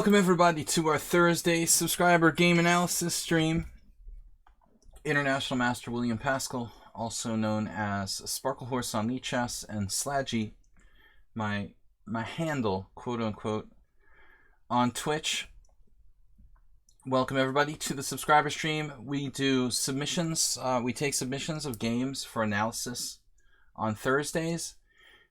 Welcome everybody to our Thursday subscriber game analysis stream. International Master William Pascal, also known as Sparkle Horse on lichess, and Sladgie, my handle, quote unquote, on Twitch. Welcome everybody to the subscriber stream. We do submissions. We take submissions of games for analysis on Thursdays.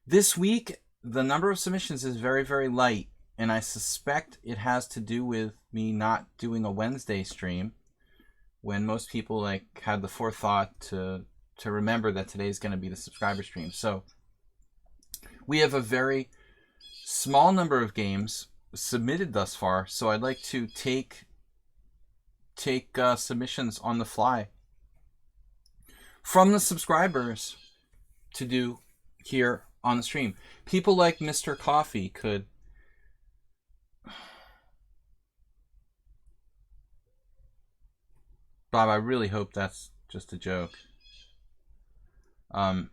This week, the number of submissions is very, very light. And I suspect it has to do with me not doing a Wednesday stream when most people had the forethought to remember that today is going to be the subscriber stream. So we have a very small number of games submitted thus far. So I'd like to take submissions on the fly from the subscribers to do here on the stream. People like Mr. Coffee could... Bob, I really hope that's just a joke. One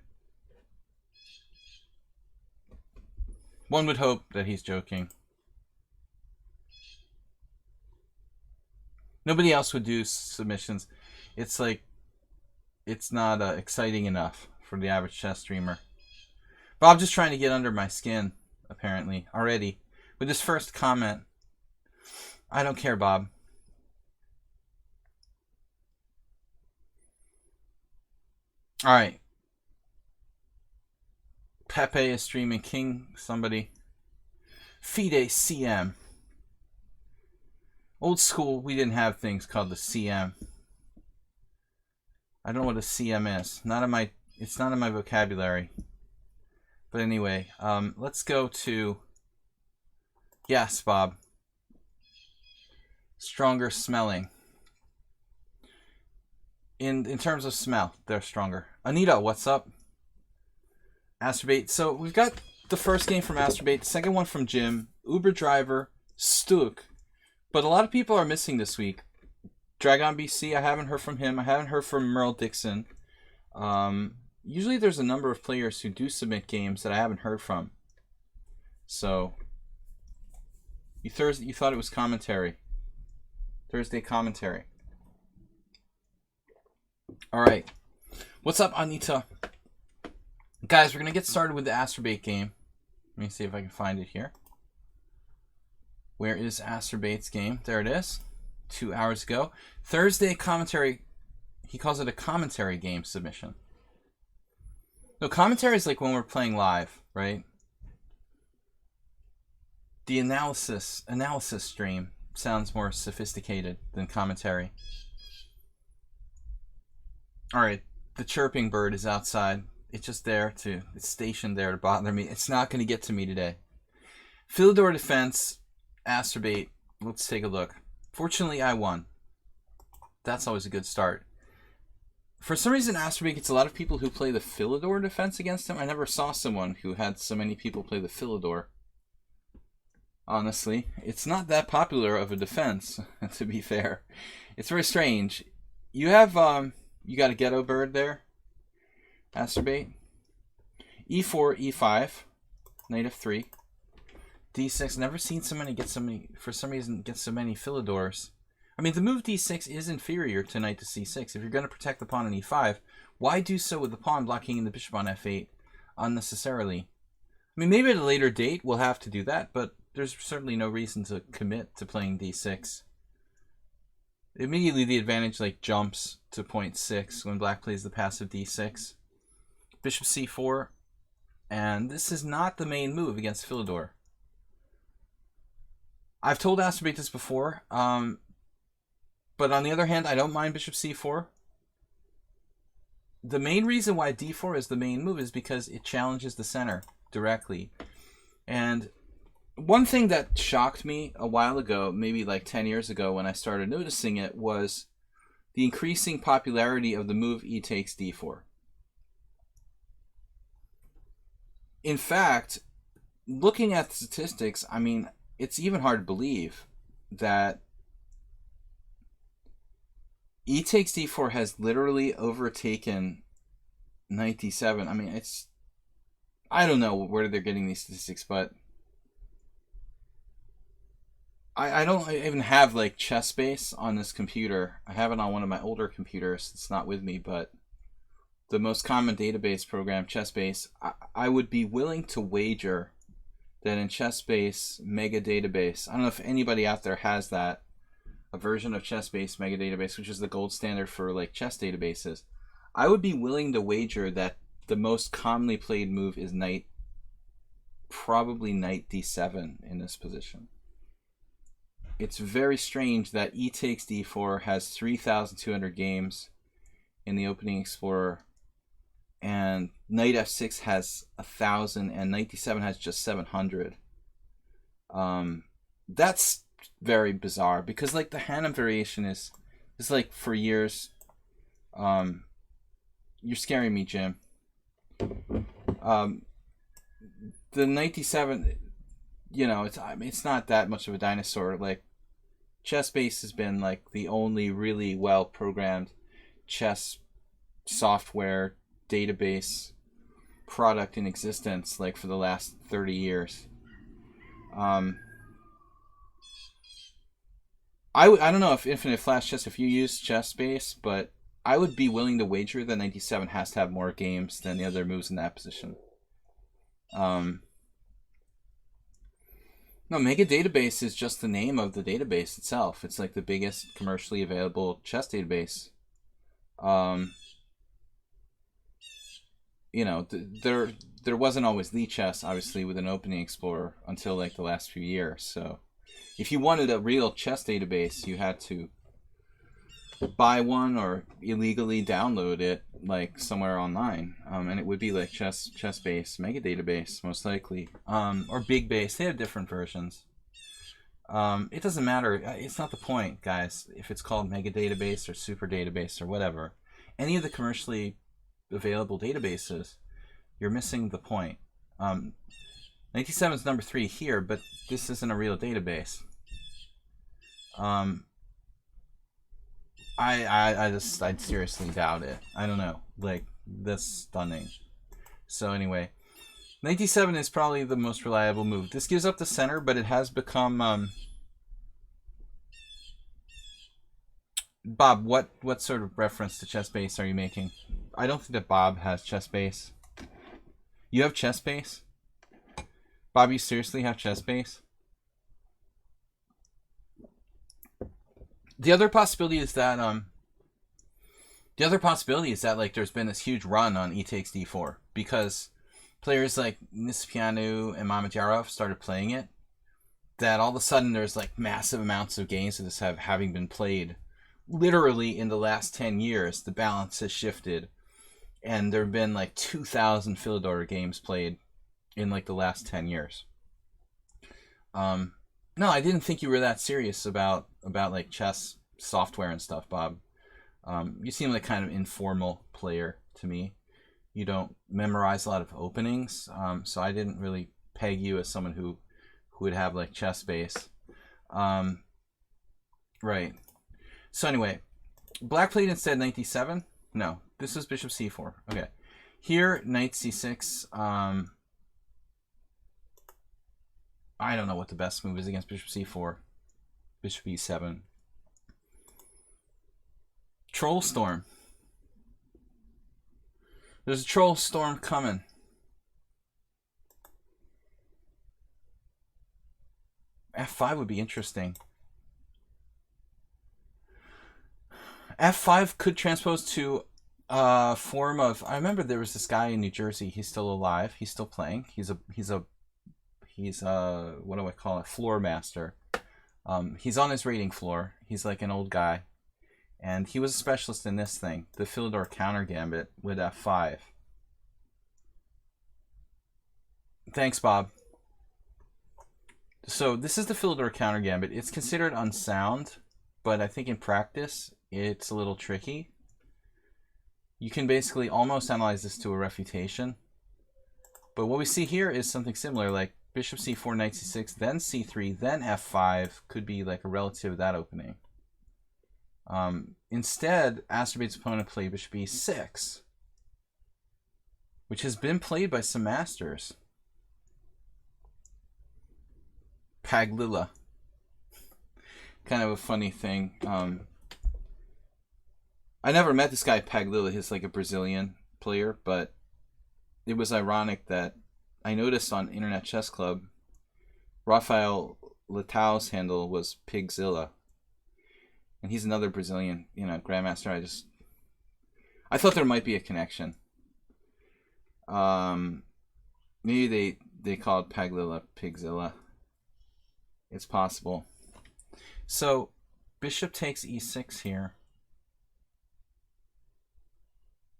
would hope that he's joking. Nobody else would do submissions. It's not exciting enough for the average chess streamer. Bob just trying to get under my skin, apparently, already. With his first comment. I don't care, Bob. All right. Pepe is streaming. King somebody. Fide CM. Old school, we didn't have things called the CM. I don't know what a CM is. It's not in my vocabulary. But anyway, let's go to... Yes, Bob. Stronger smelling. In terms of smell, they're stronger. Anita, what's up? Astrobate. So we've got the first game from Astrobate, the second one from Jim, Uber Driver, Stuk. But a lot of people are missing this week. Dragon BC, I haven't heard from him. I haven't heard from Merle Dixon. Usually there's a number of players who do submit games that I haven't heard from. So you thought it was commentary. Thursday commentary. All right. What's up, Anita? Guys, we're going to get started with the Astrobate game. Let me see if I can find it here. Where is Astrobate's game? There it is. 2 hours ago. Thursday commentary. He calls it a commentary game submission. No, commentary is like when we're playing live, right? The analysis stream sounds more sophisticated than commentary. Alright, the chirping bird is outside. It's just it's stationed there to bother me. It's not going to get to me today. Philidor defense, Astrobate. Let's take a look. Fortunately, I won. That's always a good start. For some reason, Astrobate gets a lot of people who play the Philidor defense against him. I never saw someone who had so many people play the Philidor. Honestly, it's not that popular of a defense, to be fair. It's very strange. You have... You got a ghetto bird there, Astrobate. E4, E5, knight f3, D6. Never seen somebody get so many, for some reason, get so many Philidors. I mean, the move D6 is inferior to knight to C6. If you're going to protect the pawn on E5, why do so with the pawn blocking the bishop on F8 unnecessarily? I mean, maybe at a later date we'll have to do that, but there's certainly no reason to commit to playing D6. Immediately the advantage jumps to 0.6 when black plays the passive d6. Bishop c4. And this is not the main move against Philidor. I've told Astrobate this before. But on the other hand, I don't mind bishop c4. The main reason why d4 is the main move is because it challenges the center directly. And... one thing that shocked me a while ago, maybe 10 years ago when I started noticing it, was the increasing popularity of the move e takes d4. In fact, looking at the statistics, I mean, it's even hard to believe that e takes d4 has literally overtaken knight d7. I mean, I don't know where they're getting these statistics, but I don't even have like ChessBase on this computer. I have it on one of my older computers. It's not with me, but the most common database program, ChessBase, I would be willing to wager that in ChessBase Mega Database, I don't know if anybody out there has that, a version of ChessBase Mega Database, which is the gold standard for like chess databases. I would be willing to wager that the most commonly played move is probably knight d7 in this position. It's very strange that e takes d4 has 3,200 games in the opening explorer, and knight f6 has 1,000, and knight d7 has just 700. That's very bizarre, because like the Hannum variation is like for years. You're scaring me, Jim. The knight d7, you know, it's not that much of a dinosaur. Like, ChessBase has been like the only really well programmed chess software database product in existence, like for the last 30 years. I don't know if Infinite Flash Chess, if you use ChessBase, but I would be willing to wager that 97 has to have more games than the other moves in that position. No, Mega Database is just the name of the database itself. It's like the biggest commercially available chess database. You know, there wasn't always lichess, obviously, with an opening explorer until like the last few years. So if you wanted a real chess database, you had to buy one or illegally download it like somewhere online, and it would be like ChessBase Mega Database most likely, or Big Base. They have different versions. It doesn't matter. It's not the point, guys. If it's called Mega Database or Super Database or whatever, any of the commercially available databases, you're missing the point. 97 is number 3 here, but this isn't a real database. I seriously doubt it. I don't know. Like, that's stunning. So anyway, 97 is probably the most reliable move. This gives up the center, but it has become Bob, what sort of reference to ChessBase are you making? I don't think that Bob has ChessBase. You have ChessBase? Bob, you seriously have ChessBase? The other possibility is that like there's been this huge run on e takes d4 because players like Nispianu and Mamedyarov started playing it. That all of a sudden there's like massive amounts of games of this having been played. Literally in the last 10 years, the balance has shifted, and there have been like 2,000 Philidor games played in like the last 10 years. No, I didn't think you were that serious about like chess software and stuff, Bob. You seem like kind of informal player to me. You don't memorize a lot of openings, so I didn't really peg you as someone who would have like ChessBase. Right. So anyway, black played instead knight d7. No, this was bishop c4. Okay. Here, knight c6. I don't know what the best move is against bishop c4. Bishop e7. Troll storm. There's a troll storm coming. f5 would be interesting. f5 could transpose to a form of... I remember there was this guy in New Jersey. He's still alive. He's still playing. He's a what do I call it? Floor master. He's on his rating floor. He's like an old guy. And he was a specialist in this thing, the Philidor counter gambit with f5. Thanks, Bob. So this is the Philidor counter gambit. It's considered unsound, but I think in practice it's a little tricky. You can basically almost analyze this to a refutation. But what we see here is something similar, like bishop c4, knight c6, then c3, then f5 could be like a relative of that opening. Instead, Astorbate's opponent played bishop e6, which has been played by some masters. Paglilla. kind of a funny thing. I never met this guy Paglilla. He's like a Brazilian player, but it was ironic that I noticed on Internet Chess Club, Rafael Leitão's handle was Pigzilla, and he's another Brazilian, grandmaster. I thought there might be a connection. Maybe they called Paglilla Pigzilla. It's possible. So bishop takes e6 here.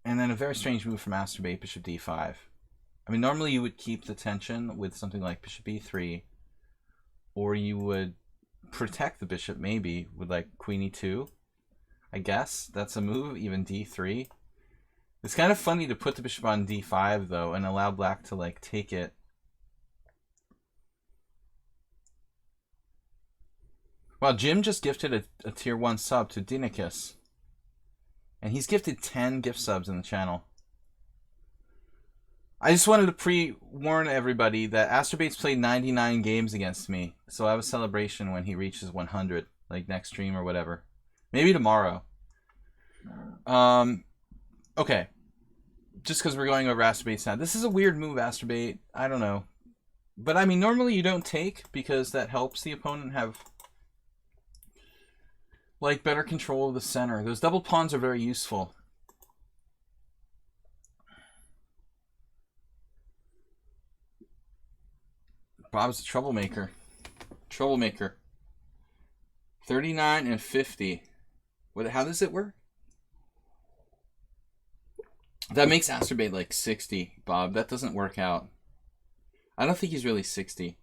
And then a very strange move from Masturbate, bishop d5. I mean, normally you would keep the tension with something like bishop e3, or you would protect the bishop maybe with like queen e2. I guess that's a move, even d3. It's kind of funny to put the bishop on d5 though and allow black to like take it. Well, Jim just gifted a tier 1 sub to Dinicus. And he's gifted 10 gift subs in the channel. I just wanted to pre-warn everybody that Astrobait's played 99 games against me. So I have a celebration when he reaches 100, like next stream or whatever. Maybe tomorrow. Okay. Just because we're going over Astrobait's now. This is a weird move, Astrobait. I don't know. But I mean, normally you don't take because that helps the opponent have like better control of the center. Those double pawns are very useful. Bob's a troublemaker. Troublemaker. 39 and 50. How does it work? That makes Astrobait like 60, Bob. That doesn't work out. I don't think he's really 60.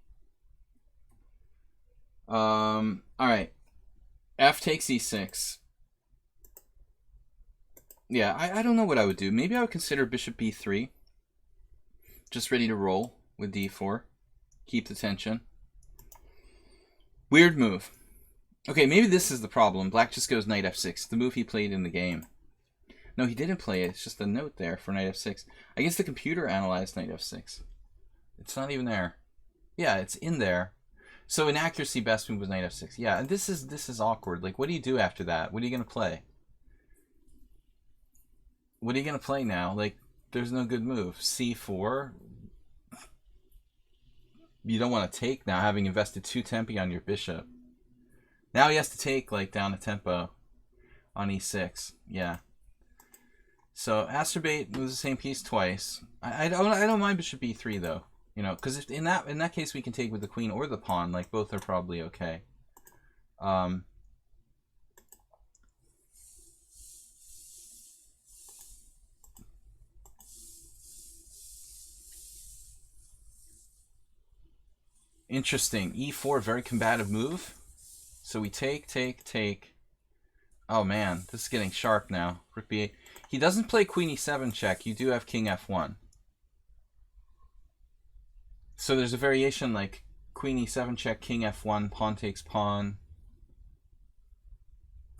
Alright. F takes e6. Yeah, I don't know what I would do. Maybe I would consider bishop b3. Just ready to roll with d4. Keep the tension. Weird move. Okay, maybe this is the problem. Black just goes knight f6. The move he played in the game. No, he didn't play it. It's just a note there for knight f6. I guess the computer analyzed knight f6. It's not even there. Yeah, it's in there. So in accuracy, best move was knight f6. Yeah, and this is awkward. Like, what do you do after that? What are you gonna play? What are you gonna play now? Like, there's no good move. c4. You don't want to take now, having invested 2 tempi on your bishop. Now he has to take like down a tempo on e6. Yeah. So Astrobait moves the same piece twice. I don't mind bishop b3 though. Because if in that case we can take with the queen or the pawn. Like both are probably okay. Interesting. e4, very combative move. So we take. Oh man, this is getting sharp now. Rook b8. He doesn't play queen e7 check. You do have king f1. So there's a variation like queen e7 check, king f1, pawn takes pawn.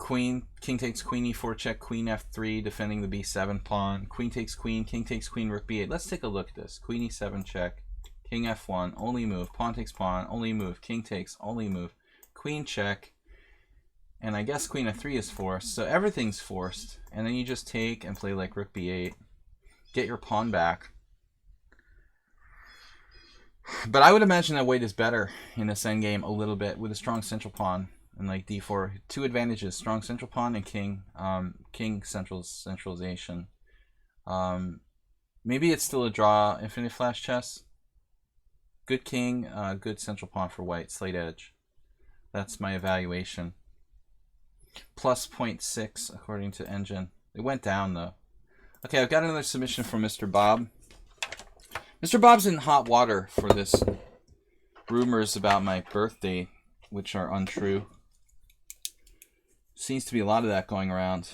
King takes queen e4 check, queen f3, defending the b7 pawn. Queen takes queen, king takes queen, rook b8. Let's take a look at this. Queen e7 check, king f1, only move. Pawn takes pawn, only move. King takes, only move. Queen check. And I guess queen f3 is forced. So everything's forced. And then you just take and play like rook b8. Get your pawn back. But I would imagine that white is better in this endgame a little bit with a strong central pawn and like d4. 2 advantages: strong central pawn and king. King centralization. Maybe it's still a draw. Infinite Flash chess. Good king, good central pawn for white. Slate edge. That's my evaluation. Plus 0.6 according to Engine. It went down though. Okay, I've got another submission from Mr. Bob. Mr. Bob's in hot water for this rumors about my birthday, which are untrue. Seems to be a lot of that going around,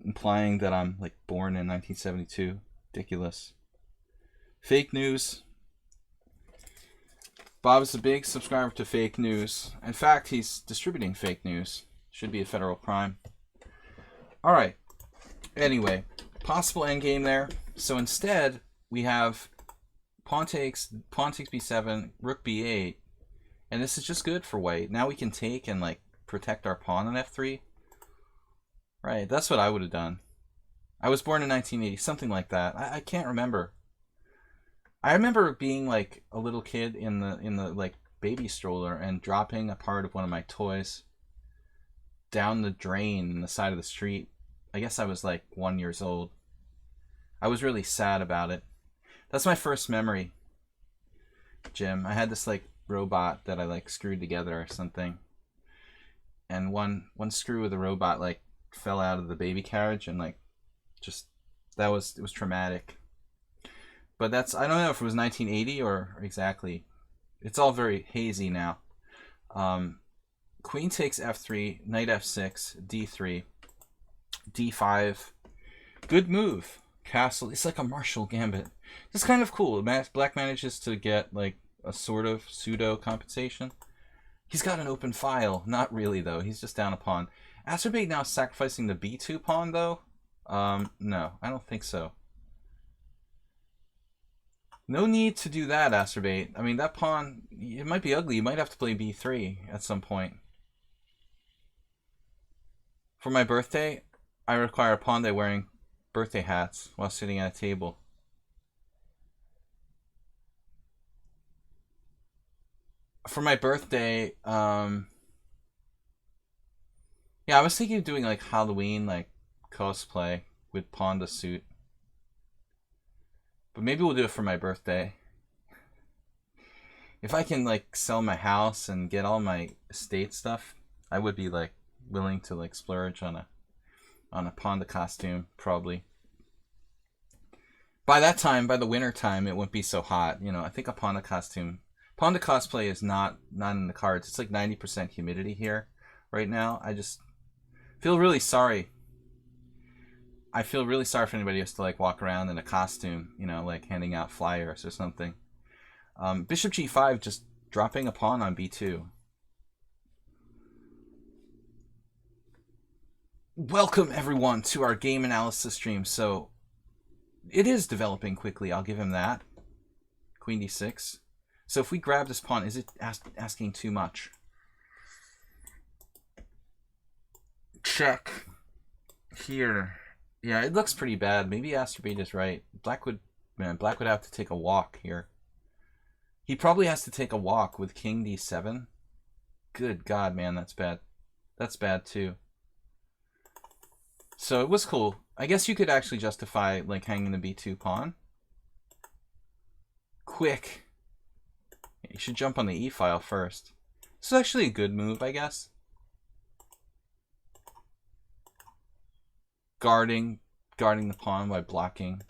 implying that I'm like born in 1972. Ridiculous. Fake news. Bob is a big subscriber to fake news. In fact, he's distributing fake news. Should be a federal crime. Alright. Anyway, possible endgame there. So instead, we have pawn takes b7, rook b8. And this is just good for white. Now we can take and like protect our pawn on f3. Right, that's what I would have done. I was born in 1980, something like that. I can't remember. I remember being like a little kid in the like baby stroller and dropping a part of one of my toys down the drain in the side of the street. I guess I was like 1 year old. I was really sad about it. That's my first memory, Jim. I had this like robot that I like screwed together or something, and one screw of the robot like fell out of the baby carriage, and like just it was traumatic. But that's, I don't know if it was 1980 or exactly. It's all very hazy now. Queen takes f3, knight f6, d3, d5. Good move. Castle. It's like a Marshall Gambit. It's kind of cool. Black manages to get like a sort of pseudo compensation. He's got an open file. Not really though. He's just down a pawn. Azerbaijan now sacrificing the b2 pawn though. No, I don't think so. No need to do that, Acerbate. I mean, that pawn, it might be ugly. You might have to play b3 at some point. For my birthday, I require a pawn wearing birthday hats while sitting at a table. For my birthday, yeah, I was thinking of doing like Halloween, like cosplay with Panda suit. But maybe we'll do it for my birthday. If I can like sell my house and get all my estate stuff, I would be like willing to like splurge on a Panda costume probably. By that time, by the winter time, it wouldn't be so hot. You know, I think a Panda costume, Panda cosplay is not in the cards. It's like 90% humidity here right now. I just feel really sorry. I feel really sorry for anybody who has to like walk around in a costume, you know, like handing out flyers or something. Bishop g5, just dropping a pawn on b2. Welcome everyone to our game analysis stream. So it is developing quickly, I'll give him that. Queen d6. So if we grab this pawn, is it asking too much? Check here. Yeah, it looks pretty bad. Maybe Asterbate is right. Black would have to take a walk here. He probably has to take a walk with King d7. Good God, man, that's bad. That's bad too. So it was cool. I guess you could actually justify like hanging the b2 pawn. Quick. You should jump on the e file first. This is actually a good move, I guess. Guarding the pawn by blocking.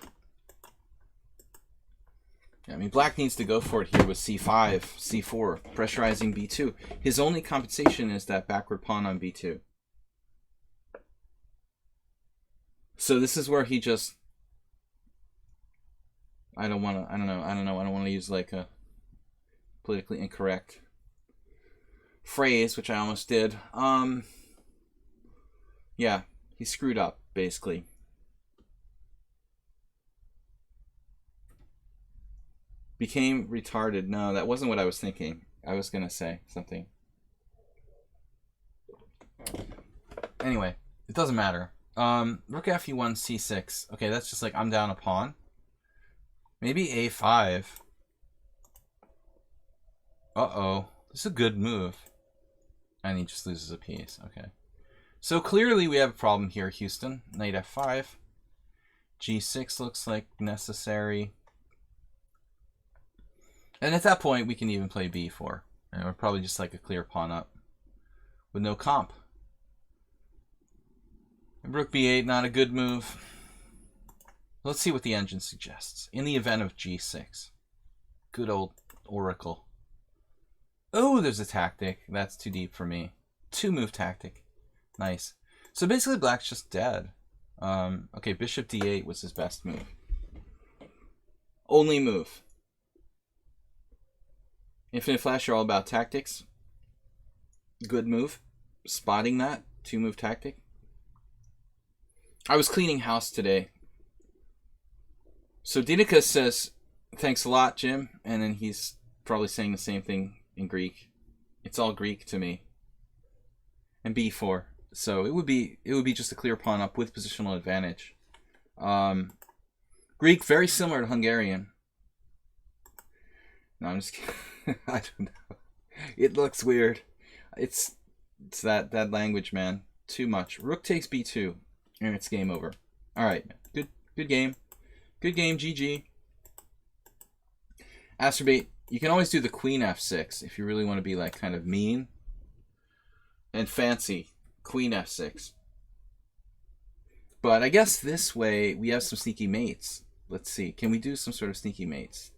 I mean, black needs to go for it here with c5, c4, pressurizing b2. His only compensation is that backward pawn on b2. So this is where he just, I don't want to use like a politically incorrect phrase, which I almost did. Yeah, he screwed up, basically. Became retarded. No, that wasn't what I was thinking. I was going to say something. Anyway, it doesn't matter. Rook f1, c6. Okay, that's just like I'm down a pawn. Maybe a5. Uh-oh. This is a good move. And he just loses a piece. Okay. So clearly we have a problem here, Houston. Knight f5. g6 looks like necessary. And at that point, we can even play b4. And we're probably just like a clear pawn up with no comp. And rook b8, not a good move. Let's see what the engine suggests. In the event of g6. Good old Oracle. Oh, there's a tactic. That's too deep for me. Two-move tactic. Nice. So basically, black's just dead. Okay, bishop d8 was his best move. Only move. Infinite Flash are all about tactics. Good move. Spotting that. Two-move tactic. I was cleaning house today. So Dinica says, thanks a lot, Jim. And then he's probably saying the same thing in Greek. It's all Greek to me. and b4. So it would be just a clear pawn up with positional advantage. Greek, very similar to Hungarian. No, I'm just kidding. I don't know. It looks weird. It's that language, man. Too much. Rook takes b2, and it's game over. All right, good game. Good game, GG. Astrobate, you can always do the queen f6 if you really want to be like kind of mean and fancy. Queen f6. But I guess this way we have some sneaky mates. Let's see. Can we do some sort of sneaky mates?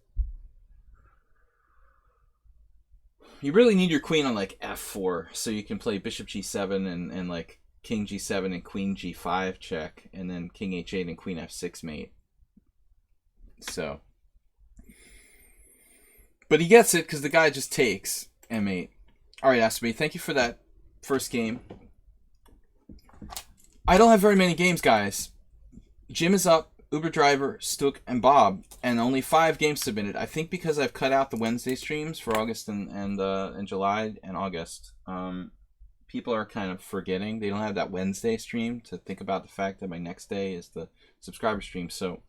You really need your queen on like f4 so you can play bishop g7 and like king g7 and queen g5 check, and then king h8 and queen f6 mate. So, but he gets it because the guy just takes m8. All right, Astrobate, thank you for that first game. I don't have very many games, guys. Jim is up, Uber Driver, Stook, and Bob, and only 5 games submitted. I think because I've cut out the Wednesday streams for August and July and August. People are kind of forgetting. They don't have that Wednesday stream to think about the fact that my next day is the subscriber stream. So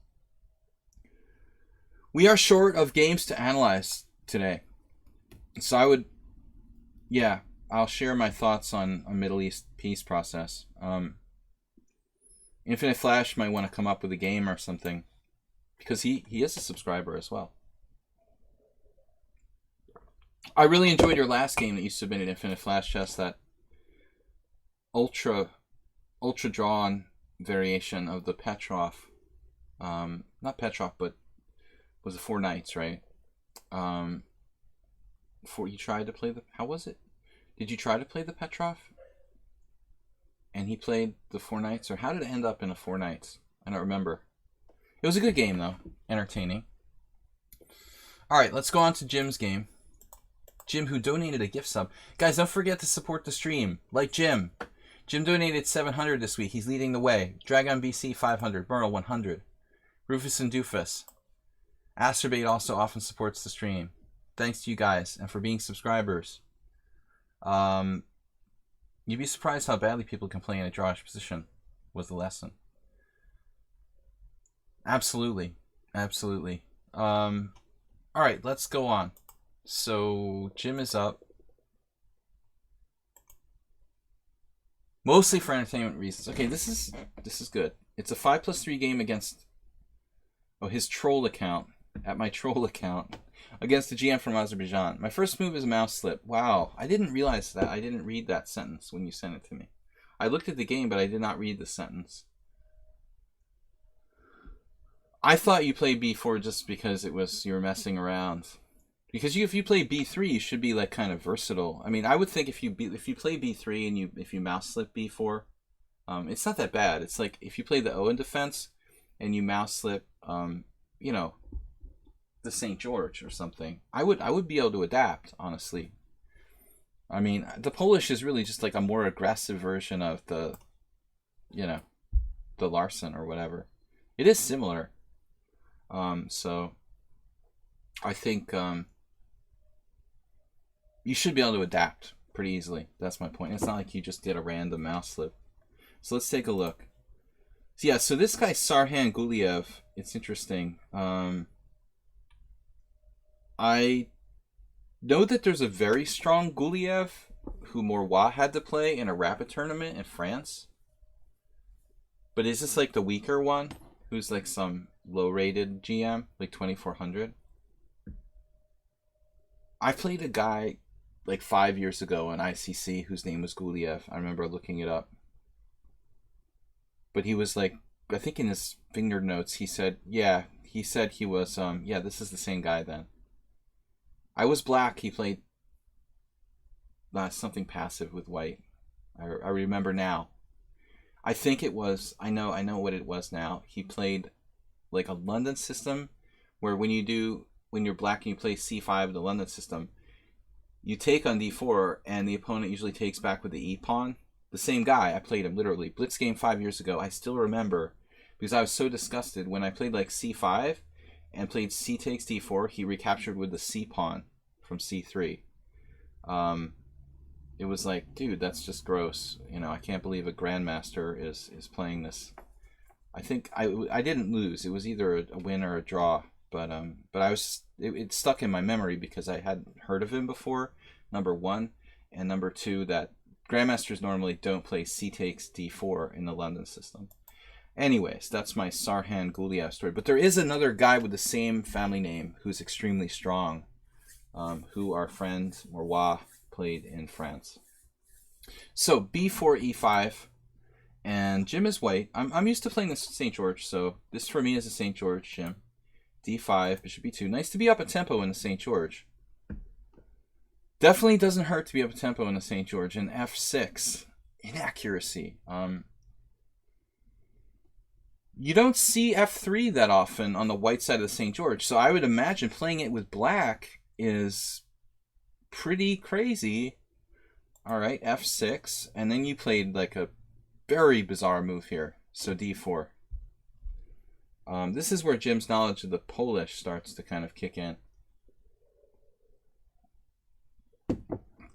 we are short of games to analyze today. So I would, yeah, I'll share my thoughts on a Middle East peace process. Infinite Flash might want to come up with a game or something, because he is a subscriber as well. I really enjoyed your last game that you submitted, Infinite Flash Chess, that ultra drawn variation of the Petrov. Not Petrov, but was it 4 Knights, right? Before you tried to play the, how was it? Did you try to play the Petrov? And he played the 4 Knights, or how did it end up in a 4 Knights? I don't remember. It was a good game, though. Entertaining. Alright, let's go on to Jim's game. Jim, who donated a gift sub. Guys, don't forget to support the stream. Like Jim. Jim donated 700 this week. He's leading the way. Dragon BC 500. Merle 100. Rufus and Doofus. Astrobate also often supports the stream. Thanks to you guys, and for being subscribers. You'd be surprised how badly people can play in a drawish position, was the lesson. Absolutely. Absolutely. Alright, let's go on. So, Jim is up. Mostly for entertainment reasons. Okay, this is good. It's a 5+3 game against his troll account. At my troll account. Against the GM from Azerbaijan. My first move is a mouse slip. Wow, I didn't realize that. I didn't read that sentence when you sent it to me. I looked at the game, but I did not read the sentence. I thought you played b4 just because it was you were messing around. Because if you play b3, you should be like kind of versatile. I mean, I would think if you play b3 and if you mouse slip b4, it's not that bad. It's like if you play the O in defense and you mouse slip, you know, the St. George or something, I would be able to adapt, honestly. I mean, the Polish is really just like a more aggressive version of the, you know, the Larsen or whatever. It is similar. So I think you should be able to adapt pretty easily. That's my point. It's not like you just did a random mouse slip. So let's take a look. So yeah, so this guy Sarhan Guliev, it's interesting. I know that there's a very strong Guliev who Morwa had to play in a rapid tournament in France. But is this like the weaker one? Who's like some low-rated GM? Like 2400? I played a guy like 5 years ago in ICC whose name was Guliev. I remember looking it up. But he was like, I think in his finger notes he said, yeah, he said he was, yeah, this is the same guy then. I was black. He played something passive with white. I remember now. I think it was, I know what it was now. He played like a London system where when you're black and you play c5 the London system, you take on d4 and the opponent usually takes back with the e-pawn. The same guy, I played him literally. Blitz game 5 years ago. I still remember because I was so disgusted when I played like c5 and played c takes d4, he recaptured with the c pawn from c3. it was like, dude, that's just gross. You know, I can't believe a grandmaster is playing this. I think I didn't lose. It was either a win or a draw, but I was it stuck in my memory because I hadn't heard of him before. Number one, and number two, that grandmasters normally don't play c takes d4 in the London system. Anyways, that's my Sarhan Guliev story. But there is another guy with the same family name who's extremely strong, who our friend Morwa played in France. So b4 e5, and Jim is white. I'm used to playing this St. George, so this for me is a St. George, Jim. d5, bishop e2. Nice to be up a tempo in the St. George. Definitely doesn't hurt to be up a tempo in the St. George. And f6, inaccuracy. You don't see f3 that often on the white side of the St. George, so I would imagine playing it with black is pretty crazy. All right, f6, and then you played like a very bizarre move here. So d4. This is where Jim's knowledge of the Polish starts to kind of kick in.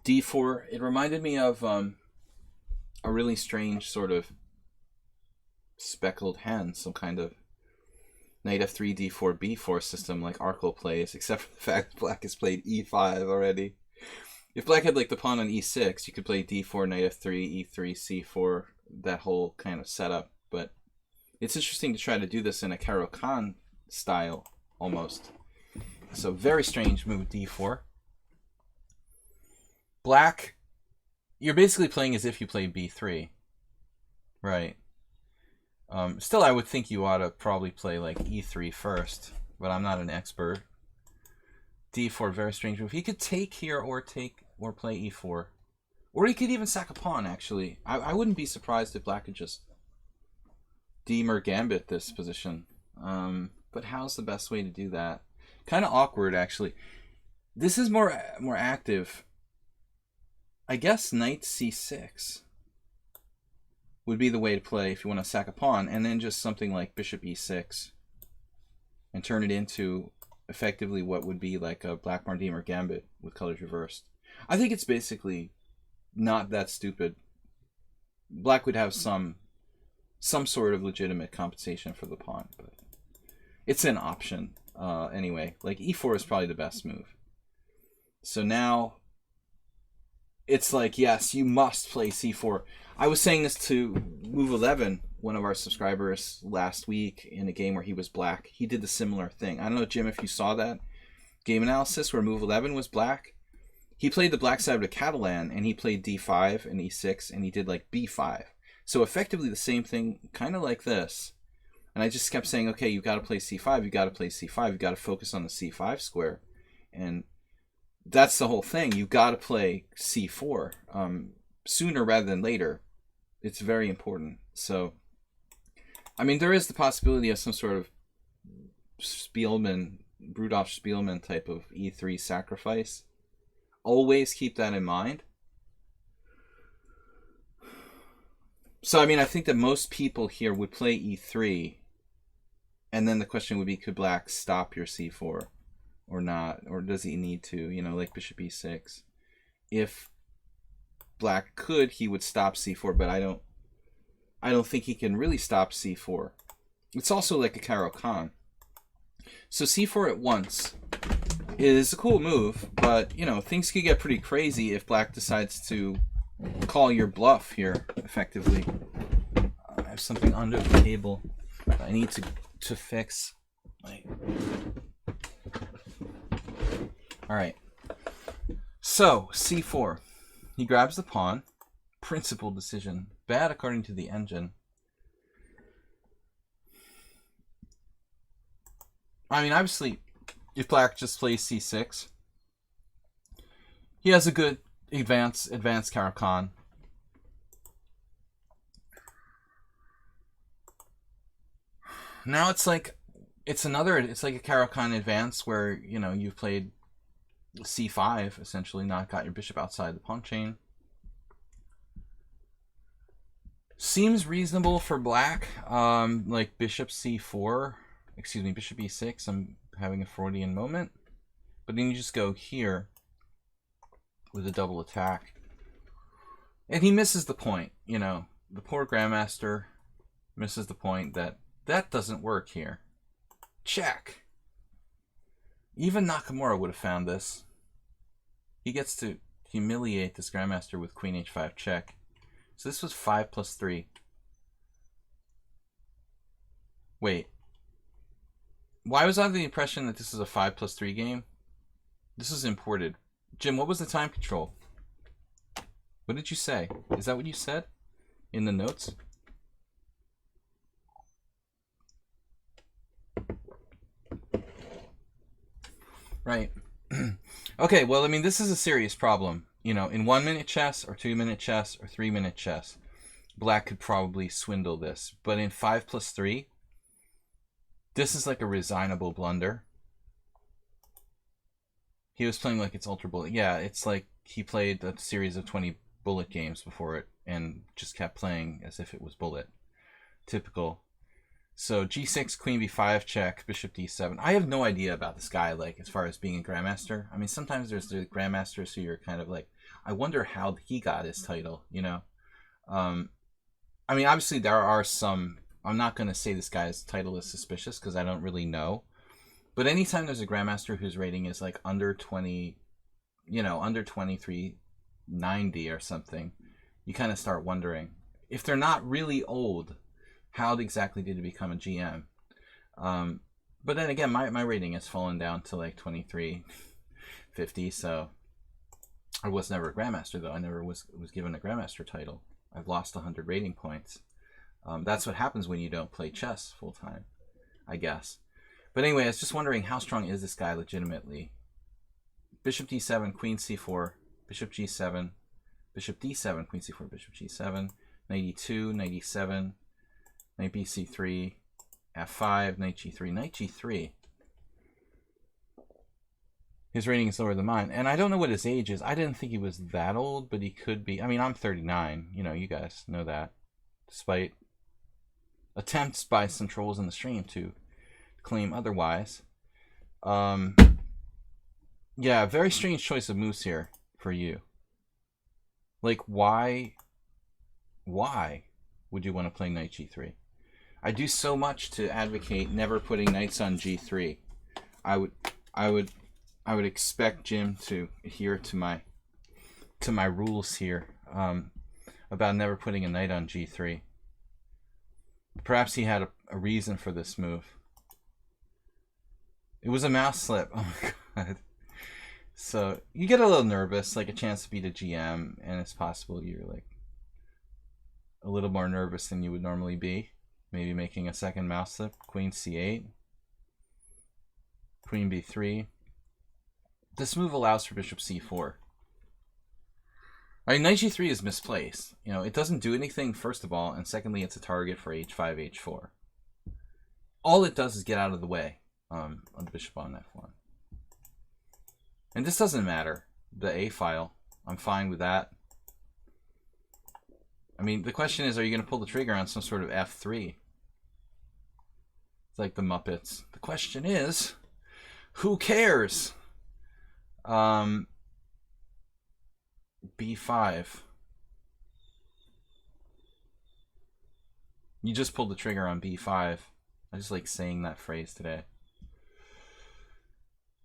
d4. It reminded me of a really strange sort of speckled hen, some kind of knight f3, d4, b4 system like Arkle plays, except for the fact that black has played e5 already. If black had like the pawn on e6, you could play d4, knight f3, e3, c4, that whole kind of setup. But it's interesting to try to do this in a Caro-Kann style, almost. So very strange move, d4. Black, you're basically playing as if you played b3. Right. Still, I would think you ought to probably play like e3 first, but I'm not an expert. d4, very strange move. He could take here or play e4. Or he could even sack a pawn, actually. I wouldn't be surprised if black could just Demer Gambit this position. But how's the best way to do that? Kind of awkward, actually. This is more active. I guess knight c6 would be the way to play if you want to sack a pawn, and then just something like bishop e6 and turn it into effectively what would be like a Blackmore-Demer Gambit with colors reversed. I think it's basically not that stupid. Black would have some sort of legitimate compensation for the pawn, but it's an option anyway. Like e4 is probably the best move. So now it's like, yes, you must play c4. I was saying this to Move 11, one of our subscribers, last week in a game where he was black. He did the similar thing. I don't know, Jim, if you saw that game analysis where Move 11 was black. He played the black side of the Catalan, and he played d5 and e6, and he did like b5. So effectively the same thing, kind of like this. And I just kept saying, okay, you've got to play c5, you've got to play c5, you've got to focus on the c5 square. And that's the whole thing. You've got to play c4 sooner rather than later. It's very important. So, I mean, there is the possibility of some sort of Spielman, Rudolf Spielman type of e3 sacrifice. Always keep that in mind. So, I mean, I think that most people here would play e3, and then the question would be, could black stop your c4 or not? Or does he need to, you know, like bishop e6? If black could, he would stop c4, but I don't think he can really stop c4. It's also like a Caro-Kann. So c4 at once is a cool move, but you know, things could get pretty crazy if black decides to call your bluff here effectively. I have something under the table that I need to fix. All right. So c4. He grabs the pawn. Principal decision. Bad according to the engine. I mean, obviously, if black just plays c6, he has a good advanced Caro-Kann. Now it's like it's like a Caro-Kann advance where, you know, you've played c5, essentially, not got your bishop outside the pawn chain. Seems reasonable for black, like bishop c4, excuse me, bishop e6. I'm having a Freudian moment. But then you just go here with a double attack. And he misses the point, you know. The poor Grandmaster misses the point that that doesn't work here. Check. Even Nakamura would have found this. He gets to humiliate this Grandmaster with Queen H5 check. So this was 5 plus 3. Wait. Why was I under the impression that this is a 5 plus 3 game? This is imported. Jim, what was the time control? What did you say? Is that what you said in the notes? Right. Okay, well, I mean, this is a serious problem. You know, in 1 minute chess or 2 minute chess or 3 minute chess, Black could probably swindle this. But in 5 plus 3, this is like a resignable blunder. He was playing like it's ultra bullet. Yeah, it's like he played a series of 20 bullet games before it and just kept playing as if it was bullet. Typical. So g6, queen b5 check, bishop d7. I have no idea about this guy, like, as far as being a grandmaster. I mean, sometimes there's the grandmasters who you're kind of like, I wonder how he got his title, you know? I mean, obviously there are some, I'm not going to say this guy's title is suspicious because I don't really know. But anytime there's a grandmaster whose rating is like under 20, you know, under 2390 or something, you kind of start wondering if they're not really old, how exactly did he become a GM? But then again, my rating has fallen down to like 2350, so I was never a grandmaster though. I never was given a grandmaster title. I've lost 100 rating points. That's what happens when you don't play chess full time, I guess. But anyway, I was just wondering, how strong is this guy legitimately? Bishop d7, queen c4, bishop g7, bishop d7, queen c4, bishop g7, knight e2, knight e7, knight bc3, f5, knight g3, knight g3. His rating is lower than mine. And I don't know what his age is. I didn't think he was that old, but he could be. I mean, I'm 39. You know, you guys know that. Despite attempts by some trolls in the stream to claim otherwise. Yeah, very strange choice of moves here for you. Like, why would you want to play knight g3? I do so much to advocate never putting knights on g3. I would expect Jim to adhere to my rules here about never putting a knight on g3. Perhaps he had a reason for this move. It was a mouse slip. Oh my god. So you get a little nervous, like a chance to beat a GM, and it's possible you're like a little more nervous than you would normally be. Maybe making a second mouse slip. Queen c8. Queen b3. This move allows for bishop c4. I mean, knight g3 is misplaced. You know, it doesn't do anything, first of all, and secondly, it's a target for h5, h4. All it does is get out of the way on the bishop on f1. And this doesn't matter. The a file, I'm fine with that. I mean, the question is, are you going to pull the trigger on some sort of f3? It's like the Muppets. The question is, who cares? B5. You just pulled the trigger on b5. I just like saying that phrase today.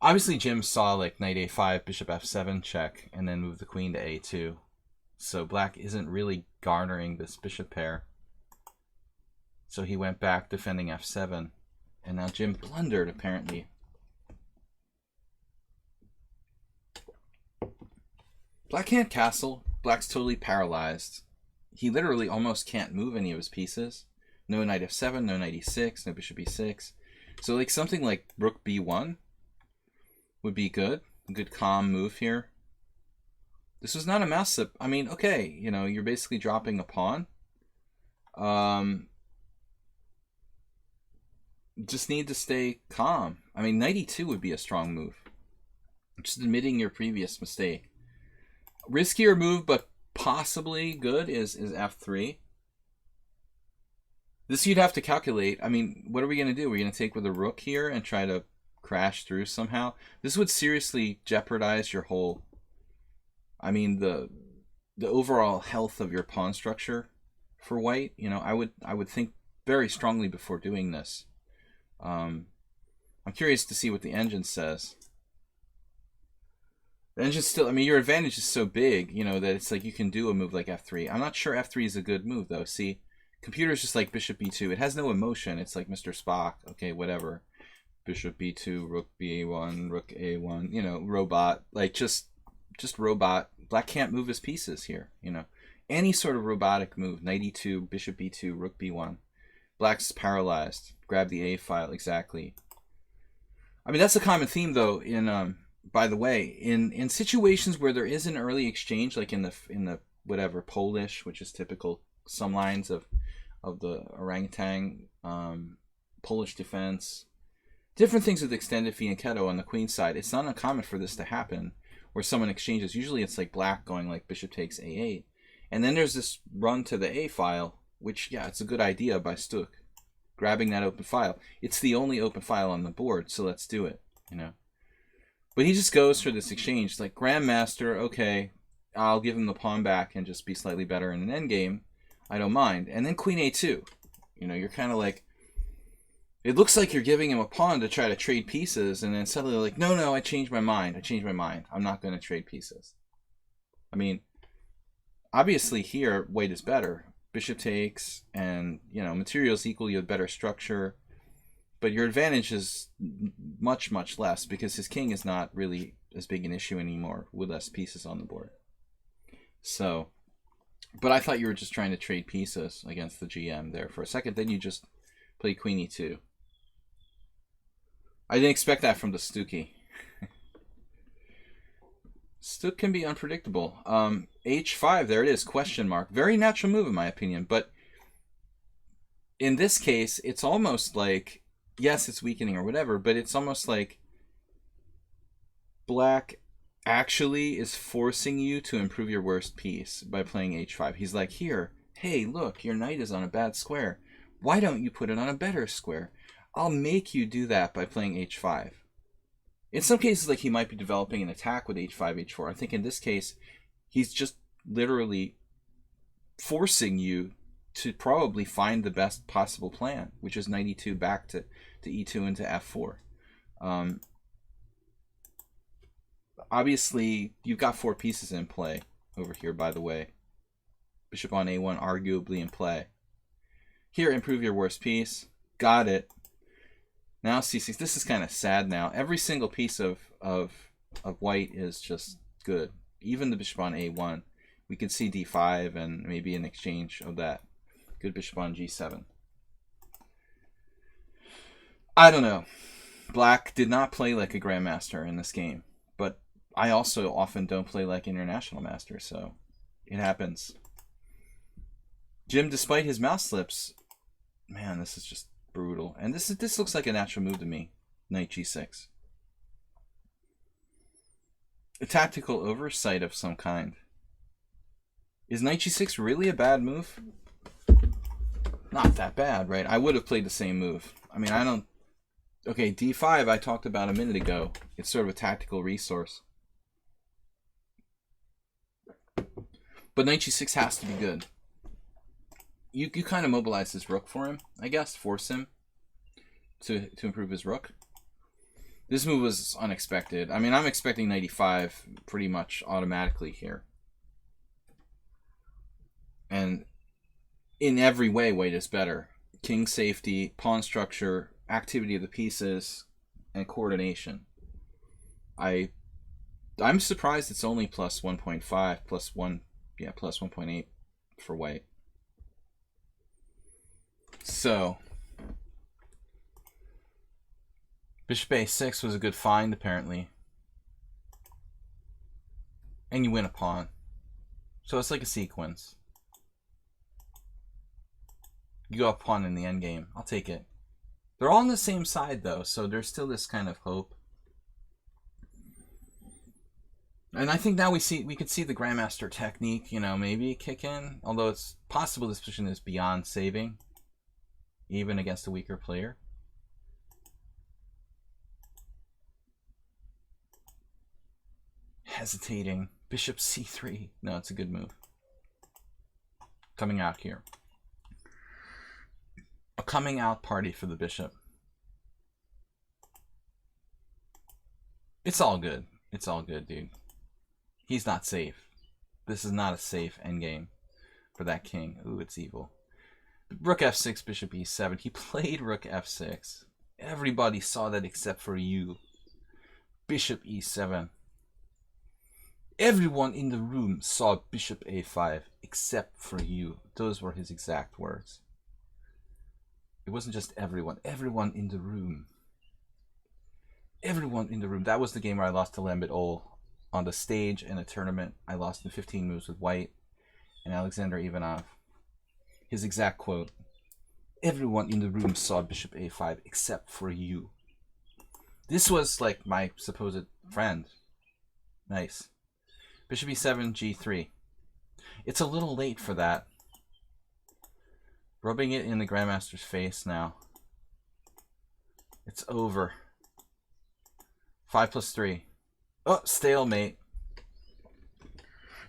Obviously, Jim saw like knight a5, bishop f7 check, and then move the queen to a2. So black isn't really garnering this bishop pair. So he went back defending f7. And now Jim blundered, apparently. Black can't castle. Black's totally paralyzed. He literally almost can't move any of his pieces. No knight f7, no knight e6, no bishop e6. So like something like rook b1 would be good. A good calm move here. This was not a mouse slip. I mean, okay, you know, you're basically dropping a pawn. Just need to stay calm. I mean, knight e2 would be a strong move. Just admitting your previous mistake. Riskier move, but possibly good is f3. This you'd have to calculate. I mean, what are we going to do? We're going to take with a rook here and try to crash through somehow. This would seriously jeopardize your whole... I mean, the the overall health of your pawn structure for white. You know, I would think very strongly before doing this. I'm curious to see what the engine says. The engine's still, I mean, your advantage is so big, you know, that it's like you can do a move like f3. I'm not sure f3 is a good move, though. See, computer's just like bishop b2. It has no emotion. It's like Mr. Spock. Okay, whatever. Bishop b2, rook ba1, rook a1, you know, robot. Like, just robot. Black can't move his pieces here, you know. Any sort of robotic move, knight e2, bishop b2, rook b1. Black's paralyzed. Grab the a file, exactly. I mean, that's a common theme, though, in, by the way, in situations where there is an early exchange, like in the whatever, Polish, which is typical, some lines of the orangutan, Polish defense, different things with extended fianchetto on the queen side, it's not uncommon for this to happen, where someone exchanges. Usually it's like black going like bishop takes a8. And then there's this run to the a file, which, yeah, it's a good idea by Stuck. Grabbing that open file. It's the only open file on the board, so let's do it, you know. But he just goes for this exchange. Like, Grandmaster, okay, I'll give him the pawn back and just be slightly better in an endgame. I don't mind. And then queen a2. You know, you're kind of like, it looks like you're giving him a pawn to try to trade pieces, and then suddenly like, no, I changed my mind. I'm not going to trade pieces. I mean, obviously here, white is better. Bishop takes, and, you know, materials equal, you have better structure. But your advantage is much, much less, because his king is not really as big an issue anymore with less pieces on the board. So, but I thought you were just trying to trade pieces against the GM there for a second. Then you just play queen e2. I didn't expect that from the Stucky. Stuck can be unpredictable. H5, there it is, question mark. Very natural move in my opinion, but in this case, it's almost like, yes, it's weakening or whatever, but it's almost like black actually is forcing you to improve your worst piece by playing h5. He's like, here, hey, look, your knight is on a bad square. Why don't you put it on a better square? I'll make you do that by playing h5. In some cases, like, he might be developing an attack with h5, h4. I think in this case, he's just literally forcing you to probably find the best possible plan, which is knight e2 back to e2 into f4. Obviously, you've got 4 pieces in play over here, by the way. Bishop on a1 arguably in play. Here, improve your worst piece. Got it. Now c6. This is kind of sad now. Every single piece of white is just good. Even the bishop on a1. We could see d5 and maybe an exchange of that. Good bishop on g7. I don't know. Black did not play like a grandmaster in this game. But I also often don't play like international master, so it happens. Jim, despite his mouse slips, man, this is just brutal. And this looks like a natural move to me. Knight g6. A tactical oversight of some kind. Is knight g6 really a bad move? Not that bad, right? I would have played the same move. I mean, I don't... Okay, d5 I talked about a minute ago. It's sort of a tactical resource. But knight g6 has to be good. You kind of mobilize his rook for him, I guess. Force him to improve his rook. This move was unexpected. I mean, I'm expecting knight e5 pretty much automatically here. And in every way, white is better. King safety, pawn structure, activity of the pieces, and coordination. I'm surprised it's only plus 1.5, plus 1, yeah, plus 1.8 for white. So, bishop a6 was a good find, apparently. And you win a pawn. So it's like a sequence. You go up pawn in the endgame. I'll take it. They're all on the same side, though, so there's still this kind of hope. And I think now we could see the grandmaster technique, you know, maybe kick in. Although it's possible this position is beyond saving, even against a weaker player. Hesitating. Bishop c3. No, it's a good move. coming out here. A coming out party for the bishop. It's all good. It's all good, dude. He's not safe. This is not a safe endgame for that king. Ooh, it's evil. Rook f6, bishop e7. He played rook f6. Everybody saw that except for you. Bishop e7. Everyone in the room saw bishop a5 except for you. Those were his exact words. It wasn't just everyone. Everyone in the room. Everyone in the room. That was the game where I lost to Lambit Ol on the stage in a tournament. I lost in 15 moves with White and Alexander Ivanov. His exact quote: everyone in the room saw bishop a5 except for you. This was like my supposed friend. Nice. Bishop e7, g3. It's a little late for that. Rubbing it in the Grandmaster's face now. It's over. 5 plus 3. Oh, stalemate.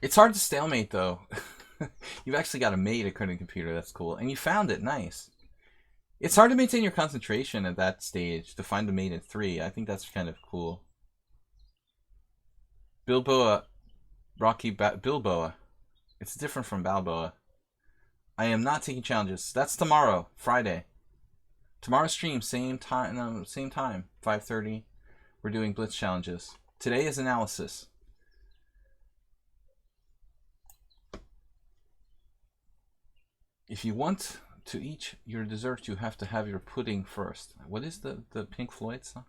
It's hard to stalemate, though. You've actually got a mate according to computer. That's cool. And you found it. Nice. It's hard to maintain your concentration at that stage to find the mate at 3. I think that's kind of cool. Bilboa. Bilboa. It's different from Balboa. I am not taking challenges. That's tomorrow, Friday. Tomorrow's stream, same time, 5:30. We're doing blitz challenges. Today is analysis. If you want to eat your dessert, you have to have your pudding first. What is the Pink Floyd song?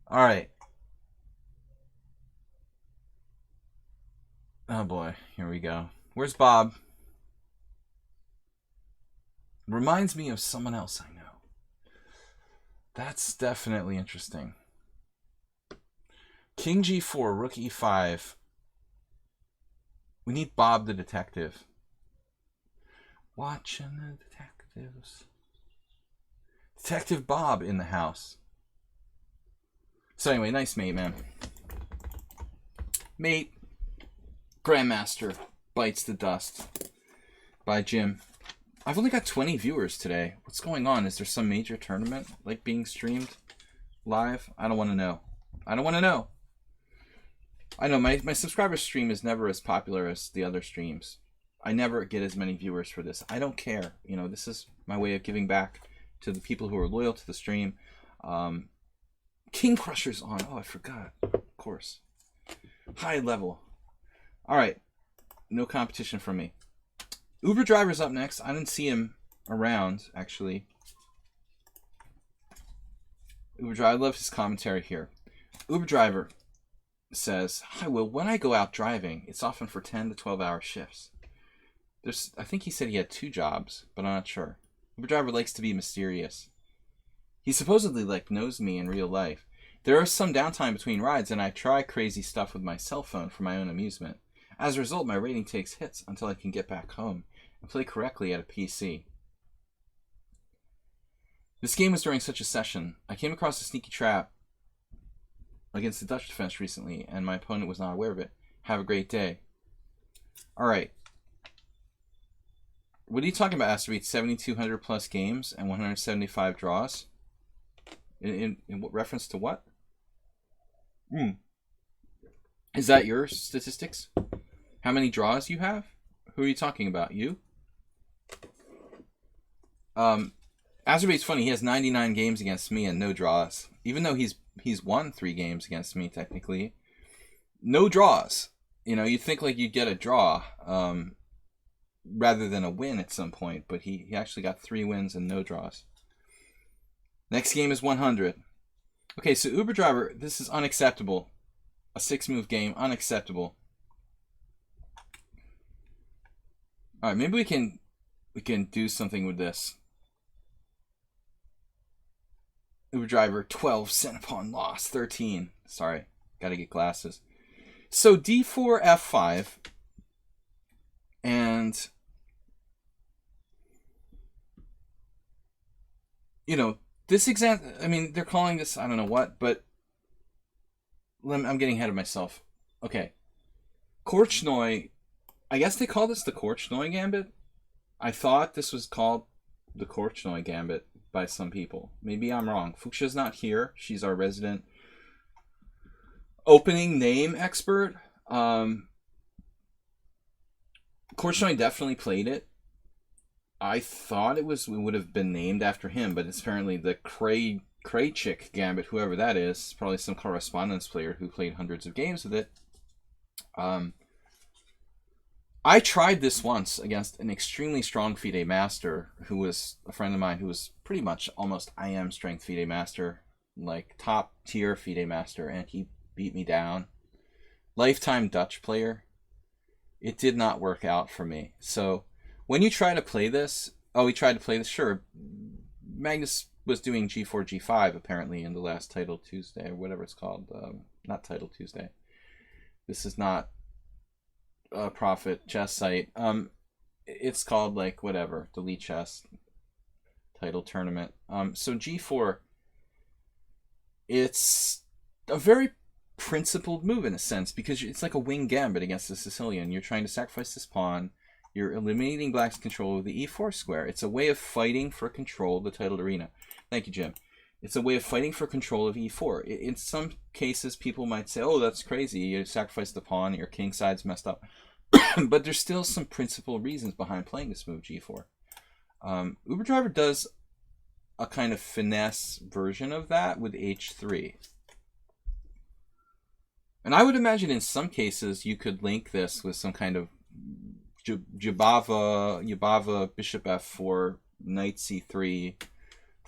All right. Oh boy, here we go. Where's Bob? Reminds me of someone else I know. That's definitely interesting. King g4, rook e5. We need Bob the detective. Watching the detectives. Detective Bob in the house. So anyway, nice mate, man. Mate. Grandmaster bites the dust. By Jim. I've only got 20 viewers today. What's going on? Is there some major tournament like being streamed live? I don't want to know. I don't want to know. I know my subscriber stream is never as popular as the other streams. I never get as many viewers for this. I don't care. You know, this is my way of giving back to the people who are loyal to the stream. King Crusher's on. Oh, I forgot. Of course. High level. All right. No competition from me. Uber Driver's up next. I didn't see him around, actually. Uber Driver, I love his commentary here. Uber Driver says, "Hi, Will. When I go out driving, it's often for 10 to 12-hour shifts." I think he said he had 2 jobs, but I'm not sure. Uber Driver likes to be mysterious. He supposedly knows me in real life. There is some downtime between rides, and I try crazy stuff with my cell phone for my own amusement. As a result, my rating takes hits until I can get back home and play correctly at a PC. This game was during such a session. I came across a sneaky trap against the Dutch defense recently, and my opponent was not aware of it. Have a great day. All right. What are you talking about, Asteroid? 7,200 plus games and 175 draws? In what reference to what? Is that your statistics? How many draws you have? Who are you talking about? You? Azerbaid's funny. He has 99 games against me and no draws. Even though he's won 3 games against me, technically. No draws. You know, you'd think you'd get a draw rather than a win at some point. But he actually got 3 wins and no draws. Next game is 100. Okay, so Uber Driver, this is unacceptable. A 6-move game, unacceptable. All right, maybe we can do something with this. Uber Driver 12, sent upon loss 13. Sorry, gotta get glasses. So d4 f5, and you know this example. I mean, they're calling this I don't know what, but I'm getting ahead of myself. Okay, Korchnoi. I guess they call this the Korchnoi Gambit. I thought this was called the Korchnoi Gambit by some people. Maybe I'm wrong. Fuchsia's not here. She's our resident opening name expert. Korchnoi definitely played it. I thought it would have been named after him, but it's apparently the Krejcik Gambit, whoever that is. Probably some correspondence player who played hundreds of games with it. I tried this once against an extremely strong FIDE master who was a friend of mine who was pretty much almost IM strength FIDE master, like top tier FIDE master, and he beat me down. Lifetime Dutch player. It did not work out for me. So when you try to play this, sure. Magnus was doing G4, G5 apparently in the last Title Tuesday or whatever it's called. Not Title Tuesday. This is not a profit chess site. It's called like whatever, the lichess title tournament. So G4, it's a very principled move in a sense because it's like a wing gambit against the Sicilian. You're trying to sacrifice this pawn. You're eliminating black's control of the e4 square. It's a way of fighting for control of the titled arena. Thank you, Jim. It's a way of fighting for control of e4. In some cases, people might say, oh, that's crazy. You sacrificed the pawn. Your king side's messed up. But there's still some principal reasons behind playing this move, G4. Uber Driver does a kind of finesse version of that with H3. And I would imagine in some cases you could link this with some kind of Yabava, Bishop F4, Knight C3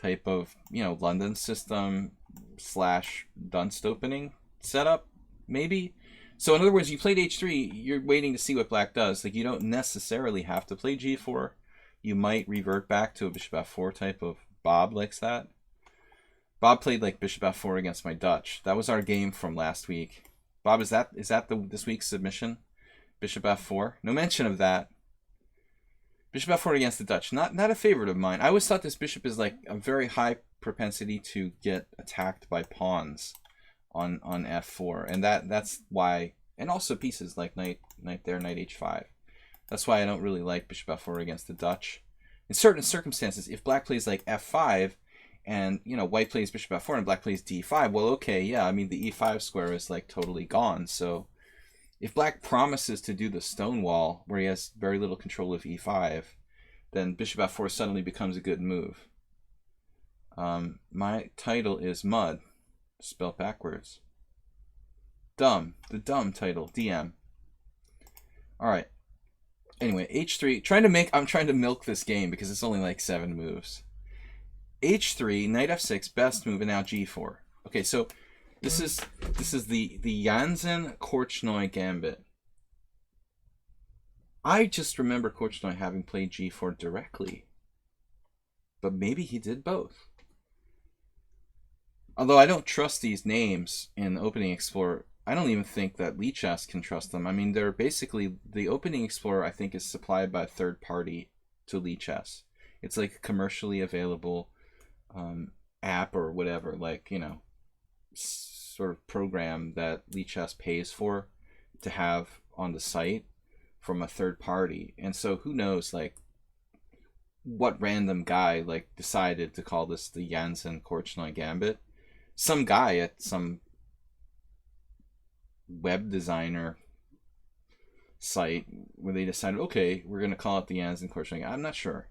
type of, London system / Dunst opening setup, maybe. So in other words, you played H3, you're waiting to see what black does. Like, you don't necessarily have to play G4. You might revert back to a Bishop F4 type of Bob likes that. Bob played like Bishop F4 against my Dutch. That was our game from last week. Bob, is that this week's submission? Bishop F4? No mention of that. Bishop F4 against the Dutch. Not a favorite of mine. I always thought this bishop is like a very high propensity to get attacked by pawns on F4. And that's why, and also pieces like knight there, knight H5. That's why I don't really like Bishop F4 against the Dutch. In certain circumstances, if black plays like F5 and, white plays Bishop F4 and black plays D5, well, okay, yeah, I mean, the E5 square is like totally gone. So if black promises to do the stonewall where he has very little control of E5, then Bishop F4 suddenly becomes a good move. My title is Mud, spelled backwards. Dumb, the dumb title, DM. All right. Anyway, H3, I'm trying to milk this game because it's only like 7 moves. H3, knight F6, best move, and now G4. Okay, so this is the Jansen Korchnoi Gambit. I just remember Korchnoi having played G4 directly. But maybe he did both. Although I don't trust these names in the Opening Explorer. I don't even think that lichess can trust them. I mean, they're basically, the Opening Explorer, I think, is supplied by a third party to lichess. It's like a commercially available app or whatever, like, sort of program that lichess pays for to have on the site from a third party. And so who knows, like, what random guy, like, decided to call this the Jansen Korchnoi Gambit. Some guy at some web designer site where they decided, okay, we're going to call it the Jansen Korchnoi Gambit. I'm not sure.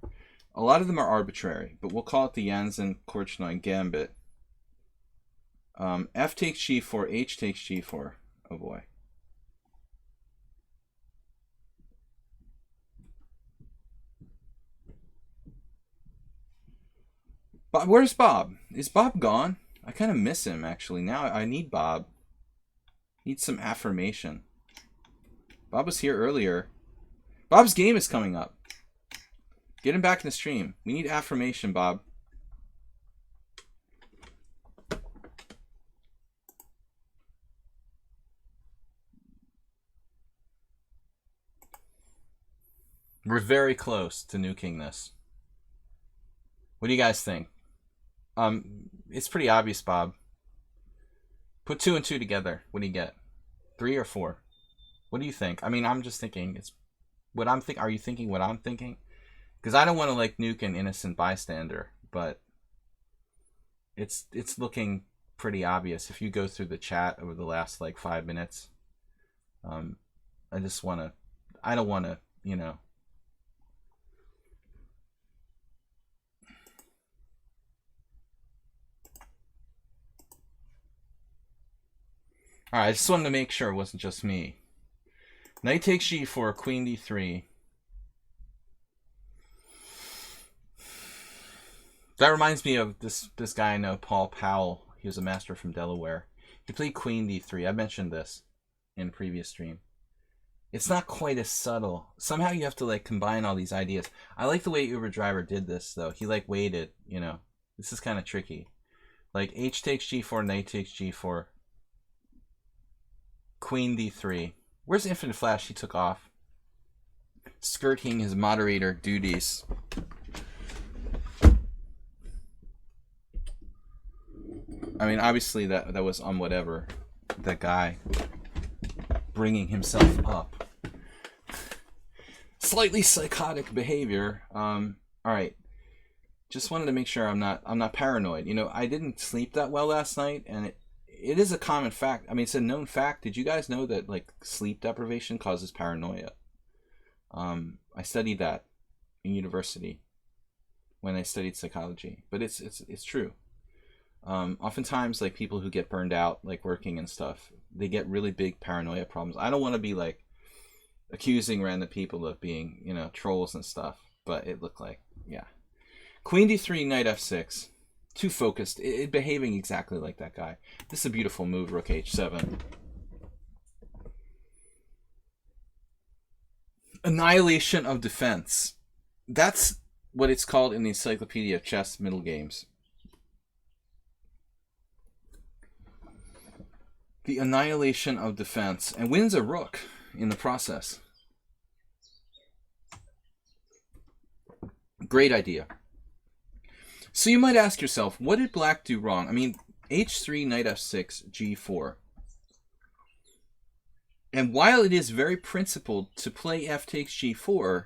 A lot of them are arbitrary, but we'll call it the Jansen Korchnoi Gambit. F takes G4, H takes G4. Oh boy. Bob, where's Bob? Is Bob gone? I kind of miss him, actually. Now I need Bob. Need some affirmation. Bob was here earlier. Bob's game is coming up. Get him back in the stream. We need affirmation, Bob. We're very close to nuking this. What do you guys think? It's pretty obvious, Bob. Put 2 and 2 together. What do you get? 3 or 4? What do you think? I mean, I'm just thinking it's what I'm thinking? Are you thinking what I'm thinking? Because I don't want to like nuke an innocent bystander, but it's looking pretty obvious if you go through the chat over the last like 5 minutes. I just want to. I don't want to, you know. All right, I just wanted to make sure it wasn't just me. Knight takes g4, queen d3. That reminds me of this guy I know, Paul Powell. He was a master from Delaware. He played queen d3. I mentioned this in a previous stream. It's not quite as subtle. Somehow you have to like combine all these ideas. I like the way Uber Driver did this though. He like waited, you know. This is kind of tricky. Like h takes g4, knight takes g4. Queen d3. Where's Infinite Flash? He took off. Skirting his moderator duties. I mean, obviously that was on whatever. That guy bringing himself up. Slightly psychotic behavior. All right. Just wanted to make sure I'm not paranoid. You know, I didn't sleep that well last night, and it is a common fact. I mean, it's a known fact. Did you guys know that like sleep deprivation causes paranoia? I studied that in university when I studied psychology, but it's true. Oftentimes, like people who get burned out, like working and stuff, they get really big paranoia problems. I don't want to be like accusing random people of being, you know, trolls and stuff, but it looked like, yeah. Queen d3, knight f6. Too focused. It behaving exactly like that guy. This is a beautiful move, rook h7. Annihilation of defense. That's what it's called in the Encyclopedia of Chess Middle Games. The annihilation of defense. And wins a rook in the process. Great idea. So you might ask yourself, what did black do wrong? I mean, h3, knight f6, g4. And while it is very principled to play f takes g4,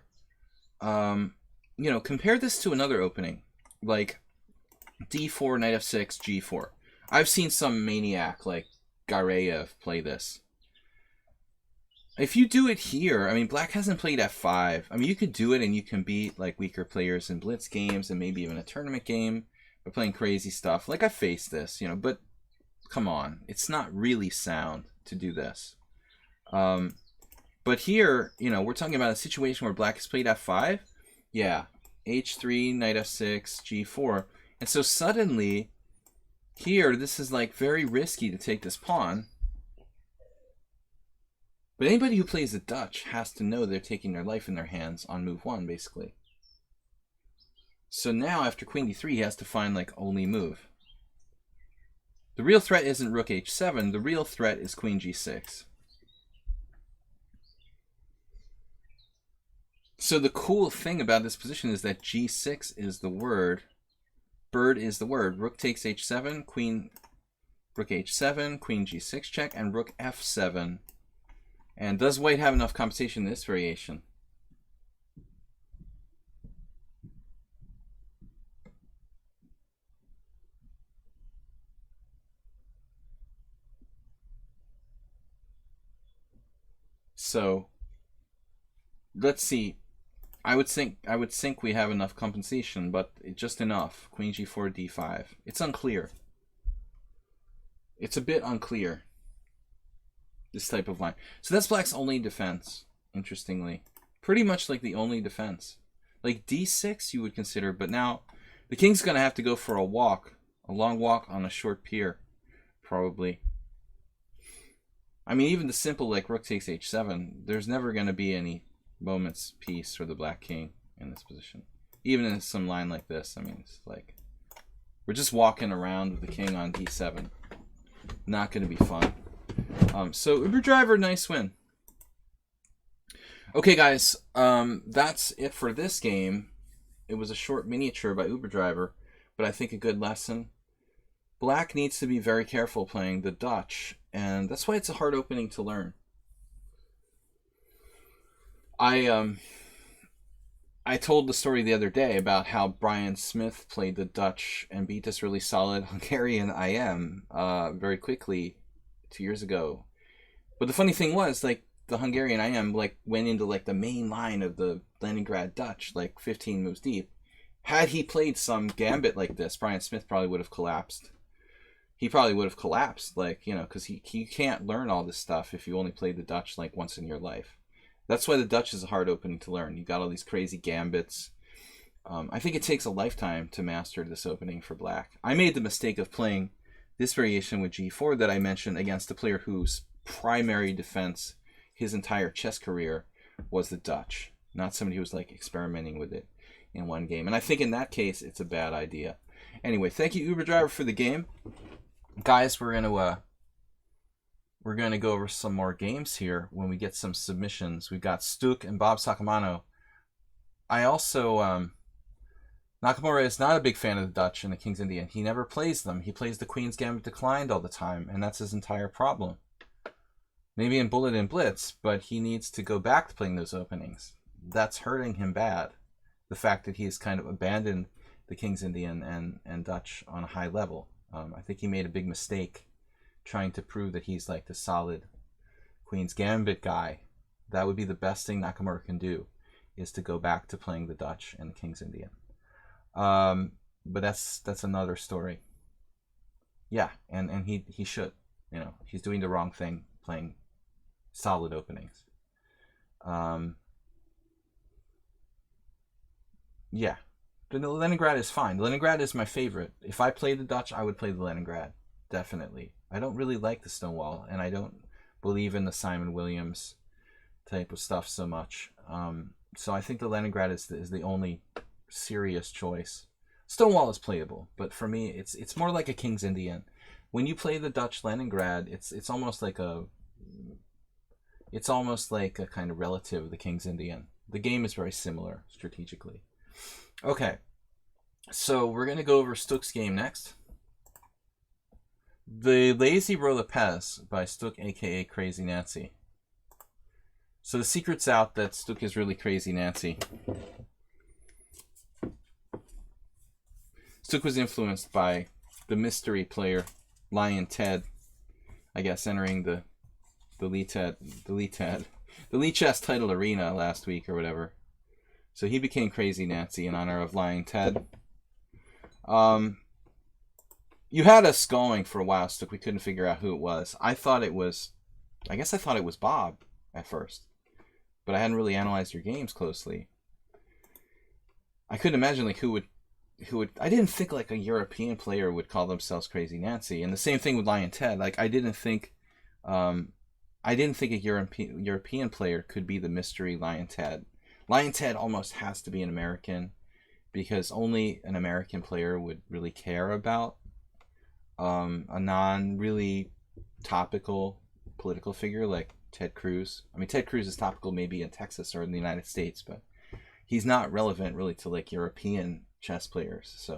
you know, compare this to another opening, like d4, knight f6, g4. I've seen some maniac like Gareev play this. If you do it here, I mean, black hasn't played f5. I mean, you could do it and you can beat like weaker players in blitz games and maybe even a tournament game by playing crazy stuff. Like I faced this, you know, but come on, it's not really sound to do this. But here, you know, we're talking about a situation where black has played f5. Yeah, h3, knight f6, g4. And so suddenly, here, this is like very risky to take this pawn. But anybody who plays the Dutch has to know they're taking their life in their hands on move 1, basically. So now, after queen d3, he has to find, like, only move. The real threat isn't rook h7. The real threat is queen g6. So the cool thing about this position is that g6 is the word. Bird is the word. Rook takes h7, queen, rook h7, queen g6 check, and rook f7. And does white have enough compensation in this variation? So let's see. I would think we have enough compensation, but just enough. Queen g4, d5. It's unclear. It's a bit unclear. This type of line. So that's black's only defense, interestingly. Pretty much like the only defense. Like d6 you would consider, but now the king's going to have to go for a walk. A long walk on a short pier, probably. I mean, even the simple like rook takes h7, there's never going to be any moment's peace for the black king in this position. Even in some line like this, I mean, it's like we're just walking around with the king on d7. Not going to be fun. So Uber Driver, nice win. Okay, guys, that's it for this game. It was a short miniature by Uber Driver, but I think a good lesson. Black needs to be very careful playing the Dutch, and that's why it's a hard opening to learn. I I told the story the other day about how Brian Smith played the Dutch and beat this really solid Hungarian IM very quickly 2 years ago. But the funny thing was, like, the Hungarian IM like went into like the main line of the Leningrad Dutch, like 15 moves deep. Had he played some gambit like this, Brian Smith probably would have collapsed. He probably would have collapsed, like, you know, because he can't learn all this stuff if you only played the Dutch like once in your life. That's why the Dutch is a hard opening to learn. You got all these crazy gambits. I think it takes a lifetime to master this opening for black. I made the mistake of playing this variation with G4 that I mentioned against a player whose primary defense his entire chess career was the Dutch, not somebody who was like experimenting with it in one game. And I think in that case, it's a bad idea. Anyway, thank you, Uber Driver, for the game. Guys, we're gonna go over some more games here when we get some submissions. We've got Stuk and Bob Sakamano. I also Nakamura is not a big fan of the Dutch and the King's Indian. He never plays them. He plays the Queen's Gambit declined all the time, and that's his entire problem. Maybe in Bullet and Blitz, but he needs to go back to playing those openings. That's hurting him bad. The fact that he has kind of abandoned the King's Indian and Dutch on a high level. I think he made a big mistake trying to prove that he's like the solid Queen's Gambit guy. That would be the best thing Nakamura can do, is to go back to playing the Dutch and the King's Indian. But that's another story. Yeah, and he should. You know, he's doing the wrong thing playing solid openings. Yeah, the Leningrad is fine. Leningrad is my favorite. If I played the Dutch, I would play the Leningrad, definitely. I don't really like the Stonewall, and I don't believe in the Simon Williams type of stuff so much. So I think the Leningrad is the only serious choice. Stonewall is playable, but for me, it's more like a King's Indian. When you play the Dutch Leningrad, it's almost like a kind of relative of the King's Indian. The game is very similar strategically. Okay, so we're gonna go over Stuk's game next. The Lazy Row Pez by Stuk, aka Crazy Nancy. So the secret's out that Stuk is really Crazy Nancy. Stuk was influenced by the mystery player Lion Ted, I guess, entering the lichess title arena last week or whatever. So he became Crazy Nancy in honor of Lion Ted. You had us going for a while, Stuk. We couldn't figure out who it was. I thought it was Bob at first, but I hadn't really analyzed your games closely. I couldn't imagine like who would. I didn't think like a European player would call themselves Crazy Nancy, and the same thing with Lion Ted. Like I didn't think a European player could be the mystery Lion Ted. Lion Ted almost has to be an American, because only an American player would really care about a non-really topical political figure like Ted Cruz. I mean, Ted Cruz is topical maybe in Texas or in the United States, but he's not relevant really to like European chess players.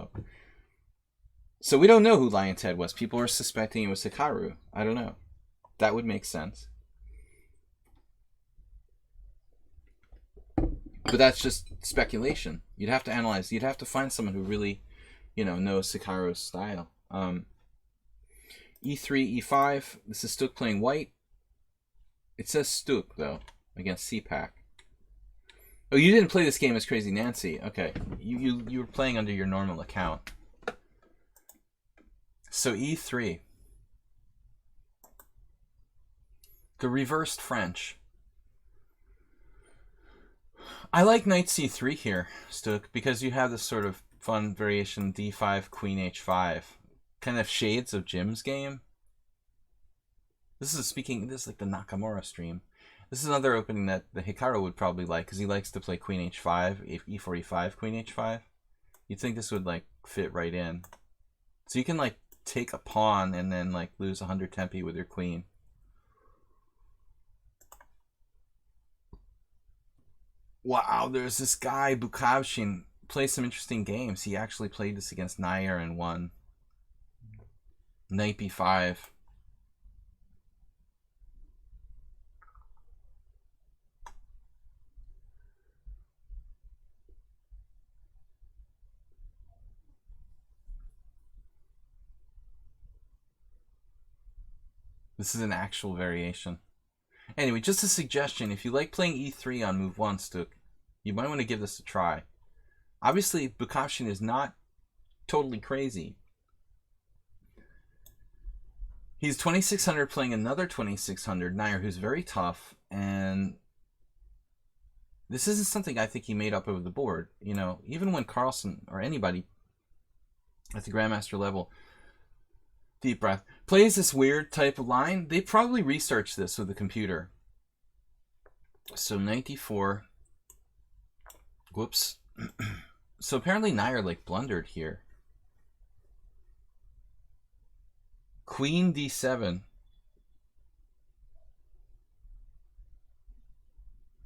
So we don't know who Lion Ted was. People are suspecting it was Hikaru. I don't know. That would make sense. But that's just speculation. You'd have to analyze. You'd have to find someone who really, knows Hikaru's style. E3, E5. This is Stuk playing white. It says Stuk, though, against CPAC. Oh, you didn't play this game as Crazy Nancy. Okay. You were playing under your normal account. So E3. The reversed French. I like Knight C3 here, Stuk, because you have this sort of fun variation D5, Queen H5. Kind of shades of Jim's game. This is like the Nakamura stream. This is another opening that the Hikaru would probably like, because he likes to play Queen H5, E4, E5, Queen H5. You'd think this would like fit right in. So you can like take a pawn and then like lose 100 tempi with your queen. Wow, there's this guy, Bukavshin, plays some interesting games. He actually played this against Nair and won. Knight B5. This is an actual variation. Anyway, just a suggestion. If you like playing e3 on move 1, Stuk, you might want to give this a try. Obviously, Bukowskian is not totally crazy. He's 2600 playing another 2600 Nair who's very tough, and this isn't something I think he made up over the board. You know, even when Carlsen or anybody at the Grandmaster level, deep breath, plays this weird type of line, they probably researched this with the computer. So 94. Whoops. So apparently Nair like blundered here. Queen d7.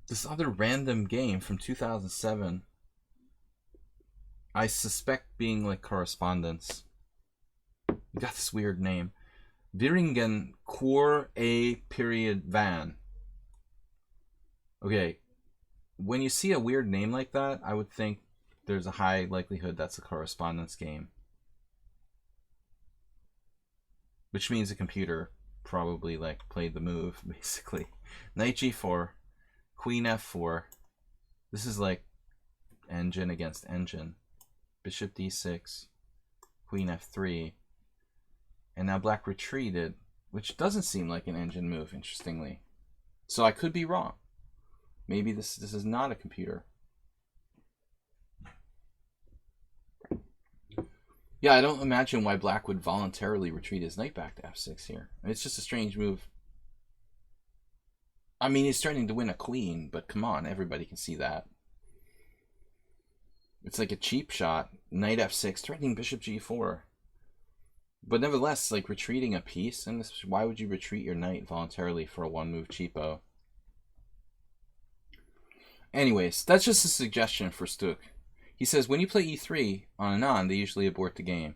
This other random game from 2007. I suspect being like correspondence. You got this weird name. Viringen Quor A period Van. Okay. When you see a weird name like that, I would think there's a high likelihood that's a correspondence game. Which means the computer probably like played the move, basically. Knight g4, queen f4. This is like engine against engine. Bishop d6, queen f3. And now black retreated, which doesn't seem like an engine move, interestingly. So I could be wrong. Maybe this is not a computer. Yeah, I don't imagine why black would voluntarily retreat his knight back to f6 here. It's just a strange move. I mean, he's starting to win a queen, but come on, everybody can see that. It's like a cheap shot. Knight f6, threatening bishop g4. But nevertheless, like retreating a piece, and this, why would you retreat your knight voluntarily for a one-move cheapo? Anyways, that's just a suggestion for Stuk. He says, when you play e3 on and on, they usually abort the game.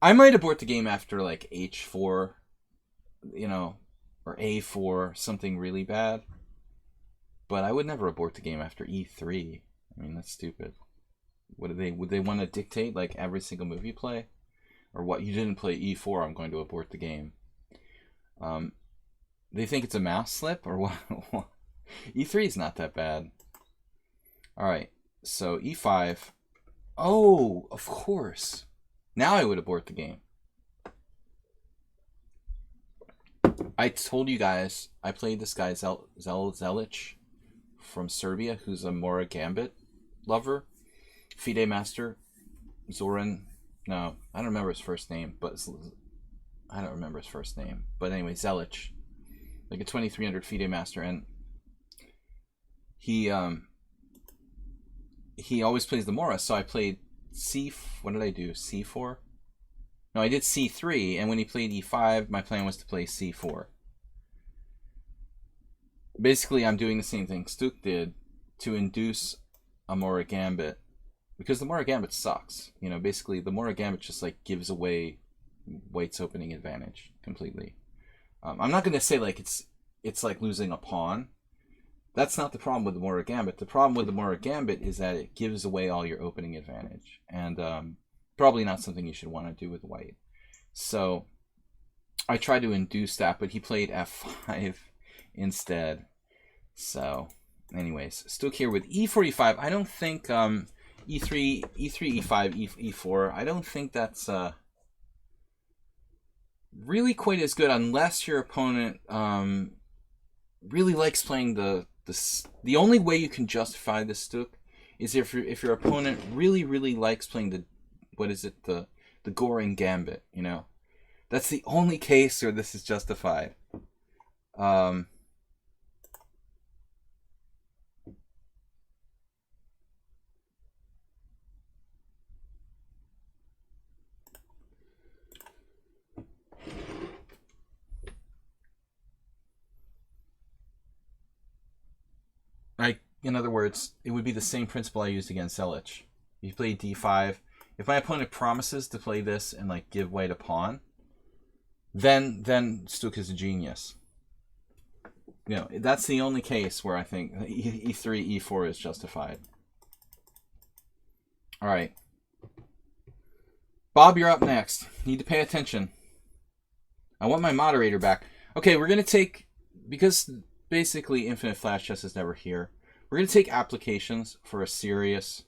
I might abort the game after like h4, you know, or a4, something really bad. But I would never abort the game after e3. I mean, that's stupid. What do they, would they want to dictate like every single move you play? Or what, you didn't play e4, I'm going to abort the game. They think it's a mouse slip or what? e3 is not that bad. Alright, so e5. Oh, of course. Now I would abort the game. I told you guys, I played this guy Zelic from Serbia, who's a Mora Gambit lover. FIDE master. Zoran. No, I don't remember his first name, but I don't remember his first name. But anyway, Zelic. Like a 2300 FIDE master, and he always plays the Mora, so I played what did I do? C4? No, I did C3, and when he played E5, my plan was to play C4. Basically, I'm doing the same thing Stuk did to induce a Mora Gambit, because the Mora Gambit sucks. You know, basically, the Mora Gambit just like gives away White's opening advantage completely. I'm not going to say like it's like losing a pawn. That's not the problem with the Mora Gambit. The problem with the Mora Gambit is that it gives away all your opening advantage. And probably not something you should want to do with White. So I tried to induce that, but he played f5 instead. So anyways, Stuk here with e4, e5. I don't think e3, e5, e4. I don't think that's really quite as good unless your opponent really likes playing the only way you can justify this Stuk is if your opponent really likes playing the Goring Gambit, you know. That's the only case where this is justified. In other words, it would be the same principle I used against Zelic. You play d5. If my opponent promises to play this and like give White a pawn, then Stuk is a genius. You know, that's the only case where I think e3, e4 is justified. All right, Bob, you're up next. Need to pay attention. I want my moderator back. Okay, we're going to take, because basically Infinite Flash Chess is never here, we're going to take applications for a serious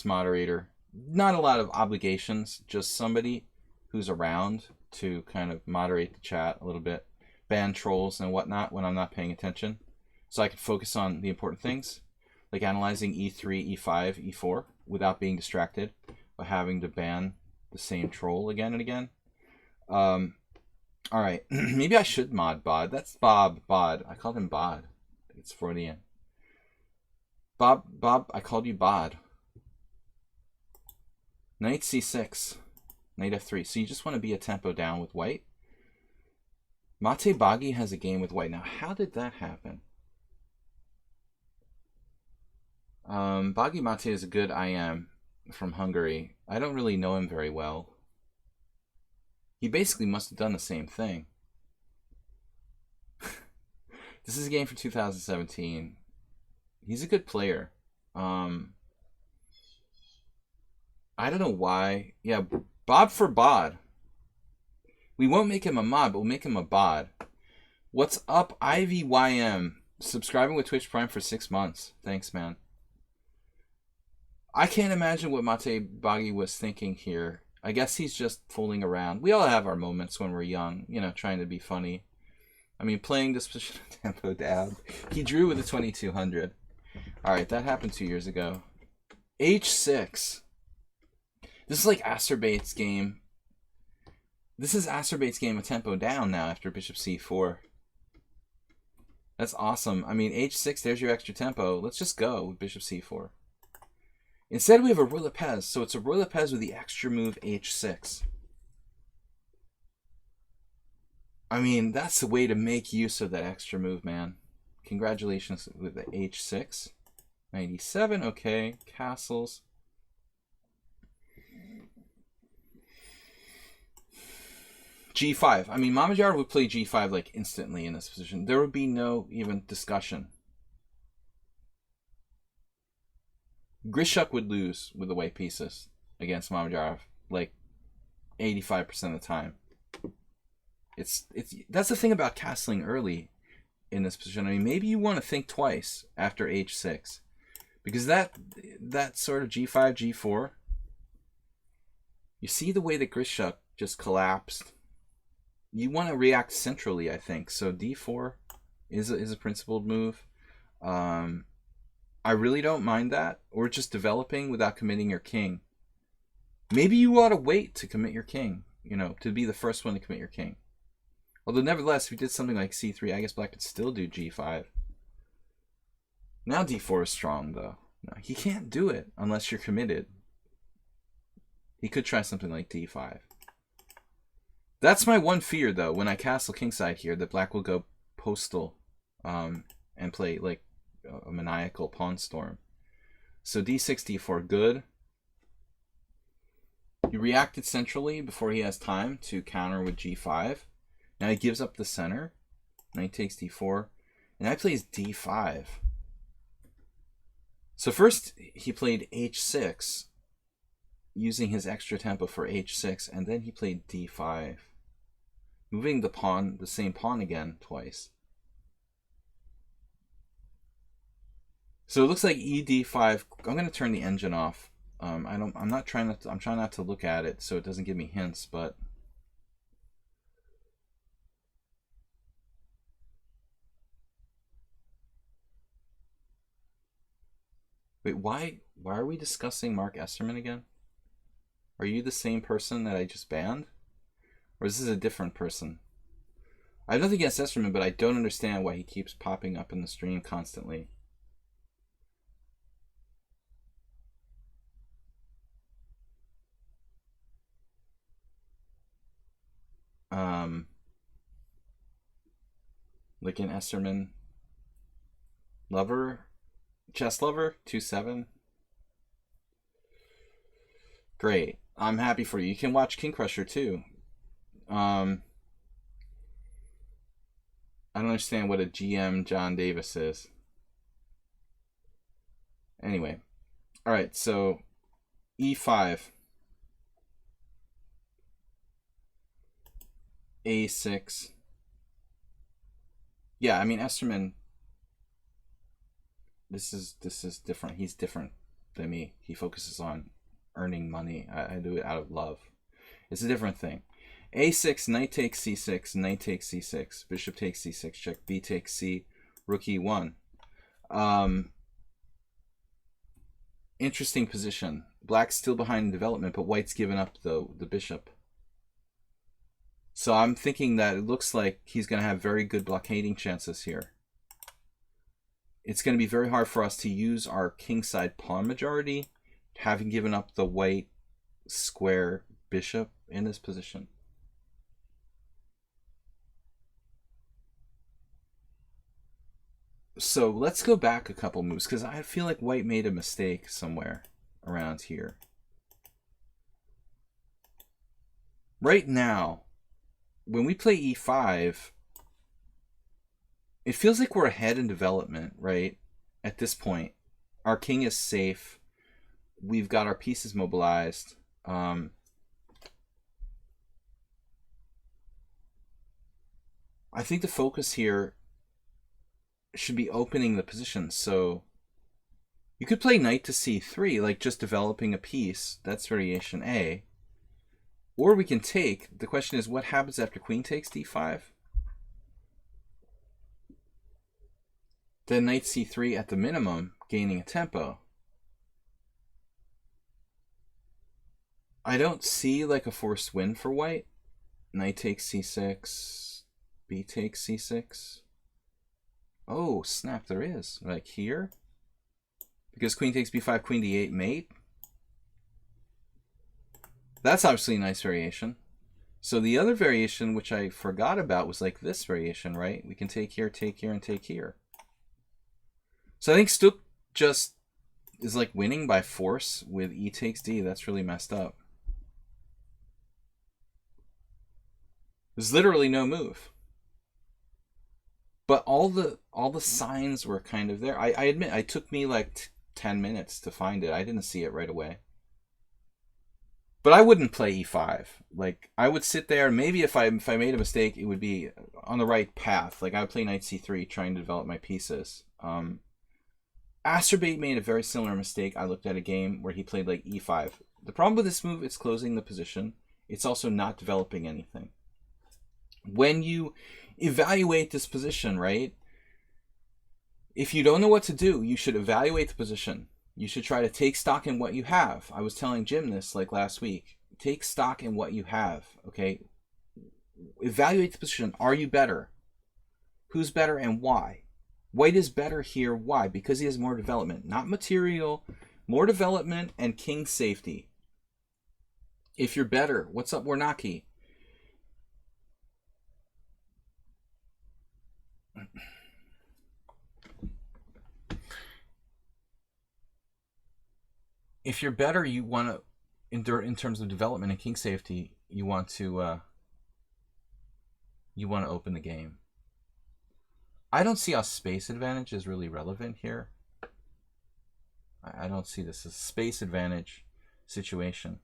moderator. Not a lot of obligations, just somebody who's around to kind of moderate the chat a little bit, ban trolls and whatnot when I'm not paying attention, so I can focus on the important things, like analyzing E3, E5, E4 without being distracted by having to ban the same troll again and again. All right, maybe I should mod Bod. That's Bob. Bod. I called him Bod. It's Freudian. Bob. I called you Bod. Knight C6. Knight F3. So you just want to be a tempo down with white. Mate Bagi has a game with white. Now, how did that happen? Bagi Mate is a good IM from Hungary. I don't really know him very well. He basically must have done the same thing. This is a game from 2017. He's a good player. I don't know why. Yeah, Bob for Bod. We won't make him a mod, but we'll make him a bod. What's up, IVYM? Subscribing with Twitch Prime for 6 months. Thanks, man. I can't imagine what Mate Bagi was thinking here. I guess he's just fooling around. We all have our moments when we're young, you know, trying to be funny. I mean, playing this position of tempo down. He drew with a 2200. Alright, that happened 2 years ago. H6. This is like Acerbate's game. This is Acerbate's game of tempo down now after Bishop C4. That's awesome. I mean, H6, there's your extra tempo. Let's just go with Bishop C4. Instead, we have a Roy Lopez. So it's a Roy Lopez with the extra move H6. I mean, that's the way to make use of that extra move, man. Congratulations with the H6. 97, okay. Castles. G5. I mean, Mamedyarov would play G5 like instantly in this position. There would be no even discussion. Grishuk would lose with the white pieces against Mamedyarov like 85% of the time. That's the thing about castling early in this position. I mean, maybe you want to think twice after H6, because that sort of G5, G4. You see the way that Grishuk just collapsed. You want to react centrally, I think. So D4 is a principled move. I really don't mind that, or just developing without committing your king. Maybe you ought to wait to commit your king, you know, to be the first one to commit your king. Although, nevertheless, if we did something like C3, I guess Black could still do G5. Now D4 is strong, though. No, he can't do it unless you're committed. He could try something like D5. That's my one fear, though, when I castle kingside here, that Black will go postal and play, like, a maniacal pawn storm. So D6, D4, good. He reacted centrally before he has time to counter with G5. Now he gives up the center. Knight takes D4. And now he plays D5. So first he played H6, using his extra tempo for H6, and then he played D5. Moving the same pawn again twice. So it looks like ED5. I'm going to turn the engine off. I'm trying not to look at it so it doesn't give me hints, but wait, why are we discussing Mark Esterman again? Are you the same person that I just banned? Or is this a different person? I have nothing against Esterman, but I don't understand why he keeps popping up in the stream constantly. Like an Esterman lover, chess lover, 2-7. Great. I'm happy for you. You can watch King Crusher too. I don't understand what a GM John Davis is. Anyway. Alright, so E5. A6. Yeah, I mean Esterman. This is different. He's different than me. He focuses on earning money. I do it out of love. It's a different thing. A6, knight takes C6, knight takes C6, bishop takes C6, check, B takes C, rook E1. Interesting position. Black's still behind in development, but white's given up the bishop. So I'm thinking that it looks like he's going to have very good blockading chances here. It's going to be very hard for us to use our kingside pawn majority, having given up the white square bishop in this position. So let's go back a couple moves, because I feel like white made a mistake somewhere around here. Right now, when we play e5, it feels like we're ahead in development, right? At this point, our king is safe. We've got our pieces mobilized. I think the focus here should be opening the position. So you could play knight to c3, like just developing a piece. That's variation A. Or we can take, the question is, what happens after queen takes d5? Then knight c3 at the minimum, gaining a tempo. I don't see like a forced win for white. Knight takes c6, b takes c6. Oh, snap, there is. Like here? Because queen takes b5, queen d8, mate. That's obviously a nice variation. So the other variation, which I forgot about, was like this variation, right? We can take here, and take here. So I think Stuk just is like winning by force with e takes d. That's really messed up. There's literally no move. But all the signs were kind of there. I admit, it took me like 10 minutes to find it. I didn't see it right away. But I wouldn't play e5. Like, I would sit there, and maybe if I made a mistake, it would be on the right path. Like, I would play knight c3, trying to develop my pieces. Asterbate made a very similar mistake. I looked at a game where he played like e5. The problem with this move, it's closing the position. It's also not developing anything. When you evaluate this position, right? If you don't know what to do, you should evaluate the position. You should try to take stock in what you have. I was telling Jim this like last week. Take stock in what you have, okay? Evaluate the position. Are you better? Who's better and why? White is better here. Why? Because he has more development. Not material, more development and king safety. If you're better, what's up, Warnaki? If you're better, you want to endure in terms of development and king safety. You want to open the game. I don't see how space advantage is really relevant here. I don't see this as a space advantage situation.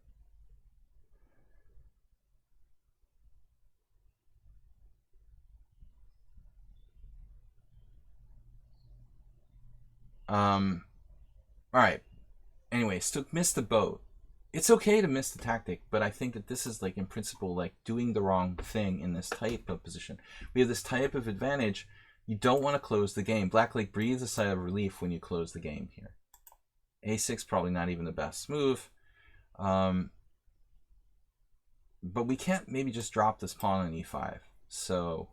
All right. Anyway, Stuk missed the boat. It's okay to miss the tactic, but I think that this is like in principle like doing the wrong thing in this type of position. We have this type of advantage. You don't want to close the game. Black like breathes a sigh of relief when you close the game here. A6 probably not even the best move. But we can't maybe just drop this pawn on e5. So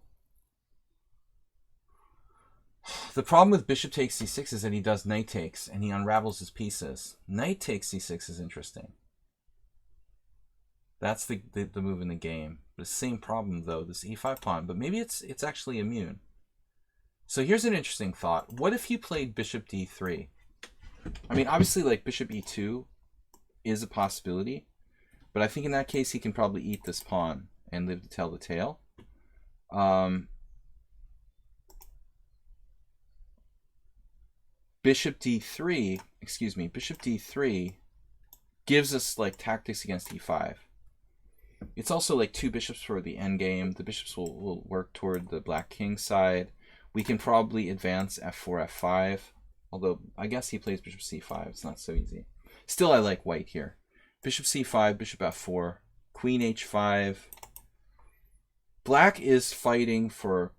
the problem with bishop takes c6 is that he does knight takes and he unravels his pieces. Knight takes c6 is interesting. That's the move in the game. The same problem though, this e5 pawn, but maybe it's actually immune. So here's an interesting thought. What if you played bishop d3? I mean, obviously like bishop e2 is a possibility, but I think in that case he can probably eat this pawn and live to tell the tale. Bishop d3, excuse me, bishop d3 gives us like tactics against e5. It's also like 2 bishops for the endgame. The bishops will work toward the black king side. We can probably advance f4, f5. Although, I guess he plays bishop c5. It's not so easy. Still, I like white here. Bishop c5, bishop f4, queen h5. Black is fighting for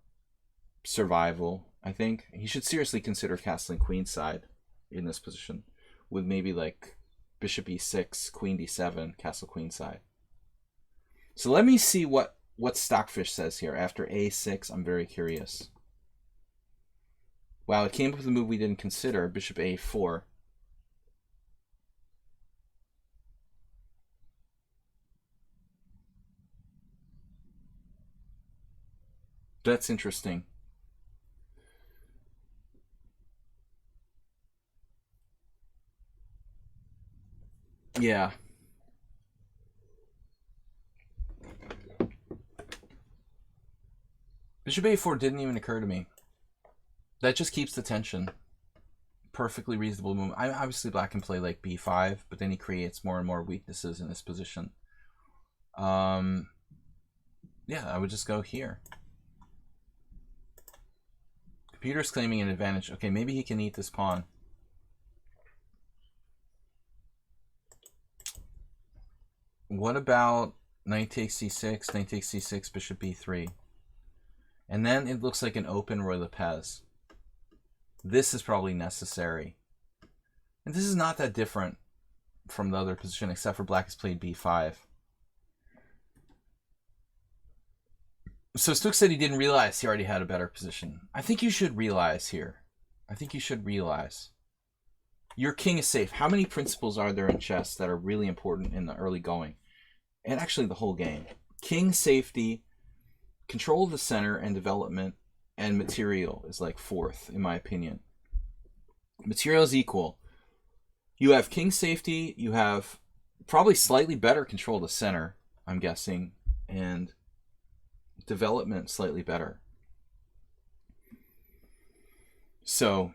survival, I think. He should seriously consider castling queenside in this position, with maybe like bishop e6, queen d7, castle queenside. So let me see what Stockfish says here. After a6, I'm very curious. Wow, it came up with a move we didn't consider, bishop a4. That's interesting. Yeah. Bishop a4 didn't even occur to me. That just keeps the tension. Perfectly reasonable move. Obviously, black can play like b5, but then he creates more and more weaknesses in this position. Yeah, I would just go here. Computer's claiming an advantage. Okay, maybe he can eat this pawn. What about knight takes c6, knight takes c6, bishop b3? And then it looks like an open Roy Lopez. This is probably necessary. And this is not that different from the other position, except for black has played b5. So Stook said he didn't realize he already had a better position. I think you should realize here. I think you should realize. Your king is safe. How many principles are there in chess that are really important in the early going? And actually the whole game. King safety, control of the center and development, and material is like fourth, in my opinion. Material is equal. You have king safety, you have probably slightly better control of the center, I'm guessing, and development slightly better. So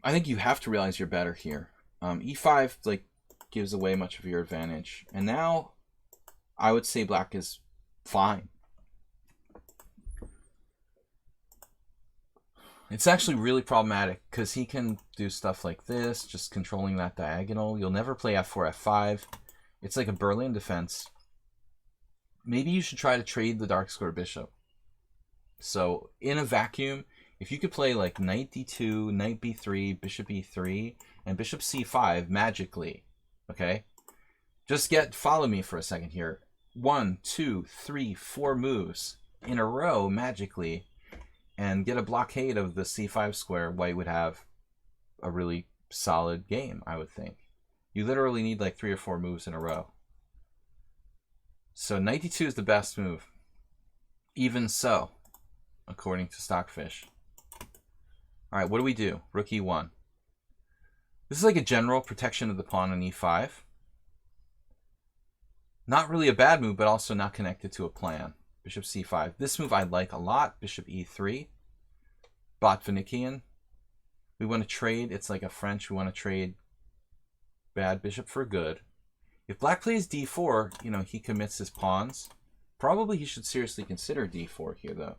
I think you have to realize you're better here. E5 like gives away much of your advantage. And now I would say black is fine. It's actually really problematic because he can do stuff like this, just controlling that diagonal. You'll never play f4, f5. It's like a Berlin defense. Maybe you should try to trade the dark square bishop. So in a vacuum, if you could play like knight d2, knight b3, bishop e3, and bishop c5 magically, okay? Just follow me for a second here. 1, 2, 3, 4 moves in a row magically, and get a blockade of the c5 square, white would have a really solid game, I would think. You literally need like 3 or 4 moves in a row. So knight d2 is the best move. Even so, according to Stockfish. All right, what do we do? Rook e1. This is like a general protection of the pawn on e5. Not really a bad move, but also not connected to a plan. Bishop c5. This move I like a lot. Bishop e3. Botvinikian. We want to trade. It's like a French. We want to trade bad bishop for good. If black plays d4, you know, he commits his pawns. Probably he should seriously consider d4 here, though.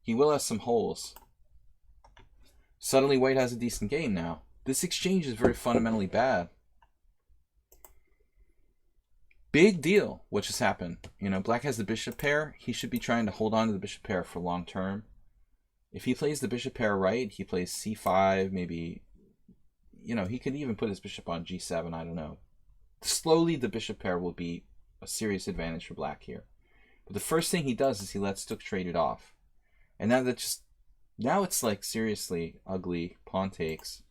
He will have some holes. Suddenly white has a decent game now. This exchange is very fundamentally bad. Big deal what just happened. You know, black has the bishop pair. He should be trying to hold on to the bishop pair for long term. If he plays the bishop pair right, he plays c5, maybe, you know, he could even put his bishop on g7, I don't know. Slowly the bishop pair will be a serious advantage for black here. But the first thing he does is he lets Stook trade it off. And now it's like seriously ugly pawn takes.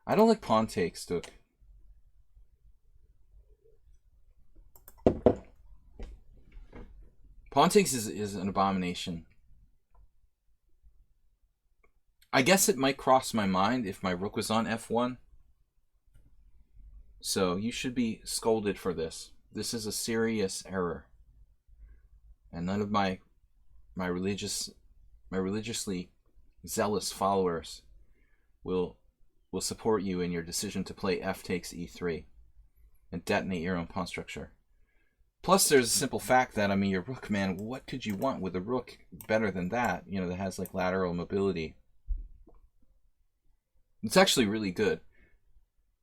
I don't like pawn takes, Stook. Pawn takes is an abomination. I guess it might cross my mind if my rook was on f1. So you should be scolded for this. This is a serious error. And none of my religiously zealous followers will support you in your decision to play f takes e3 and detonate your own pawn structure. Plus, there's a simple fact that, I mean, your rook, man, what could you want with a rook better than that? You know, that has, like, lateral mobility. It's actually really good.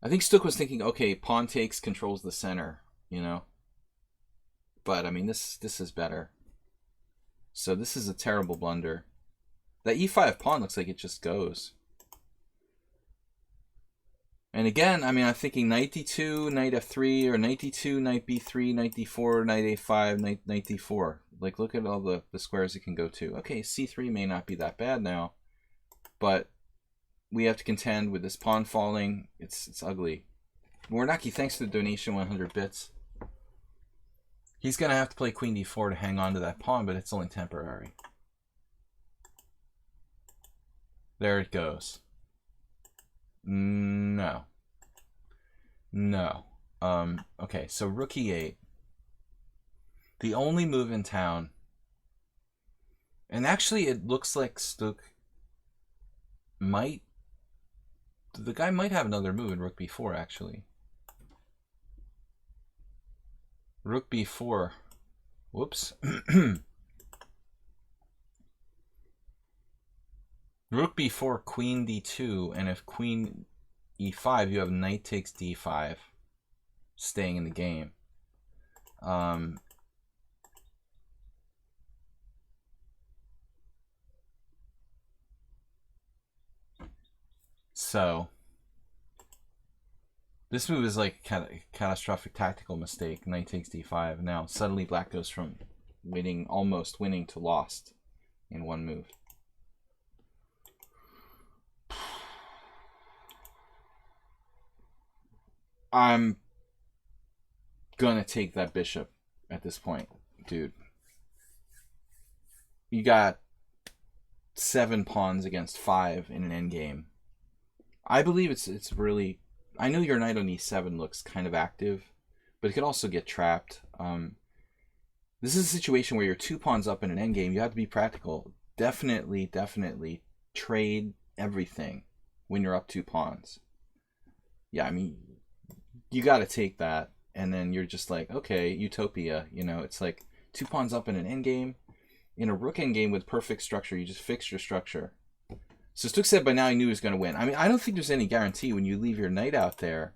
I think Stook was thinking, okay, pawn takes, controls the center, you know? But, I mean, this is better. So this is a terrible blunder. That e5 pawn looks like it just goes. And again, I mean, I'm thinking knight d2, knight f3, or knight d2, knight b3, knight d4, knight a5, knight d4. Like, look at all the squares it can go to. Okay, c3 may not be that bad now, but we have to contend with this pawn falling. It's ugly. Warnaki, thanks for the donation, 100 bits. He's going to have to play queen d4 to hang on to that pawn, but it's only temporary. There it goes. No. No. Okay, so rook e8. The only move in town. And actually, it looks like Stook might... The guy might have another move in rook b4, actually. Rook b4. Whoops. Rook b4, queen d2, and if queen e5, you have knight takes d5, staying in the game. So this move is like a catastrophic tactical mistake. Knight takes d5. Now suddenly black goes from winning, almost winning, to lost in one move. I'm gonna take that bishop at this point, dude. You got 7 pawns against 5 in an endgame. I believe it's really... I know your knight on e7 looks kind of active, but it could also get trapped. This is a situation where you're 2 pawns up in an endgame. You have to be practical. Definitely trade everything when you're up 2 pawns. Yeah, I mean, you got to take that, and then you're just like, okay, utopia. You know, it's like 2 pawns up in an endgame. In a rook endgame with perfect structure, you just fix your structure. So Stook said by now he knew he was going to win. I mean, I don't think there's any guarantee when you leave your knight out there,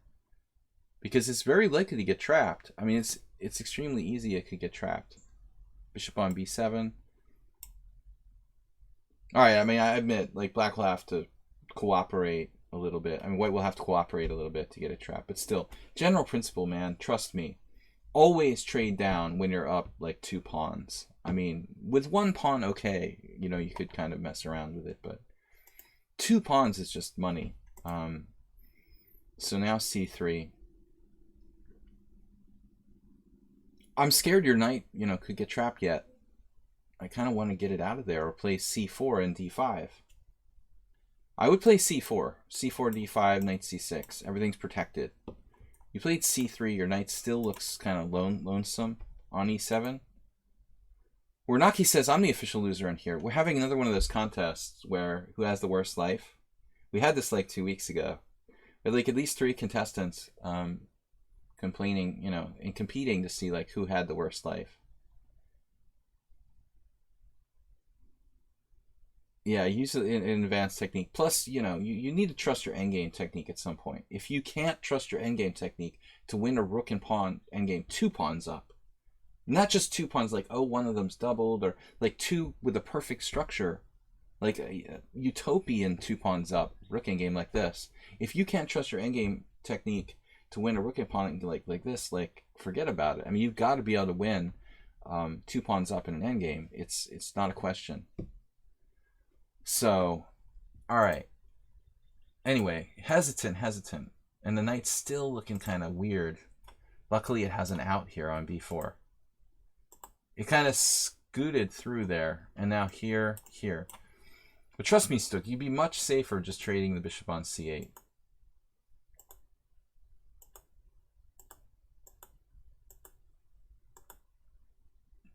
because it's very likely to get trapped. I mean, it's extremely easy it could get trapped. Bishop on b7. All right, I mean, I admit, like, black will have to cooperate a little bit. I mean, white will have to cooperate a little bit to get it trapped. But still, general principle, man, trust me. Always trade down when you're up, like, 2 pawns. I mean, with 1 pawn, okay, you know, you could kind of mess around with it, but 2 pawns is just money. So now c3. I'm scared your knight, you know, could get trapped yet. I kind of want to get it out of there, or play c4 and d5. I would play c4. c4, d5, knight c6. Everything's protected. You played c3. Your knight still looks kind of lonesome on e7. Warnaki says, I'm the official loser in here. We're having another one of those contests where who has the worst life. We had this like 2 weeks ago. We had like at least 3 contestants complaining, you know, and competing to see like who had the worst life. Yeah, use an advanced technique. Plus, you know, you need to trust your endgame technique at some point. If you can't trust your endgame technique to win a rook and pawn endgame 2 pawns up, not just 2 pawns like, oh, one of them's doubled, or like 2 with a perfect structure, like a utopian 2 pawns up rook endgame like this. If you can't trust your endgame technique to win a rook and pawn like this, like, forget about it. I mean, you've got to be able to win 2 pawns up in an endgame. It's not a question. So, all right. Anyway, hesitant. And the knight's still looking kind of weird. Luckily, it has an out here on b4. It kind of scooted through there. And now here. But trust me, Stook, you'd be much safer just trading the bishop on c8.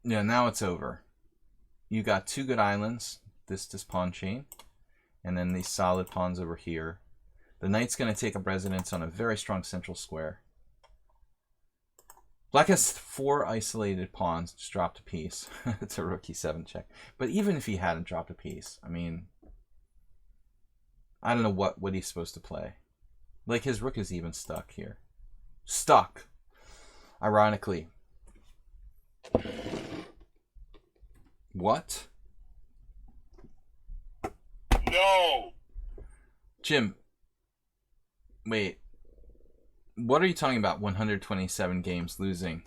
Yeah, now it's over. You got 2 good islands. This pawn chain, and then these solid pawns over here. The knight's going to take up residence on a very strong central square. Black has 4 isolated pawns, just dropped a piece. It's a rookie 7 check. But even if he hadn't dropped a piece, I mean, I don't know what he's supposed to play. Like, his rook is even stuck here. Stuck! Ironically. What? No! Jim, wait. What are you talking about 127 games losing?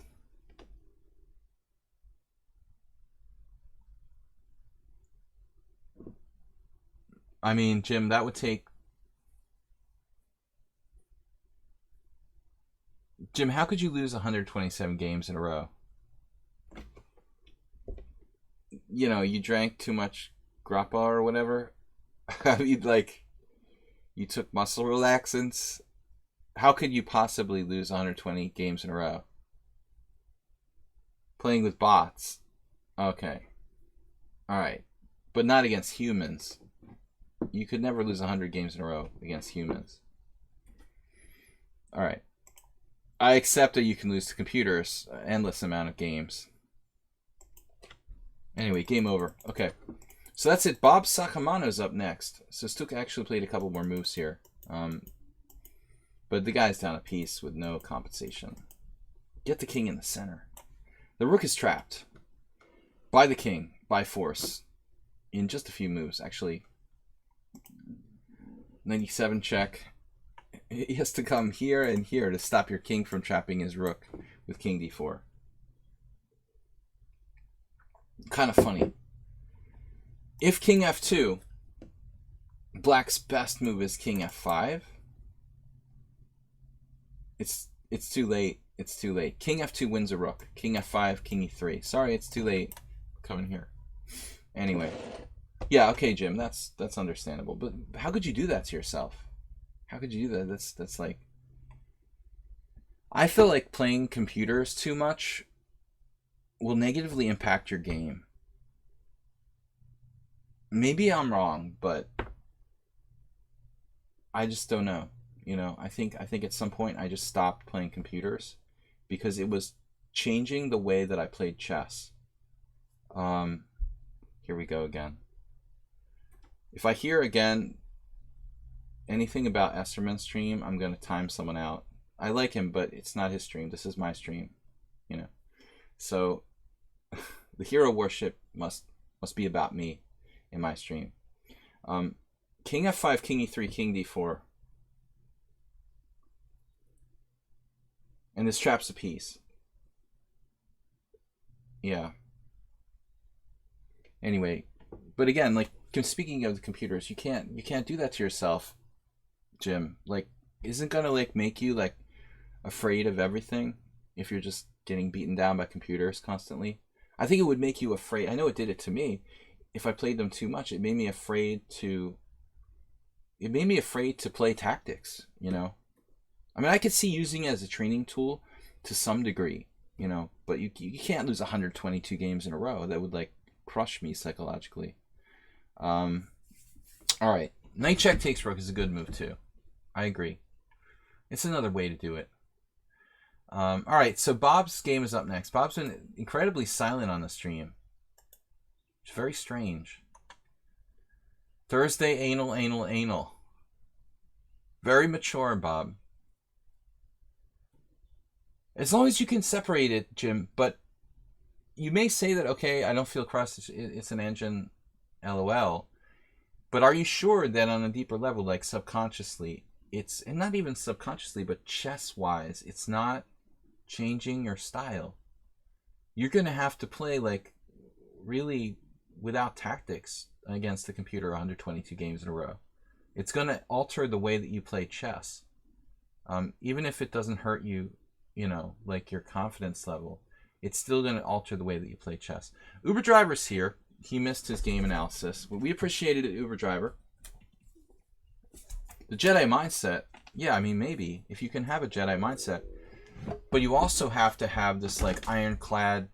I mean, Jim, that would take... Jim, how could you lose 127 games in a row? You know, you drank too much grappa or whatever? I mean, like, you took muscle relaxants? How could you possibly lose 120 games in a row? Playing with bots. Okay. Alright. But not against humans. You could never lose 100 games in a row against humans. Alright. I accept that you can lose to computers an endless amount of games. Anyway, game over. Okay. So that's it. Bob Sakamano's up next. So Stuk actually played a couple more moves here. But the guy's down a piece with no compensation. Get the king in the center. The rook is trapped by the king, by force, in just a few moves. Actually, 97 check. He has to come here and here to stop your king from trapping his rook with king d4. Kind of funny. If king f2, black's best move is king f5. It's too late. It's too late. King f2 wins a rook. King f5, king e3. Sorry, it's too late. Coming here. Anyway. Yeah, okay, Jim. That's understandable. But how could you do that to yourself? How could you do that? That's like... I feel like playing computers too much will negatively impact your game. Maybe I'm wrong, but I just don't know. You know, I think at some point I just stopped playing computers because it was changing the way that I played chess. Here we go again. If I hear again anything about Esserman's stream, I'm going to time someone out. I like him, but it's not his stream. This is my stream, you know. So the hero worship must be about me in my stream. King f5, king e3, king d4. And this traps a piece. Yeah. Anyway, but again, like, speaking of the computers, you can't do that to yourself, Jim. Like, isn't gonna like make you like afraid of everything if you're just getting beaten down by computers constantly? I think it would make you afraid. I know it did it to me. If I played them too much, it made me afraid to play tactics, you know. I mean, I could see using it as a training tool to some degree, you know, but you can't lose 122 games in a row. That would like crush me psychologically. All right, knight check takes rook is a good move too. I agree. It's another way to do it. All right, so Bob's game is up next. Bob's been incredibly silent on the stream. It's very strange. Thursday, anal. Very mature, Bob. As long as you can separate it, Jim, but you may say that, okay, I don't feel crushed, it's an engine, LOL. But are you sure that on a deeper level, like subconsciously, it's, and not even subconsciously, but chess-wise, it's not changing your style? You're going to have to play, like, really without tactics against the computer 122 games in a row. It's going to alter the way that you play chess. Even if it doesn't hurt you, you know, like your confidence level, it's still going to alter the way that you play chess. Uber Driver's here. He missed his game analysis. But we appreciated it, Uber Driver. The Jedi mindset. Yeah, I mean, maybe. If you can have a Jedi mindset. But you also have to have this, like, ironclad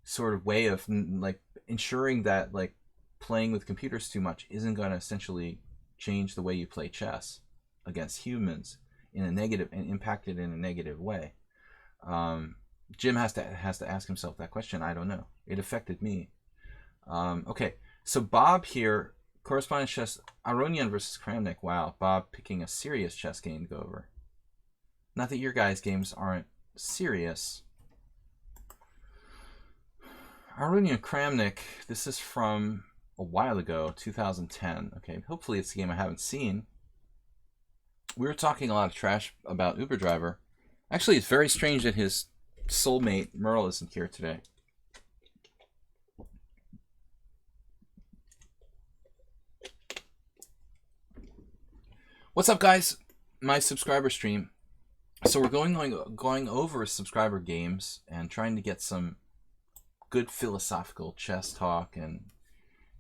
sort of way of, like, ensuring that, like, playing with computers too much isn't going to essentially change the way you play chess against humans in a negative and impact it in a negative way. Jim has to ask himself that question. I don't know. It affected me. Okay, so Bob here, correspondence chess, Aronian versus Kramnik. Wow, Bob picking a serious chess game to go over. Not that your guys' games aren't serious. Aronian Kramnik, this is from a while ago, 2010. Okay, hopefully it's a game I haven't seen. We were talking a lot of trash about Uber Driver. Actually, it's very strange that his soulmate Merle isn't here today. What's up, guys? My subscriber stream. So we're going over subscriber games and trying to get some good philosophical chess talk and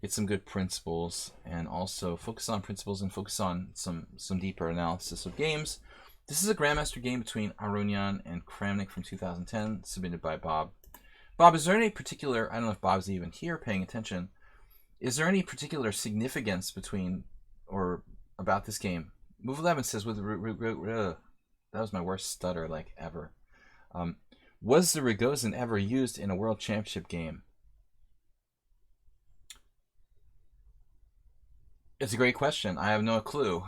get some good principles, and also focus on principles and focus on some deeper analysis of games. This is a Grandmaster game between Aronian and Kramnik from 2010, submitted by Bob. Bob, is there any particular, I don't know if Bob's even here paying attention, is there any particular significance between or about this game? Move 11 says, that was my worst stutter like ever. Was the Rogozin ever used in a World Championship game? It's a great question. I have no clue.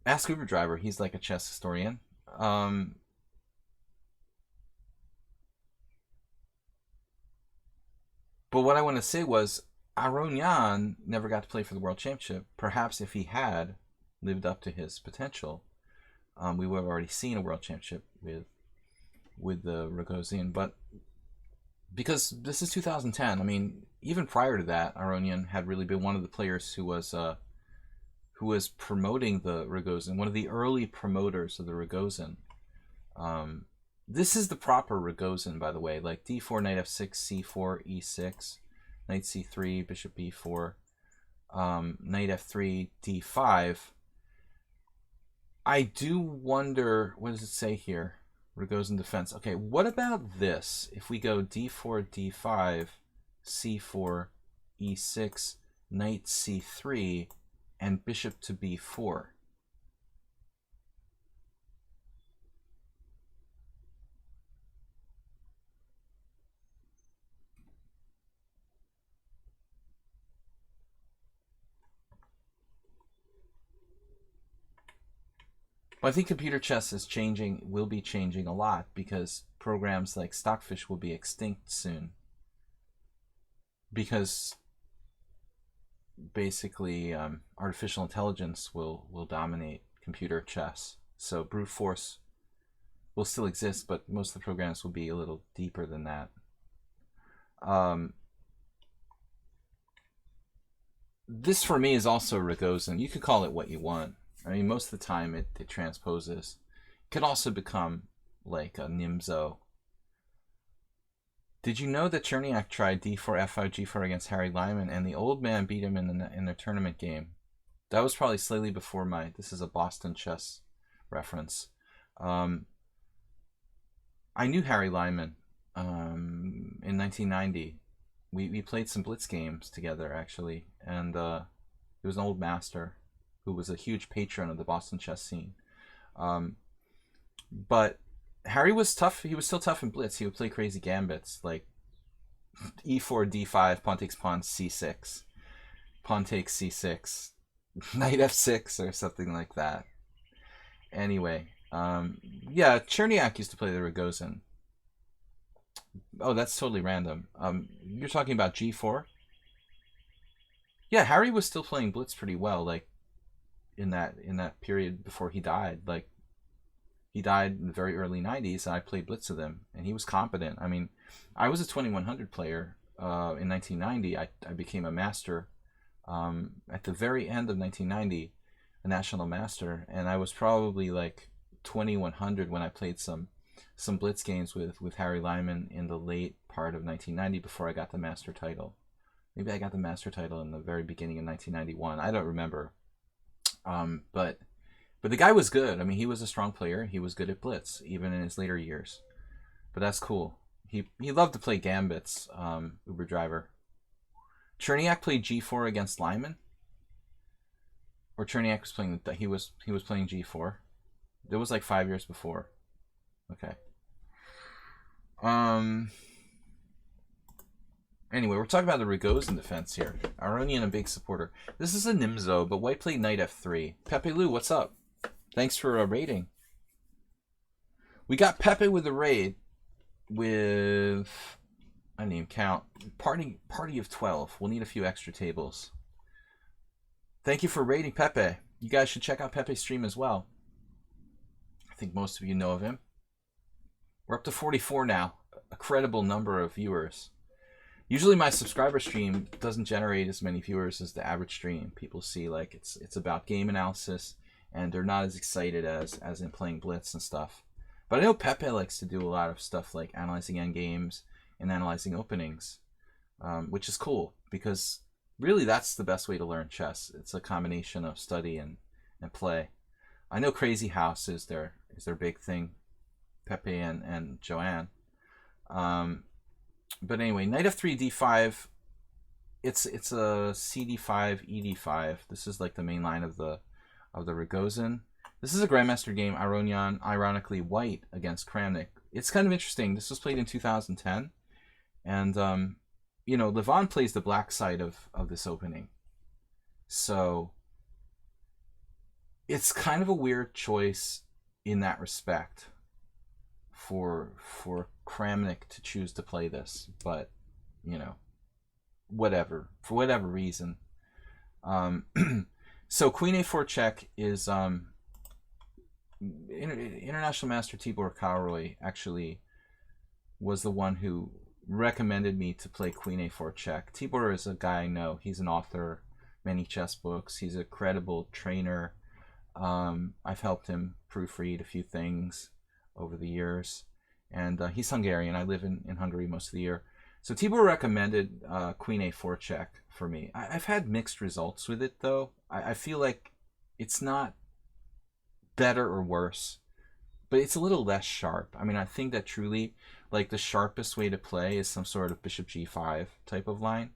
Ask Uber Driver. He's like a chess historian. But what I want to say was Aronian never got to play for the World Championship. Perhaps if he had lived up to his potential, we would have already seen a World Championship with the Rogozin. But because this is 2010, I mean, even prior to that, Aronian had really been one of the players who was promoting the Rogozin, one of the early promoters of the Rogozin. This is the proper Rogozin, by the way, like d4, knight f6, c4, e6, knight c3, bishop b4, knight f3, d5. I do wonder, what does it say here? Rogozin defense. Okay, what about this? If we go d4, d5, c4, e6, knight c3, and bishop to b4. Well, I think computer chess is changing, will be changing a lot, because programs like Stockfish will be extinct soon. Because basically artificial intelligence will dominate computer chess. So brute force will still exist, but most of the programs will be a little deeper than that. This for me is also Rogozin. You could call it what you want. I mean, most of the time it transposes. It could also become like a Nimzo. Did you know that Cherniak tried d4, f5, g4 against Harry Lyman, and the old man beat him in their tournament game? That was probably slightly before my... This is a Boston chess reference. I knew Harry Lyman in 1990. We played some Blitz games together, actually, and he was an old master who was a huge patron of the Boston chess scene. But Harry was tough. He was still tough in Blitz. He would play crazy gambits like e4, d5, pawn takes pawn, c6, pawn takes c6, knight f6, or something like that. Anyway, yeah, Cherniak used to play the Rogozin. Oh, that's totally random. You're talking about g4? Yeah, Harry was still playing Blitz pretty well, like in that period before he died. Like, he died in the very early 90s, and I played Blitz with him, and he was competent. I mean, I was a 2100 player in 1990. I became a master at the very end of 1990, a national master, and I was probably like 2100 when I played some Blitz games with Harry Lyman in the late part of 1990 before I got the master title. Maybe I got the master title in the very beginning of 1991. I don't remember. But the guy was good. I mean, he was a strong player. He was good at Blitz, even in his later years. But that's cool. He loved to play gambits, Uber Driver. Cherniak played g4 against Lyman? Or Cherniak was playing... He was playing g4? It was like 5 years before. Okay. Anyway, we're talking about the Ragozin defense here. Aronian a big supporter. This is a Nimzo, but white played knight f3. Pepe Lou, what's up? Thanks for raiding. We got Pepe with a raid with, I didn't even count, party of 12. We'll need a few extra tables. Thank you for raiding Pepe. You guys should check out Pepe's stream as well. I think most of you know of him. We're up to 44 now. A credible number of viewers. Usually my subscriber stream doesn't generate as many viewers as the average stream. People see like it's about game analysis and they're not as excited as in playing Blitz and stuff. But I know Pepe likes to do a lot of stuff like analyzing endgames and analyzing openings, which is cool because really that's the best way to learn chess. It's a combination of study and play. I know Crazy House is their big thing, Pepe and Joanne. But anyway, knight f3, d5. It's a cd5, ed5. This is like the main line of the Ragozin. This is a Grandmaster game, Aronian, ironically white against Kramnik. It's kind of interesting. This was played in 2010. And, you know, Levon plays the black side of this opening. So it's kind of a weird choice in that respect for Kramnik to choose to play this. But, you know, whatever. For whatever reason. So Queen a4 check is... International Master Tibor Cowroy actually was the one who recommended me to play Queen a4 check. Tibor is a guy I know. He's an author, many chess books. He's a credible trainer. I've helped him proofread a few things over the years. And he's Hungarian. I live in Hungary most of the year. So Tibor recommended Queen a4 check for me. I've had mixed results with it, though. I feel like it's not better or worse, but it's a little less sharp. I mean, I think that truly, like, the sharpest way to play is some sort of bishop g5 type of line.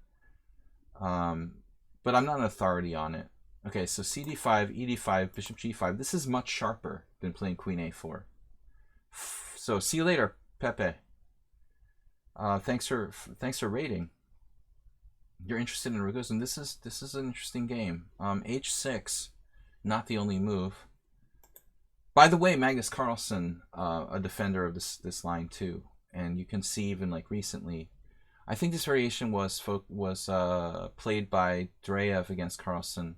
But I'm not an authority on it. Okay, so cd5, ed5, bishop g5. This is much sharper than playing queen a4. So see you later, Pepe. Thanks for raiding. You're interested in Ragozin. This is an interesting game. H6, not the only move. By the way, Magnus Carlsen, a defender of this line too, and you can see even like recently, I think this variation was played by Dreyev against Carlsen.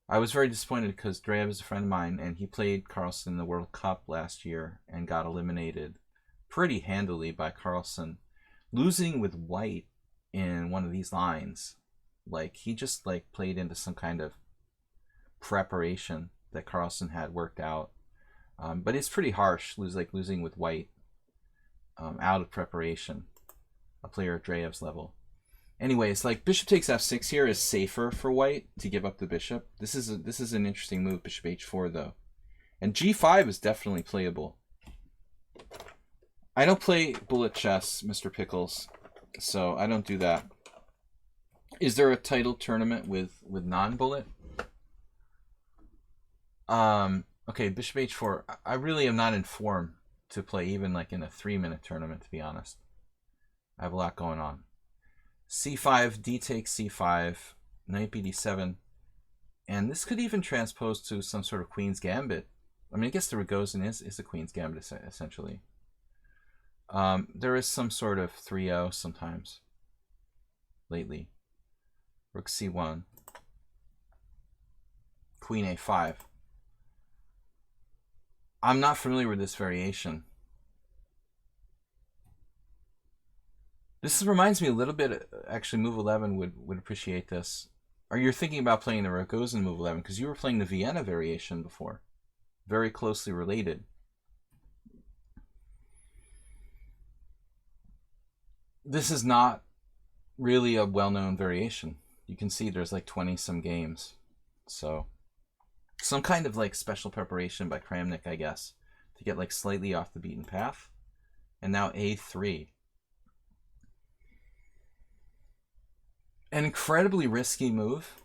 I was very disappointed because Dreyev is a friend of mine, and he played Carlsen in the World Cup last year and got eliminated pretty handily by Carlsen, losing with white in one of these lines. Like, he just like played into some kind of preparation that Carlsen had worked out, but it's pretty harsh, losing with white out of preparation, a player at Dreyev's level. Anyways, like, bishop takes f6 here is safer for white to give up the bishop. This is an interesting move, bishop h4 though, and g5 is definitely playable. I don't play bullet chess, Mr. Pickles, so I don't do that. Is there a title tournament with non-bullet? Okay, bishop h4. I really am not in form to play even like in a 3-minute tournament, to be honest. I have a lot going on. c5, d takes c5, knight bd7, and this could even transpose to some sort of queen's gambit. I mean, I guess the Ragozin is a queen's gambit essentially. There is some sort of 3-0 sometimes lately. Rook c1, queen a5. I'm not familiar with this variation. This reminds me a little bit, actually, move 11 would appreciate this. Or you're thinking about playing the Ragozin move 11 because you were playing the Vienna variation before. Very closely related. This is not really a well-known variation. You can see there's like 20-some games. So some kind of like special preparation by Kramnik, I guess, to get like slightly off the beaten path. And now a3. An incredibly risky move.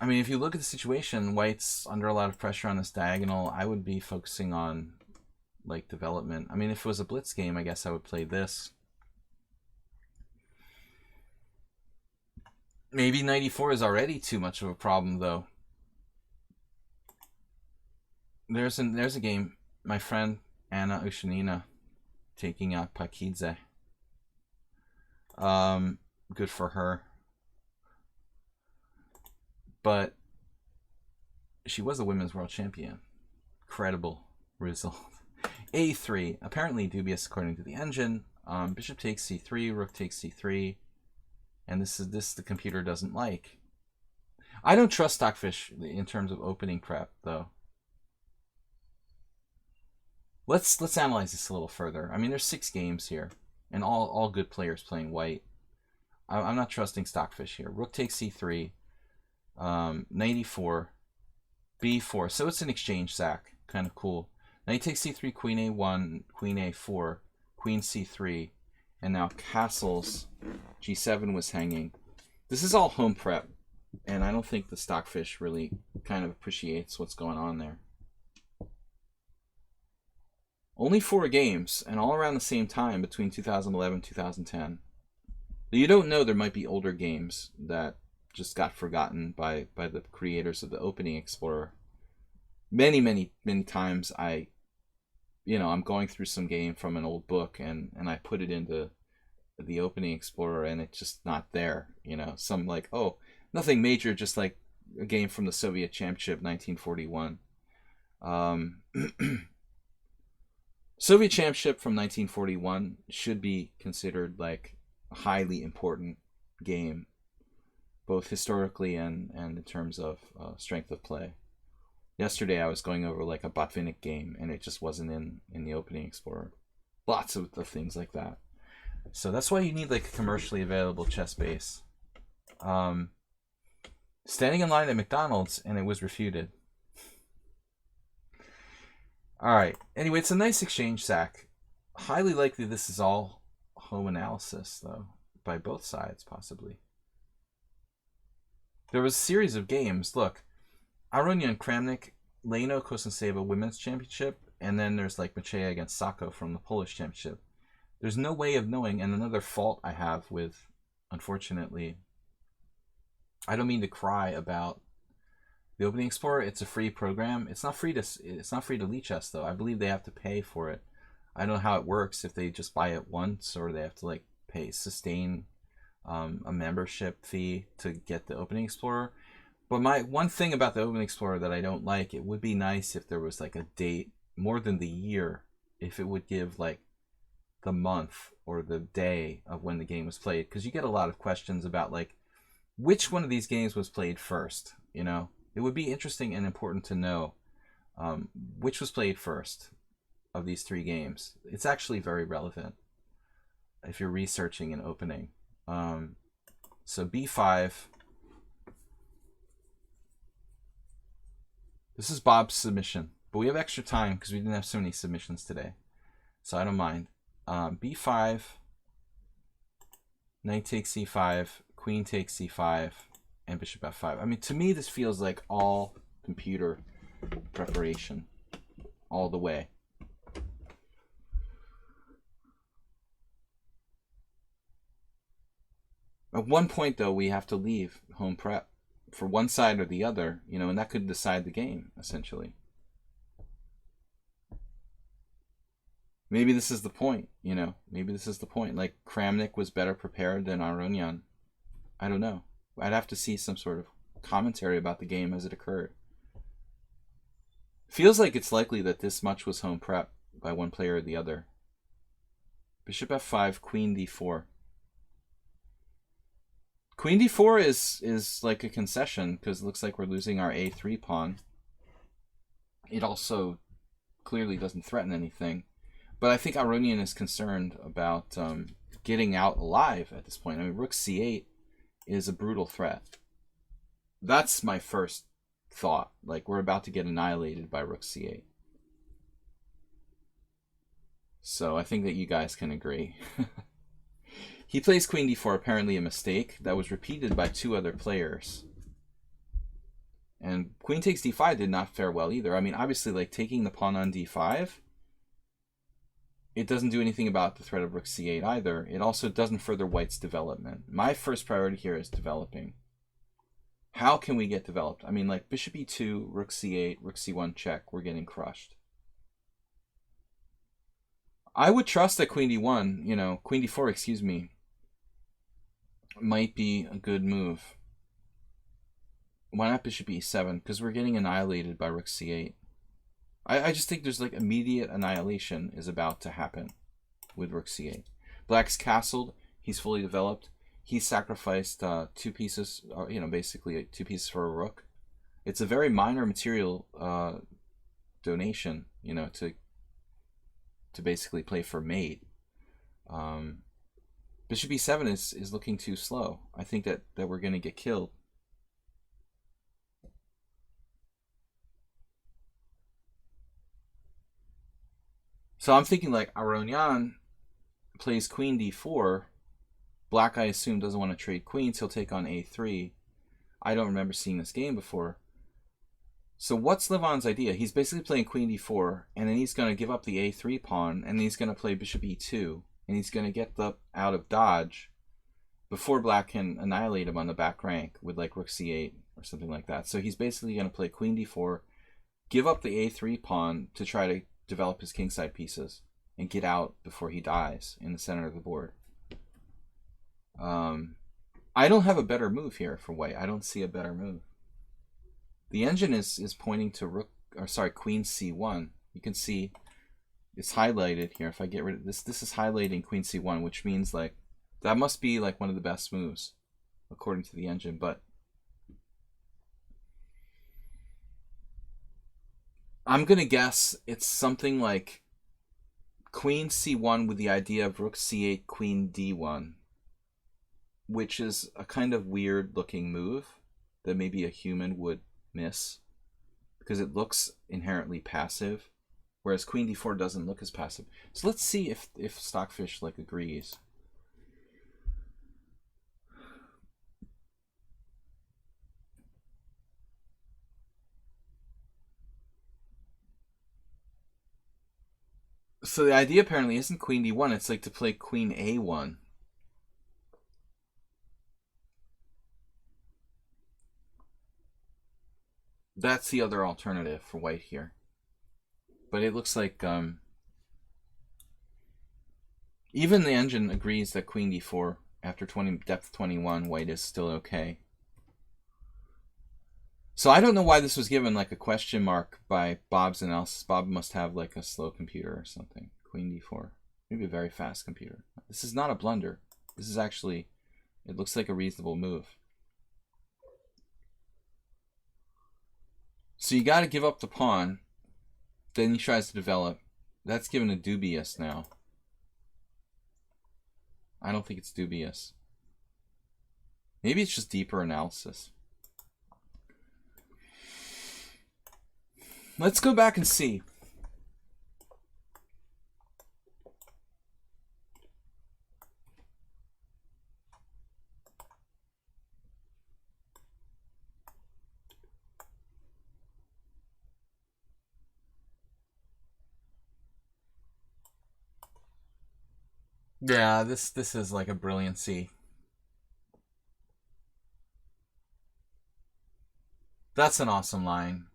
I mean, if you look at the situation, white's under a lot of pressure on this diagonal. I would be focusing on like development. I mean, if it was a blitz game, I guess I would play this. Maybe 94 is already too much of a problem, though. There's a game, my friend Anna Ushanina taking out Pakidze. Good for her. But she was the women's world champion. Credible result. A3, apparently dubious according to the engine. Bishop takes c3, rook takes c3, and this the computer doesn't like. I don't trust Stockfish in terms of opening prep, though. Let's analyze this a little further. I mean, there's 6 games here, and all good players playing white. I'm not trusting Stockfish here. Rook takes c3, 94, b4. So it's an exchange sack, kind of cool. Now he takes c3, queen a1, queen a4, queen c3, and now castles. G7 was hanging. This is all home prep, and I don't think the Stockfish really kind of appreciates what's going on there. Only 4 games, and all around the same time between 2011 and 2010. You don't know there might be older games that just got forgotten by the creators of the Opening Explorer. Many times I'm going through some game from an old book and I put it into the Opening Explorer and it's just not there. Some like, oh, nothing major, just like a game from the Soviet Championship 1941. Soviet Championship from 1941 should be considered like a highly important game, both historically and in terms of strength of play. Yesterday I was going over like a Botvinnik game and it just wasn't in the Opening Explorer. Lots of things like that. So that's why you need like a commercially available chess base. Standing in line at McDonald's and it was refuted. Alright, anyway, it's a nice exchange sack. Highly likely this is all home analysis, though, by both sides, possibly. There was a series of games. Look, Aronia and Kramnik, Leno Kosenseva Women's Championship, and then there's like Maciej against Sacco from the Polish Championship. There's no way of knowing, and another fault I have with, unfortunately, I don't mean to cry about the Opening Explorer. It's a free program. It's not free to lichess though. I believe they have to pay for it. I don't know how it works, if they just buy it once or they have to like sustain a membership fee to get the Opening Explorer. But my one thing about the Opening Explorer that I don't like, it would be nice if there was like a date more than the year, if it would give like the month or the day of when the game was played, because you get a lot of questions about like which one of these games was played first. It would be interesting and important to know which was played first of these 3 games. It's actually very relevant if you're researching an opening. So b5. This is Bob's submission, but we have extra time because we didn't have so many submissions today. So I don't mind. b5, knight takes c5, queen takes c5, and bishop f5. I mean, to me, this feels like all computer preparation all the way. At one point, though, we have to leave home prep for one side or the other, and that could decide the game, essentially. Maybe this is the point, Maybe this is the point. Like, Kramnik was better prepared than Aronian. I don't know. I'd have to see some sort of commentary about the game as it occurred. Feels like it's likely that this much was home prep by one player or the other. Bishop f5, queen d4. Queen d4 is like a concession because it looks like we're losing our a3 pawn. It also clearly doesn't threaten anything. But I think Aronian is concerned about getting out alive at this point. I mean, rook c8 is a brutal threat. That's my first thought. Like, we're about to get annihilated by rook c8. So I think that you guys can agree. He plays queen d4, apparently a mistake that was repeated by 2 other players. And queen takes d5 did not fare well either. I mean, obviously, like, taking the pawn on d5 it doesn't do anything about the threat of rook c8 either. It also doesn't further white's development. My first priority here is developing. How can we get developed? I mean, like bishop e2, rook c8, rook c1 check. We're getting crushed. I would trust that queen d1, you know, queen d4, excuse me, might be a good move. Why not bishop e7? Because we're getting annihilated by rook c8. I just think there's like immediate annihilation is about to happen with rook c8. Black's castled. He's fully developed. He sacrificed 2 pieces, you know, basically 2 pieces for a rook. It's a very minor material donation, you know, to basically play for mate. Bishop e7 is looking too slow. I think that we're going to get killed. So I'm thinking like Aronian plays queen d4. Black, I assume, doesn't want to trade queens. He'll take on a3. I don't remember seeing this game before. So what's Levon's idea? He's basically playing queen d4, and then he's going to give up the a3 pawn, and then he's going to play bishop e2, and he's going to get out of dodge before Black can annihilate him on the back rank with like rook c8 or something like that. So he's basically going to play queen d4, give up the a3 pawn to try to develop his kingside pieces and get out before he dies in the center of the board. I don't have a better move here for white. I don't see a better move. The engine is pointing to queen c1. You can see it's highlighted here. If I get rid of this, this is highlighting queen c1, which means like that must be like one of the best moves according to the engine. But I'm gonna guess it's something like queen c1 with the idea of rook c8, queen d1, which is a kind of weird looking move that maybe a human would miss because it looks inherently passive, whereas queen d4 doesn't look as passive. So let's see if Stockfish like agrees. So the idea apparently isn't queen d1, it's like to play queen a1. That's the other alternative for white here. But it looks like even the engine agrees that queen d4 after depth 21, white is still okay. So I don't know why this was given like a question mark by Bob's analysis. Bob must have like a slow computer or something. Queen d4. Maybe a very fast computer. This is not a blunder. This is actually, it looks like a reasonable move. So you got to give up the pawn. Then he tries to develop. That's given a dubious now. I don't think it's dubious. Maybe it's just deeper analysis. Let's go back and see. Yeah, this is like a brilliancy. That's an awesome line.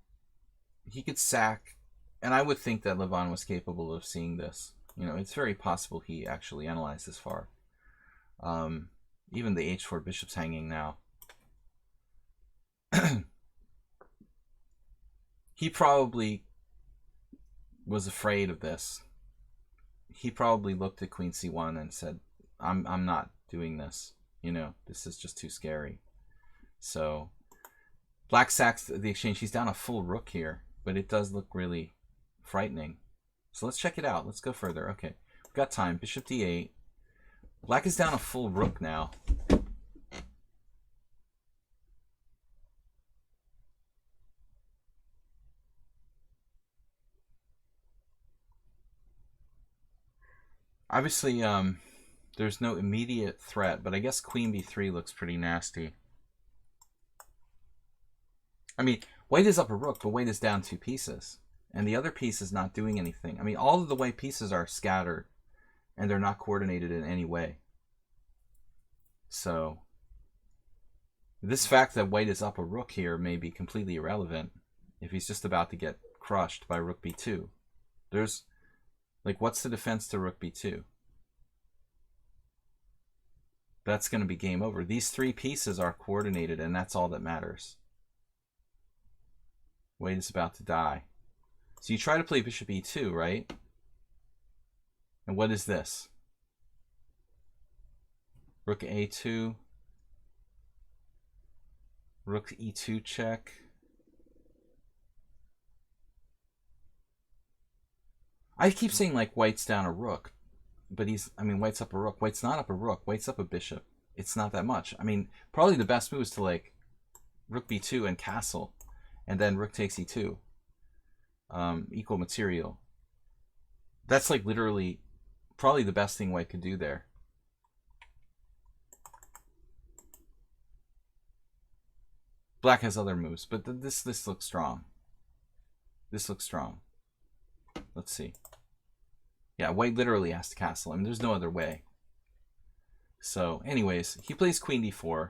He could sack, and I would think that Levon was capable of seeing this. You know, it's very possible he actually analyzed this far. Even the h4 bishop's hanging now. He probably was afraid of this. He probably looked at queen c1 and said, I'm not doing this. You know, this is just too scary. So Black sacks the exchange. He's down a full rook here, but it does look really frightening. So let's check it out. Let's go further. Okay, we've got time. Bishop d8. Black is down a full rook now. Obviously, there's no immediate threat, but I guess queen b3 looks pretty nasty. I mean, white is up a rook, but white is down 2 pieces. And the other piece is not doing anything. I mean, all of the white pieces are scattered. and they're not coordinated in any way. So this fact that white is up a rook here may be completely irrelevant if he's just about to get crushed by rook b2. There's, like, what's the defense to rook b2? That's going to be game over. These three pieces are coordinated, and that's all that matters. White is about to die. So you try to play bishop e2, right? And what is this? Rook a2. Rook e2 check. I keep saying, like, white's down a rook. But white's up a rook. White's not up a rook. White's up a bishop. It's not that much. I mean, probably the best move is to, like, rook b2 and castle. And then rook takes e2. Equal material. That's, like, literally probably the best thing white could do there. Black has other moves, but this looks strong. This looks strong. Let's see. Yeah, white literally has to castle. I mean, there's no other way. So, anyways, he plays queen d4.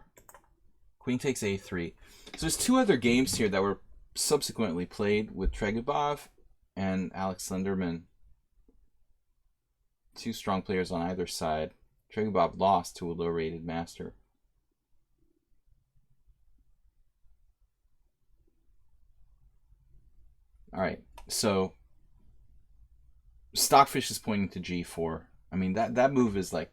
Queen takes a3. So there's two other games here that were subsequently played with Tregubov and Alex Slenderman. Two strong players on either side. Tregubov lost to a low-rated master. All right, so Stockfish is pointing to g4. I mean, that move is, like,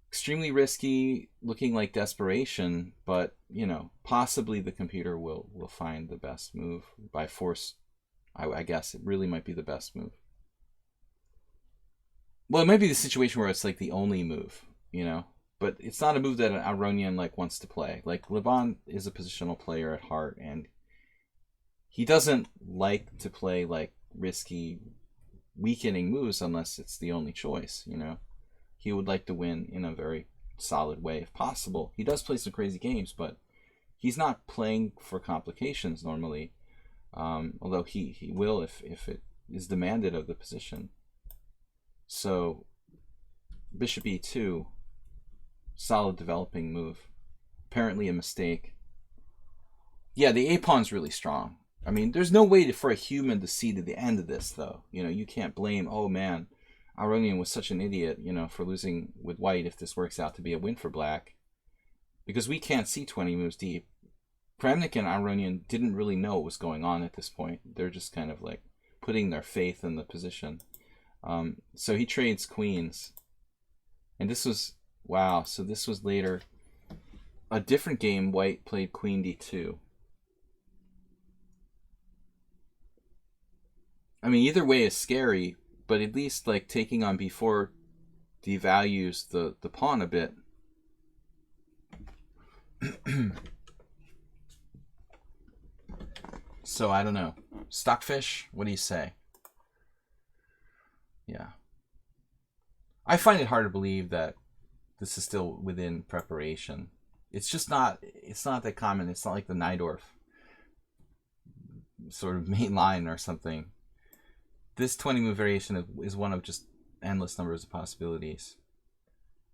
extremely risky, looking like desperation, but, you know, possibly the computer will find the best move by force. I guess it really might be the best move. Well, it might be the situation where it's, like, the only move, you know, but it's not a move that an Aronian, like, wants to play. Like, Levon is a positional player at heart, and he doesn't like to play, like, risky, weakening moves unless it's the only choice, you know. He would like to win in a very solid way if possible. He does play some crazy games, but he's not playing for complications normally, although he will if it is demanded of the position. So bishop e2, solid developing move. Apparently a mistake. Yeah, the a-pawn's really strong. I mean, there's no way for a human to see to the end of this, though. You know, you can't blame, oh man, Aronian was such an idiot, you know, for losing with white if this works out to be a win for black. Because we can't see 20 moves deep. Kramnik and Aronian didn't really know what was going on at this point. They're just kind of, like, putting their faith in the position. So he trades queens. And this was, wow, so this was later. A different game, white played queen d2. I mean, either way is scary, but at least, like, taking on b4 devalues the pawn a bit. So, I don't know. Stockfish, what do you say? Yeah. I find it hard to believe that this is still within preparation. It's just not, it's not that common. It's not like the Najdorf sort of main line or something. This 20-move variation is one of just endless numbers of possibilities.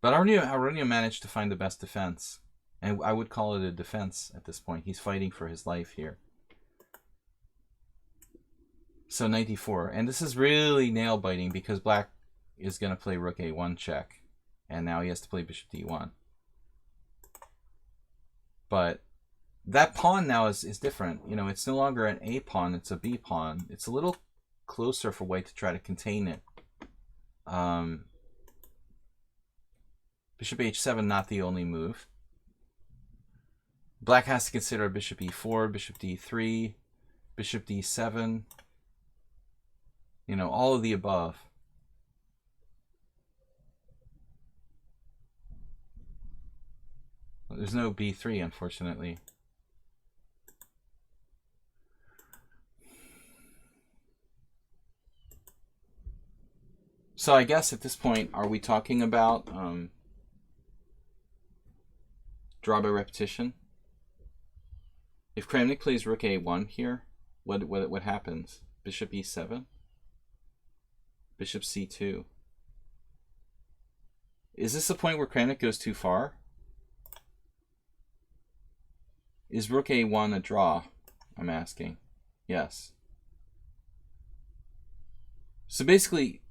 But Aurelio managed to find the best defense. And I would call it a defense at this point. He's fighting for his life here. So 94. And this is really nail-biting because black is going to play rook a1 check. And now he has to play bishop d1. But that pawn now is different. You know, it's no longer an a pawn, it's a b pawn. It's a little closer for white to try to contain it. Bishop h7, not the only move. Black has to consider bishop e4, bishop d3, bishop d7. You know, all of the above. There's no b3, unfortunately. So I guess at this point, are we talking about draw by repetition? If Kramnik plays rook a1 here, what happens? Bishop e7, bishop c2. Is this a point where Kramnik goes too far? Is rook a1 a draw? I'm asking. Yes. So basically,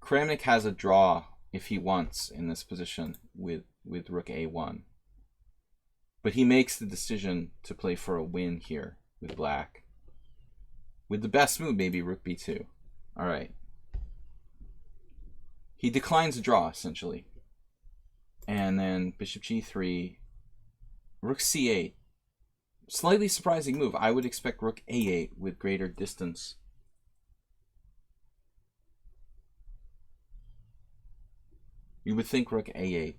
Kramnik has a draw if he wants in this position with rook a1. But he makes the decision to play for a win here with black. With the best move, maybe rook b2. All right. He declines a draw, essentially. And then bishop g3, rook c8. Slightly surprising move. I would expect rook a8 with greater distance. You would think rook a8.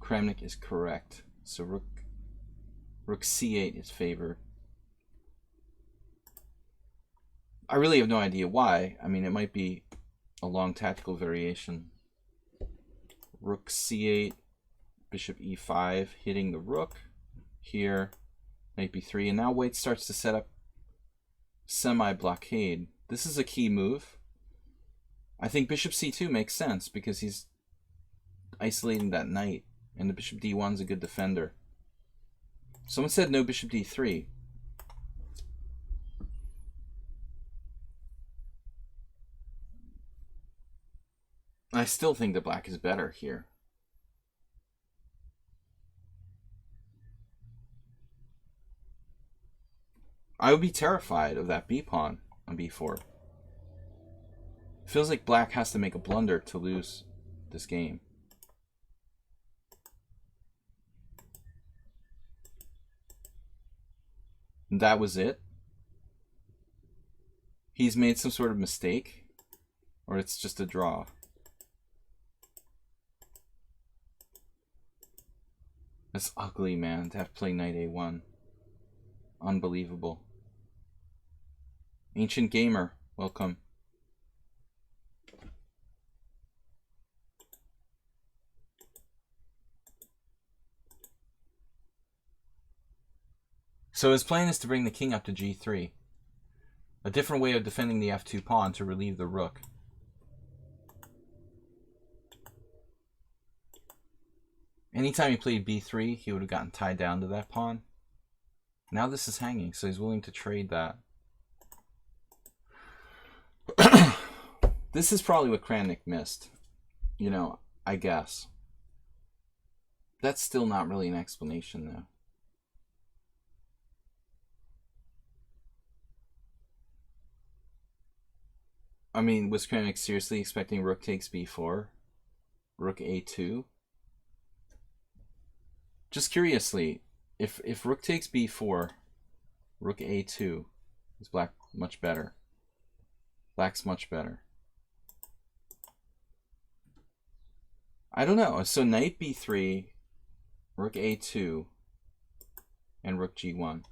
Kramnik is correct. So rook c8 is favored. I really have no idea why. I mean, it might be a long tactical variation. Rook c8, bishop e5, hitting the rook. Here, knight b3. And now white starts to set up semi-blockade. This is a key move. I think bishop c2 makes sense because he's isolating that knight. And the bishop d1 is a good defender. Someone said no bishop d3. I still think that black is better here. I would be terrified of that b pawn on b4. Feels like black has to make a blunder to lose this game. And that was it. He's made some sort of mistake, or it's just a draw. That's ugly, man, to have to play knight a1. Unbelievable. Ancient Gamer, welcome. So his plan is to bring the king up to g3. A different way of defending the f2 pawn to relieve the rook. Anytime he played b3, he would have gotten tied down to that pawn. Now this is hanging, so he's willing to trade that. This is probably what Kramnik missed. You know, I guess. That's still not really an explanation, though. I mean, was Kramnik seriously expecting rook takes b4? Rook a2? Just curiously, if rook takes b4, rook a2, is black much better? Black's much better. I don't know. So knight b3, rook a2, and rook g1.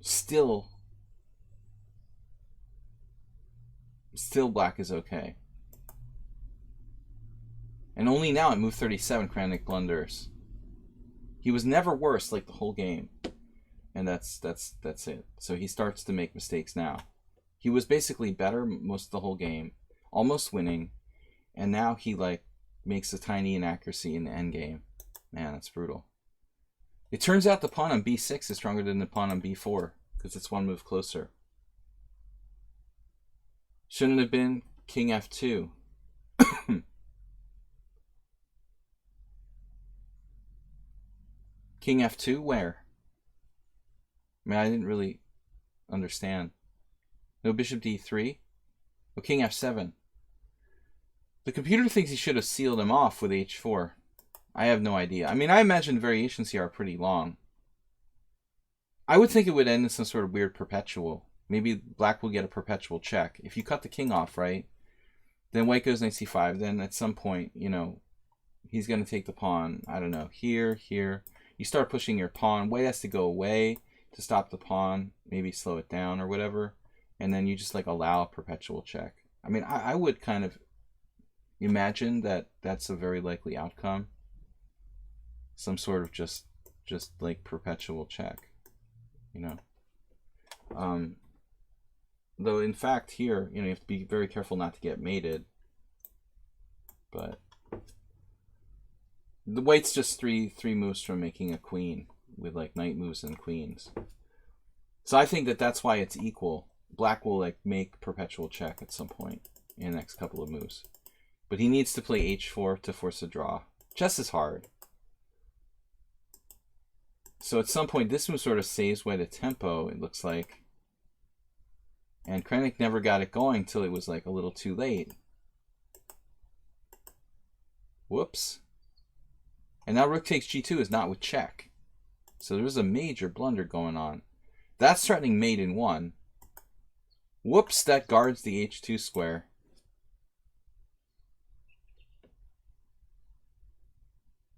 Still black is okay. And only now at move 37, Kramnik blunders. He was never worse like the whole game. And that's it. So he starts to make mistakes now. He was basically better most of the whole game, almost winning, and now he like makes a tiny inaccuracy in the end game. Man, that's brutal. It turns out the pawn on b6 is stronger than the pawn on b4 because it's one move closer. Shouldn't have been king f2. King f2 where? I mean, I didn't really understand. No bishop d3? Oh, king f7. The computer thinks he should have sealed him off with h4. I have no idea. I mean, I imagine variations here are pretty long. I would think it would end in some sort of weird perpetual. Maybe black will get a perpetual check. If you cut the king off, right? Then white goes knight c5. Then at some point, you know, he's going to take the pawn, I don't know, here, here. You start pushing your pawn. White has to go away to stop the pawn, maybe slow it down or whatever. And then you just like allow a perpetual check. I mean, I would kind of imagine that that's a very likely outcome. Some sort of just like perpetual check, you know. Though, in fact, here, you have to be very careful not to get mated. But the white's just three moves from making a queen with, like, knight moves and queens. So I think that's why it's equal. Black will, like, make perpetual check at some point in the next couple of moves. But he needs to play h4 to force a draw. Chess is hard. So at some point, this move sort of saves white a tempo, it looks like. And Krennic never got it going till it was, like, a little too late. Whoops. And now rook takes g2 is not with check. So there was a major blunder going on. That's threatening mate in 1. Whoops, that guards the h2 square.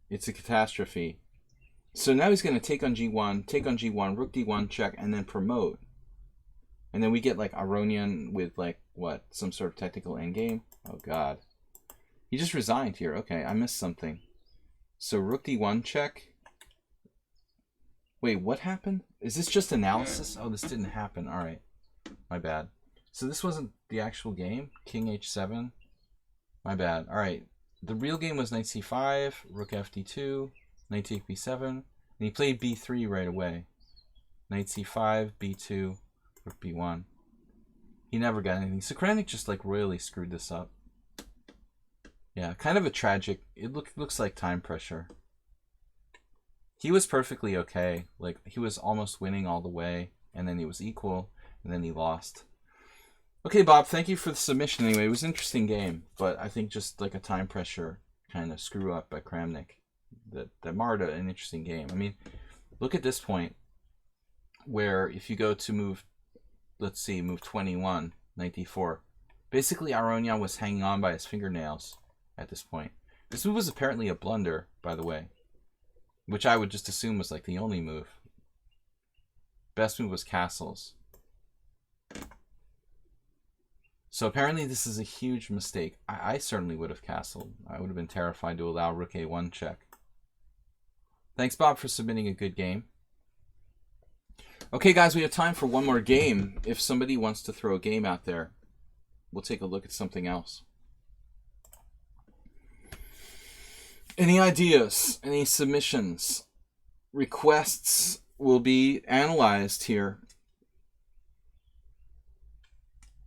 It's a catastrophe. So now he's going to take on g1, rook d1, check, and then promote. And then we get, like, Aronian with, like, what? Some sort of technical endgame? Oh, God. He just resigned here. Okay, I missed something. So rook d1 check. Wait, what happened? Is this just analysis? Oh, this didn't happen. All right. My bad. So this wasn't the actual game? King h7? My bad. All right. The real game was knight c5, rook fd2, knight take b7, and he played b3 right away. Knight c5, b2, rook b1. He never got anything. So Krennic just, like, royally screwed this up. Yeah, kind of a tragic. It looks like time pressure. He was perfectly okay. Like, he was almost winning all the way, and then he was equal, and then he lost. Okay, Bob, thank you for the submission anyway. It was an interesting game, but I think just like a time pressure kind of screw up by Kramnik that marred an interesting game. I mean, look at this point where if you go to move, let's see, move 21, knight d4. Basically, Aronian was hanging on by his fingernails at this point. This move was apparently a blunder, by the way, which I would just assume was like the only move. Best move was castles. So apparently this is a huge mistake. I certainly would have castled. I would have been terrified to allow rook a1 check. Thanks, Bob, for submitting a good game. Okay, guys, we have time for one more game. If somebody wants to throw a game out there, we'll take a look at something else. Any ideas? Any submissions? Requests will be analyzed here.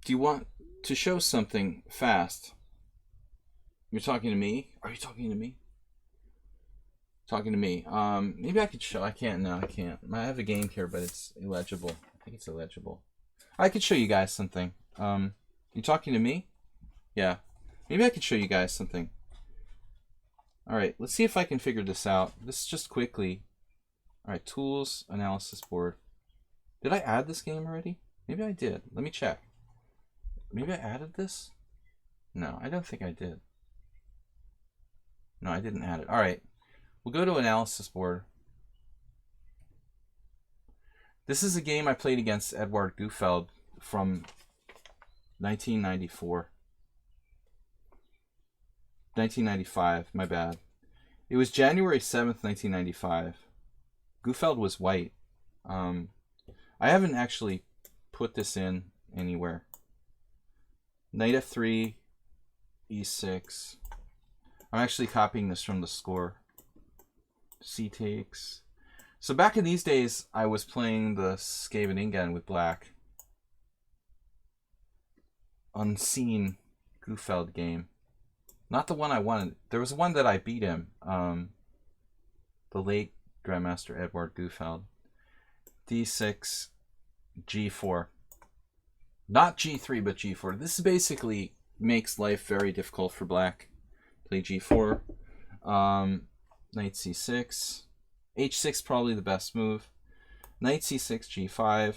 Do you want to show something fast? You're talking to me? Are you talking to me? Talking to me. Maybe I could show. I can't. No, I can't. I have a game here, but it's illegible. I think it's illegible. I could show you guys something. You talking to me? Yeah. Maybe I could show you guys something. All right. Let's see if I can figure this out. This is just quickly. All right. Tools, analysis board. Did I add this game already? Maybe I did. Let me check. Maybe I added this? No, I don't think I did. No, I didn't add it. All right. We'll go to analysis board. This is a game I played against Edward Gufeld from 1994. 1995, my bad. It was January 7th, 1995. Gufeld was white. I haven't actually put this in anywhere. Knight f3, e6. I'm actually copying this from the score. C takes. So back in these days, I was playing the Skaven Ingen with black. Unseen Gufeld game. Not the one I wanted. There was one that I beat him. The late Grandmaster Edward Gufeld. d6, g4. Not g3, but g4. This basically makes life very difficult for black. Play g4. Knight c6. h6 probably the best move. Knight c6, g5.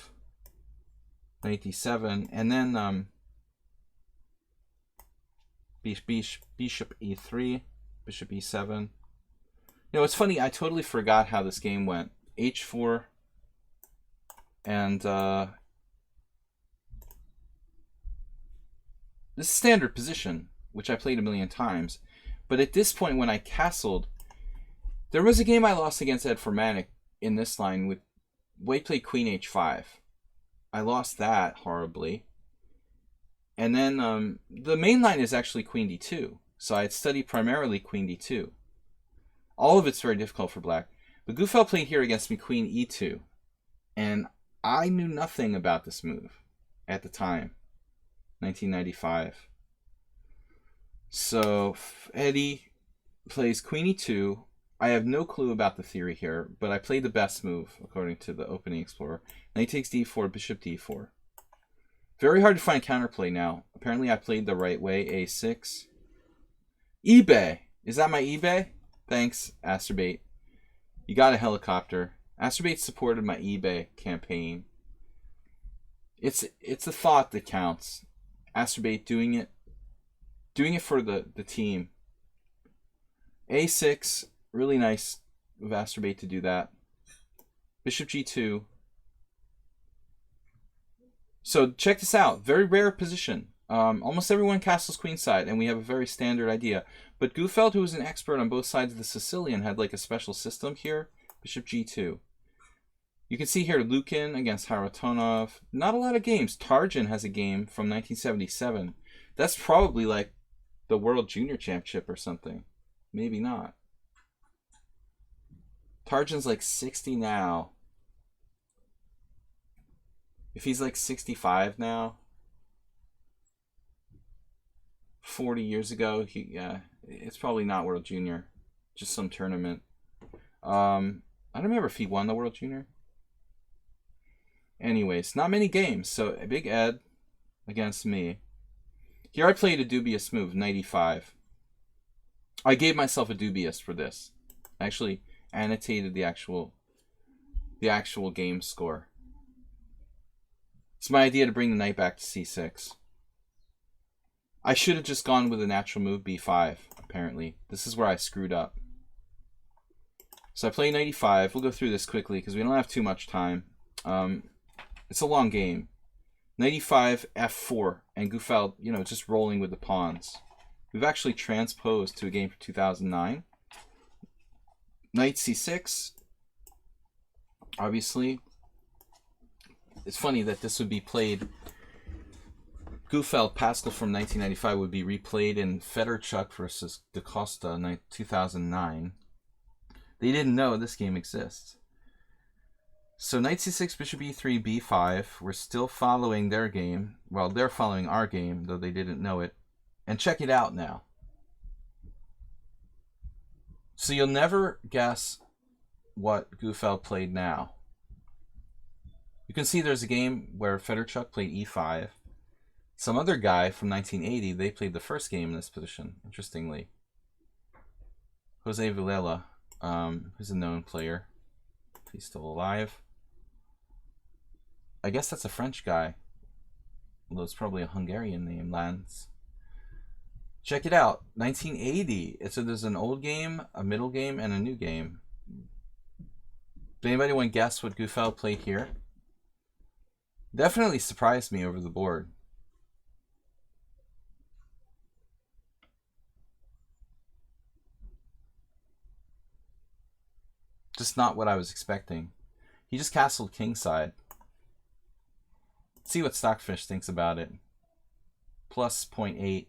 Knight d7. And then bishop e3. Bishop e7. You know, it's funny. I totally forgot how this game went. h4. And this is standard position, which I played a million times. But at this point, when I castled, there was a game I lost against Ed Formanek in this line with white played queen h5. I lost that horribly. And then the main line is actually queen d2. So I'd study primarily queen d2. All of it's very difficult for black. But Gufeld played here against me queen e2. And I knew nothing about this move at the time, 1995. So Eddie plays queen e2. I have no clue about the theory here, but I played the best move, according to the opening explorer. Knight takes d4, bishop d4. Very hard to find counterplay now. Apparently I played the right way, a6. eBay! Is that my eBay? Thanks, Asterbait. You got a helicopter. Asterbait supported my eBay campaign. It's a thought that counts. Asterbait doing it for the team. a6, really nice of Asterbait to do that. Bishop g2. So check this out. Very rare position. Almost everyone castles queenside, and we have a very standard idea. But Gufeld, who was an expert on both sides of the Sicilian, had like a special system here. Bishop g2. You can see here Lukin against Haratonov. Not a lot of games. Tarjan has a game from 1977. That's probably like the World Junior Championship or something. Maybe not. Tarjan's like 60 now. If he's like 65 now, 40 years ago, it's probably not World Junior. Just some tournament. I don't remember if he won the World Junior. Anyways, not many games. So Big Ed against me. Here I played a dubious move, knight e5. I gave myself a dubious for this. I actually annotated the actual game score. It's my idea to bring the knight back to c6. I should have just gone with a natural move, b5, apparently. This is where I screwed up. So I play knight e5. We'll go through this quickly because we don't have too much time. It's a long game. Knight e5, f4, and Gufeld, just rolling with the pawns. We've actually transposed to a game from 2009. Knight c6, obviously. It's funny that this would be played. Gufeld Pascal from 1995 would be replayed in Fedorchuk versus Da Costa 2009. They didn't know this game exists. So knight c6, bishop e3, b5. We're still following their game. Well, they're following our game, though they didn't know it. And check it out now. So you'll never guess what Gufeld played now. You can see there's a game where Fedorchuk played e5. Some other guy from 1980, they played the first game in this position, interestingly. Jose Villela, who's a known player. He's still alive. I guess that's a French guy. Although it's probably a Hungarian name, Lance. Check it out, 1980. So there's an old game, a middle game, and a new game. Did anybody want to guess what Gufeld played here? Definitely surprised me over the board. Just not what I was expecting. He just castled kingside. Let's see what Stockfish thinks about it. Plus 0.8.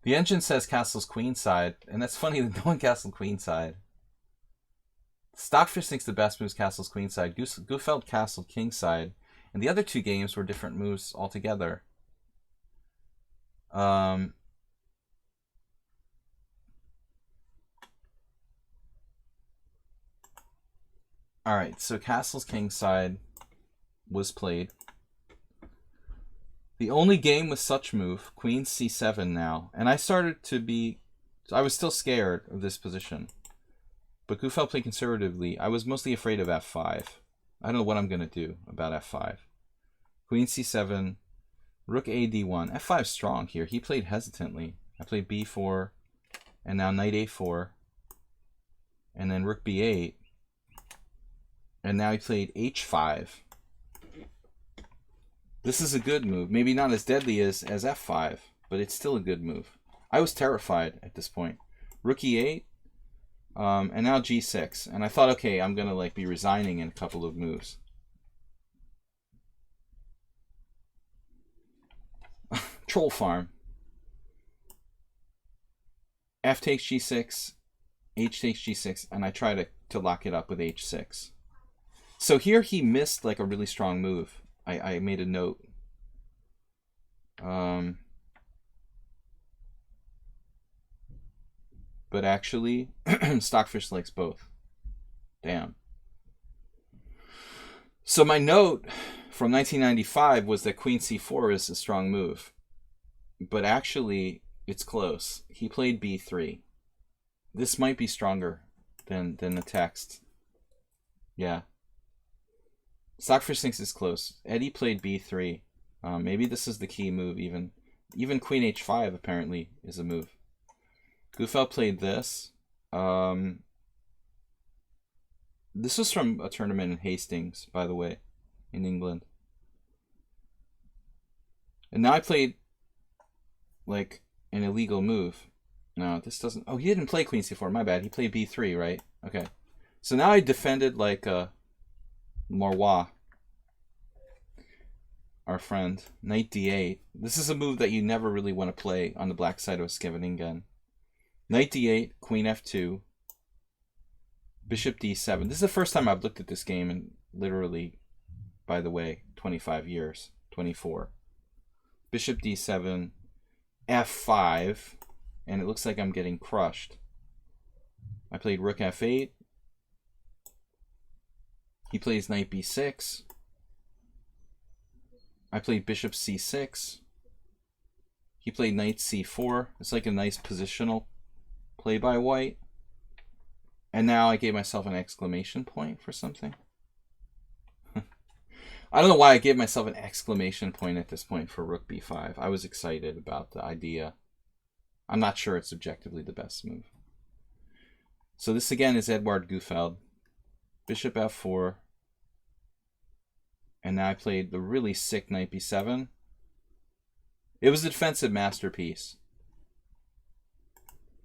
The engine says castles queenside, and that's funny that no one castled queenside. Stockfish thinks the best move is castles queenside. Gufeld castled kingside, and the other two games were different moves altogether. Alright, so castles kingside was played. The only game with such move, queen c7 now. And I was still scared of this position. But Gufeld played conservatively. I was mostly afraid of f5. I don't know what I'm going to do about f5. Queen c7, rook a d1. f5 strong here. He played hesitantly. I played b4, and now knight a4, and then rook b8. And now he played h5. This is a good move. Maybe not as deadly as f5, but it's still a good move. I was terrified at this point. Rook e8, and now g6. And I thought, okay, I'm going to be resigning in a couple of moves. Troll farm. F takes g6, h takes g6, and I try to lock it up with h6. So here he missed like a really strong move. I made a note. But actually, Stockfish likes both. Damn. So my note from 1995 was that queen c4 is a strong move. But actually, it's close. He played b3. This might be stronger than the text. Yeah. Stockfish thinks it's close. Eddie played b3. Maybe this is the key move even. Even queen h5 apparently is a move. Gufeld played this. This was from a tournament in Hastings, by the way, in England. And now I played like an illegal move. No, this doesn't. Oh, he didn't play queen c4. My bad. He played b3, right? Okay. So now I defended like Marwa, our friend. Knight d8. This is a move that you never really want to play on the black side of Scheveningen. Knight d8, queen f2, bishop d7. This is the first time I've looked at this game in literally, by the way, 25 years, 24. Bishop d7, f5, and it looks like I'm getting crushed. I played rook f8. He plays knight b6. I played bishop c6. He played knight c4. It's like a nice positional play by white. And now I gave myself an exclamation point for something. I don't know why I gave myself an exclamation point at this point for rook b5. I was excited about the idea. I'm not sure it's objectively the best move. So this again is Edward Gufeld. Bishop f4. And now I played the really sick knight b7. It was a defensive masterpiece.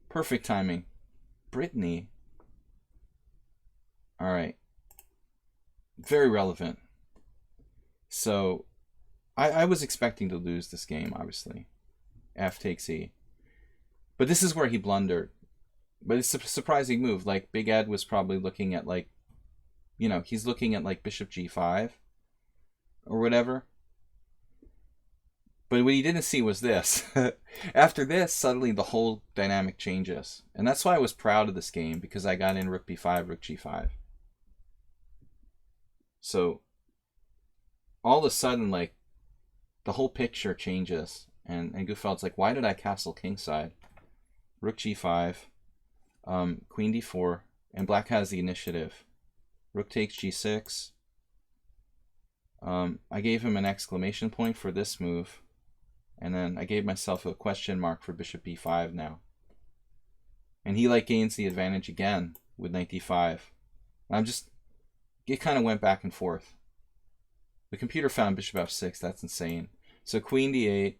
Perfect timing. Brittany. Alright. Very relevant. So, I was expecting to lose this game, obviously. F takes E. But this is where he blundered. But it's a surprising move. Like, Big Ed was probably looking at, like, you know, he's looking at, like, bishop g5 or whatever. But what he didn't see was this. After this, suddenly the whole dynamic changes. And that's why I was proud of this game, because I got in rook b5, rook g5. So, all of a sudden, like, the whole picture changes. And Gufeld's like, why did I castle kingside? Rook g5, queen d4, and black has the initiative. Rook takes g6. I gave him an exclamation point for this move. And then I gave myself a question mark for bishop b5 now. And he like gains the advantage again with knight d5. And it kind of went back and forth. The computer found bishop f6. That's insane. So queen d8.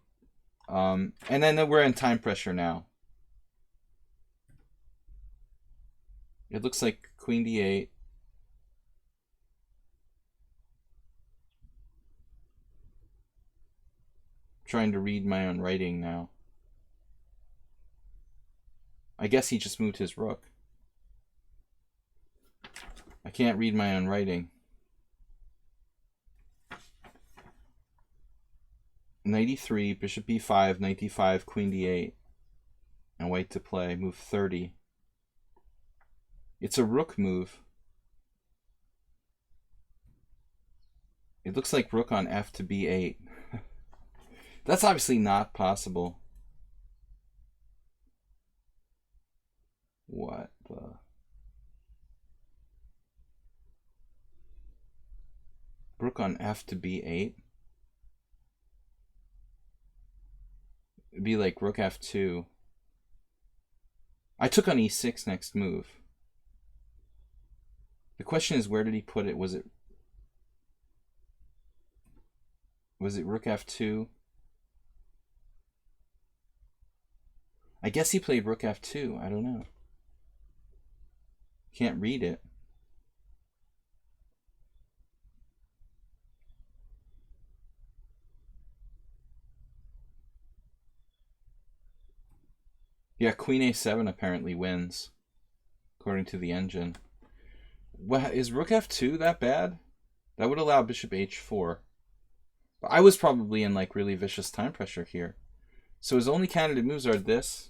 And then we're in time pressure now. It looks like queen d8. Trying to read my own writing now. I guess he just moved his rook. I can't read my own writing. Knight e3, bishop b5, knight d5, queen d8. And white to play, move 30. It's a rook move. It looks like rook on f to b8. That's obviously not possible. What the? Rook on f to b8? It'd be like rook f2. I took on e6 next move. The question is, where did he put it? Was it rook f2? I guess he played rook f2. I don't know. Can't read it. Yeah, queen a7 apparently wins, according to the engine. What, is rook f2 that bad? That would allow bishop h4. But I was probably in like really vicious time pressure here. So his only candidate moves are this.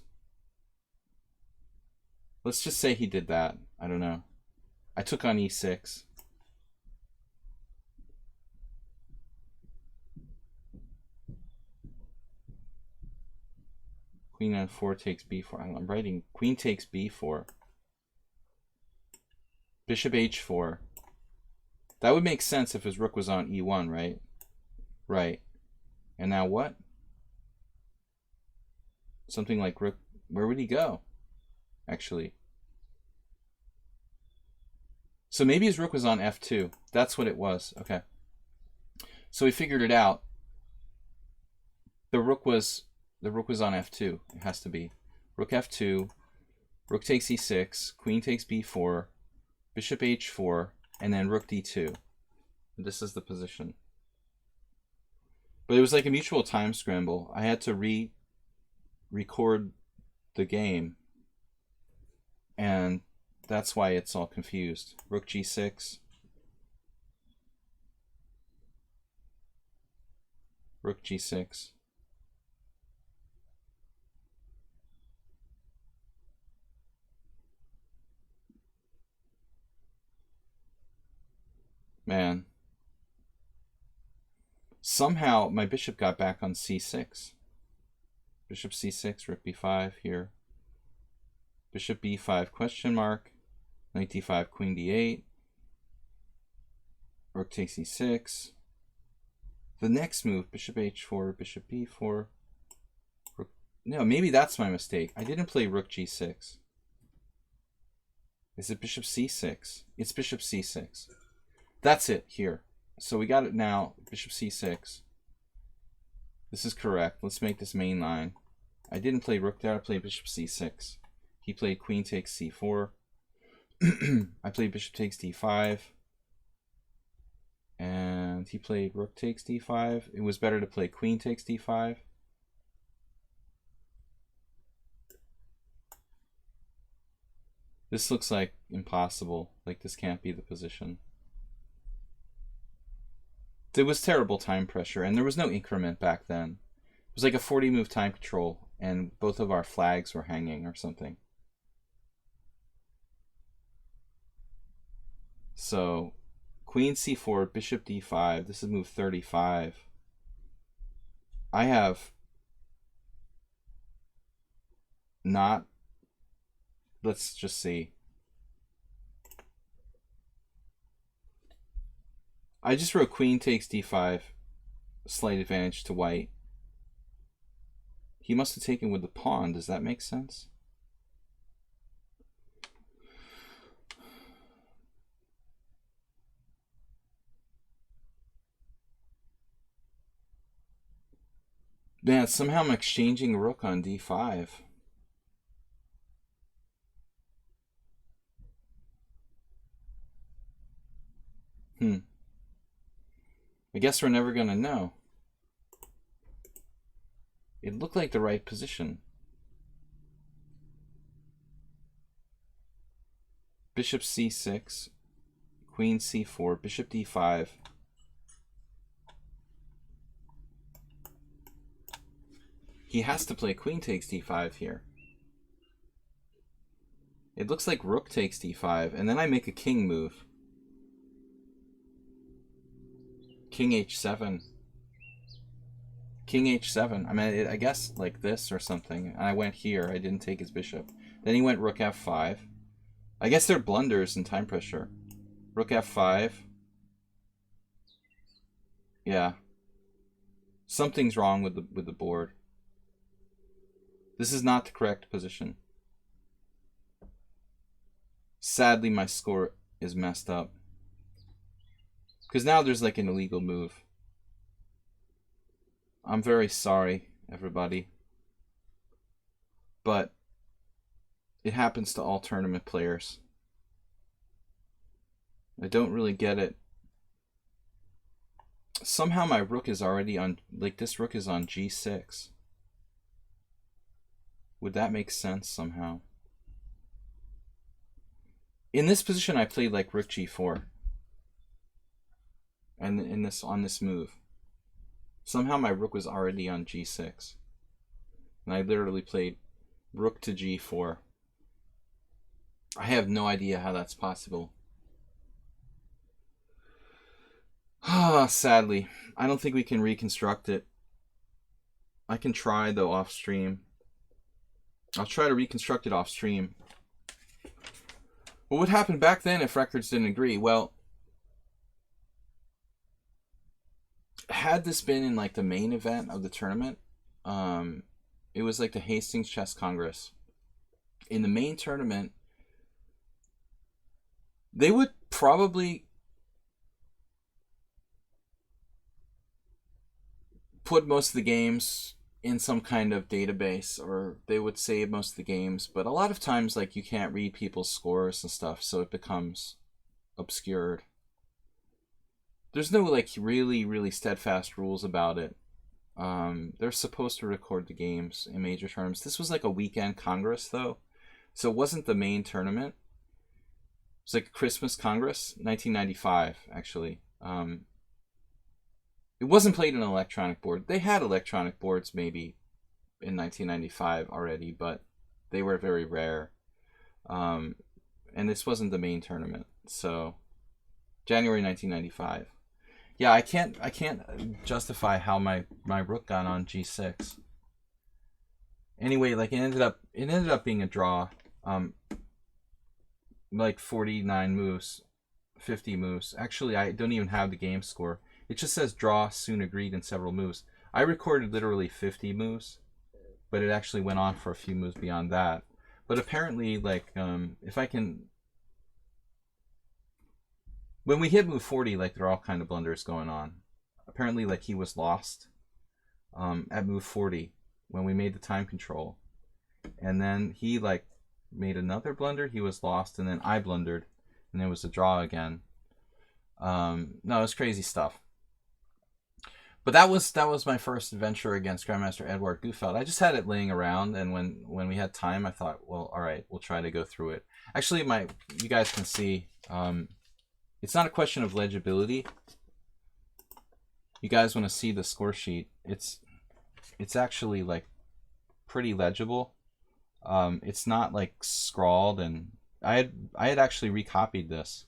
Let's just say he did that. I don't know. I took on e6. Queen n4 takes b4. I'm writing queen takes b4. Bishop h4. That would make sense if his rook was on e1, right? Right. And now what? Something like rook. Where would he go? Actually. So maybe his rook was on f2. That's what it was. Okay. So we figured it out. The rook was on f2. It has to be. Rook f2. Rook takes e6. Queen takes b4. Bishop h4. And then rook d2. This is the position. But it was like a mutual time scramble. I had to record the game. And that's why it's all confused. Rook g6. Rook g6. Man. Somehow my bishop got back on c6. Bishop c6, rook b5 here. Bishop b5 question mark. Knight d5, queen d8. Rook takes e6. The next move, bishop h4, bishop b4. Rook, no, maybe that's my mistake. I didn't play rook g6. Is it bishop c6? It's bishop c6. That's it here. So we got it now. Bishop c6. This is correct. Let's make this main line. I didn't play rook there. I played bishop c6. He played queen takes c4. I played bishop takes d5. And he played rook takes d5. It was better to play queen takes d5. This looks like impossible. Like this can't be the position. There was terrible time pressure, and there was no increment back then. It was like a 40-move time control, and both of our flags were hanging or something. So, queen c4, bishop d5. This is move 35. I have not... Let's just see. I just wrote queen takes d5, slight advantage to white. He must have taken with the pawn. Does that make sense? Man, somehow I'm exchanging rook on d5. I guess we're never going to know. It looked like the right position. Bishop c6, queen c4, bishop d5. He has to play queen takes d5 here. It looks like rook takes d5, and then I make a king move. King h7. King h7. I mean, I guess like this or something. And I went here. I didn't take his bishop. Then he went rook f5. I guess they're blunders in time pressure. Rook f5. Yeah. Something's wrong with the board. This is not the correct position. Sadly, my score is messed up. Because now there's like an illegal move. I'm very sorry, everybody. But it happens to all tournament players. I don't really get it. Somehow my rook is already on, like this rook is on g6. Would that make sense somehow? In this position, I played like rook g4. And on this move. Somehow my rook was already on g6. And I literally played rook to g4. I have no idea how that's possible. Sadly, I don't think we can reconstruct it. I can try, though, off stream. I'll try to reconstruct it off stream. What would happen back then if records didn't agree? Well, had this been in like the main event of the tournament, it was like the Hastings Chess Congress. In the main tournament, they would probably put most of the games in some kind of database, or they would save most of the games, but a lot of times like you can't read people's scores and stuff, so it becomes obscured. There's no like really steadfast rules about it. They're supposed to record the games in major tournaments. This was like a weekend congress though, so it wasn't the main tournament. It was like a Christmas Congress, 1995 actually. It wasn't played on an electronic board. They had electronic boards maybe in 1995 already, but they were very rare. And this wasn't the main tournament. So January 1995. Yeah, I can't justify how my rook got on g6. Anyway, like it ended up being a draw. Like 49 moves, 50 moves. Actually, I don't even have the game score. It just says draw, soon agreed in several moves. I recorded literally 50 moves, but it actually went on for a few moves beyond that. But apparently, like, if I can... When we hit move 40, like, there are all kind of blunders going on. Apparently, like, he was lost at move 40 when we made the time control. And then he, like, made another blunder. He was lost, and then I blundered, and it was a draw again. No, it was crazy stuff. But that was my first adventure against Grandmaster Edward Gufeld. I just had it laying around, and when we had time, I thought, well, all right, we'll try to go through it. Actually, you guys can see, it's not a question of legibility. You guys want to see the score sheet? It's actually like pretty legible. It's not like scrawled, and I had actually recopied this,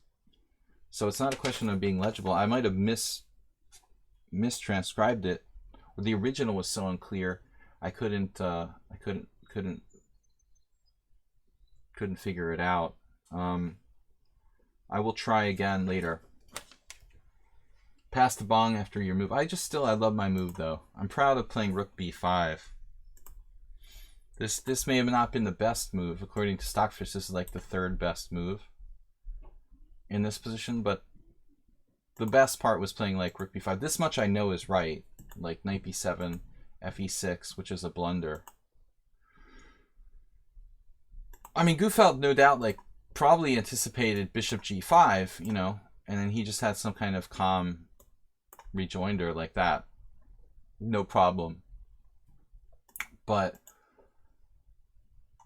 so it's not a question of being legible. I might have mistranscribed it, or the original was so unclear I couldn't figure it out. I will try again later. Pass the bong after your move. I love my move though. I'm proud of playing rook b5. This may have not been the best move according to Stockfish. This is like the third best move in this position, but the best part was playing like rook b5. This much I know is right. Like knight b7, fe6, which is a blunder. I mean, Gufeld no doubt like probably anticipated bishop g5, you know, and then he just had some kind of calm rejoinder like that. No problem. But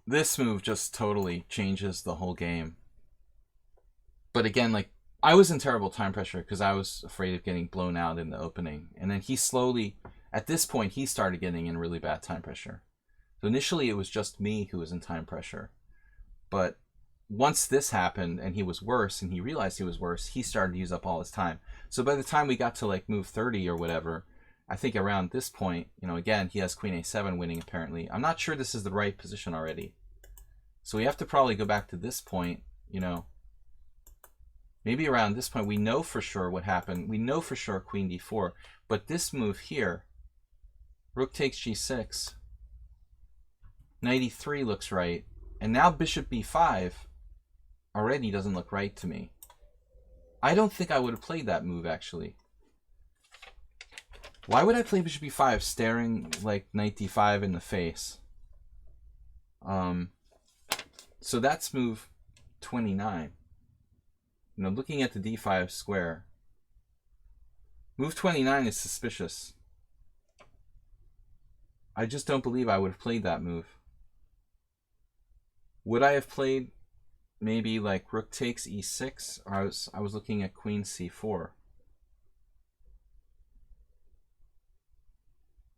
this move just totally changes the whole game. But again, like, I was in terrible time pressure because I was afraid of getting blown out in the opening. And then he slowly, at this point, he started getting in really bad time pressure. So initially it was just me who was in time pressure. But once this happened and he was worse and he realized he was worse, he started to use up all his time. So by the time we got to like move 30 or whatever, I think around this point, you know, again, he has queen a7 winning apparently. I'm not sure this is the right position already. So we have to probably go back to this point, you know. Maybe around this point, we know for sure what happened. We know for sure queen d4. But this move here, rook takes g6, knight e3 looks right. And now bishop b5 already doesn't look right to me. I don't think I would have played that move, actually. Why would I play bishop b5 staring like knight d5 in the face? So that's move 29. You know, looking at the d5 square, move 29 is suspicious. I just don't believe I would have played that move. Would I have played maybe like rook takes e6? Or I was looking at queen c4.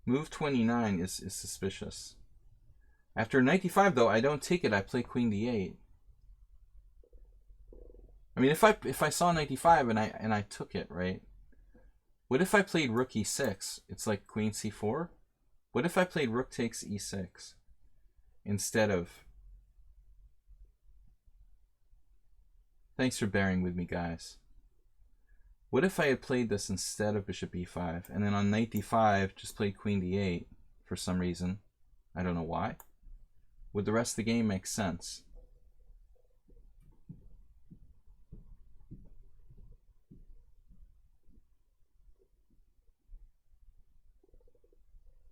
Move 29 is suspicious. After knight d5 though, I don't take it. I play queen d8. I mean, if I saw knight d5 and I took it, right? What if I played rook e6? It's like queen c4. What if I played rook takes e6 instead of... Thanks for bearing with me, guys. What if I had played this instead of bishop e5, and then on knight d5 just played queen d8 for some reason? I don't know why. Would the rest of the game make sense?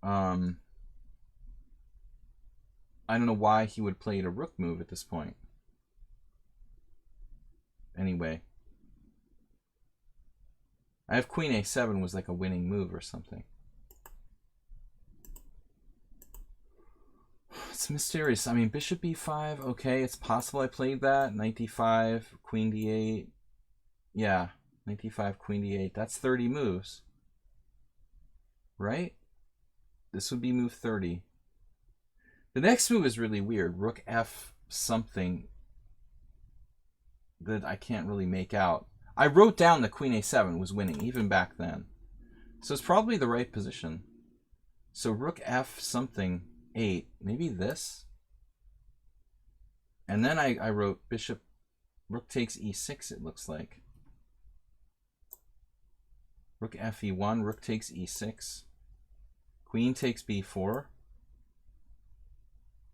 I don't know why he would play a rook move at this point. Anyway. I have queen a7 was like a winning move or something. It's mysterious. I mean, bishop b5, okay, it's possible I played that. Knight d5, queen d8. Yeah, knight d5, queen d8. That's 30 moves. Right? This would be move 30. The next move is really weird. Rook f something that I can't really make out. I wrote down that queen a7 was winning, even back then. So it's probably the right position. So rook f something 8. Maybe this? And then I wrote bishop, rook takes e6, it looks like. Rook f e1, rook takes e6. Queen takes b4.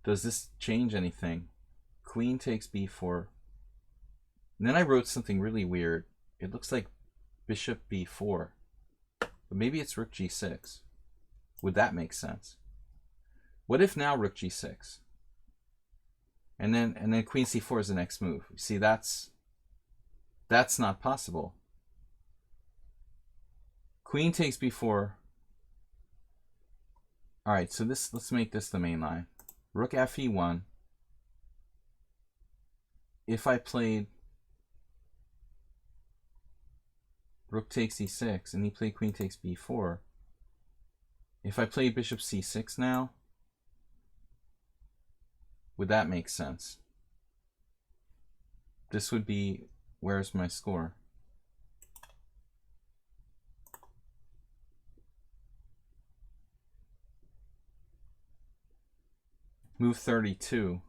Does this change anything? Queen takes b4. And then I wrote something really weird. It looks like bishop b4. But maybe it's rook g6. Would that make sense? What if now rook g6? And then queen c4 is the next move. You see, that's not possible. Queen takes b4. All right, so let's make this the main line. Rook f e1. If I played rook takes e6 and he played queen takes b4, if I play bishop c6 now, would that make sense? This would be, where's my score? Move 32.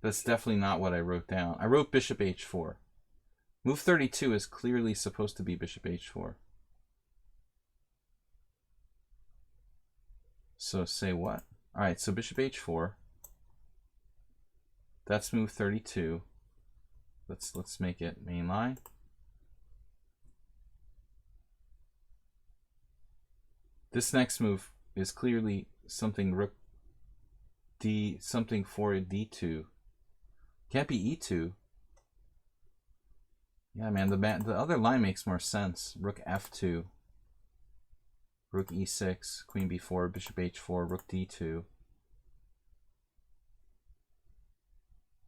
That's definitely not what I wrote down. I wrote bishop h4. Move 32 is clearly supposed to be bishop h4. So say what? All right, so bishop h4. That's move 32. Let's make it main line. This next move is clearly something rook d, something for a d2. Can't be e2. Yeah, man, the other line makes more sense. Rook f2, rook e6, queen b4, bishop h4, rook d2.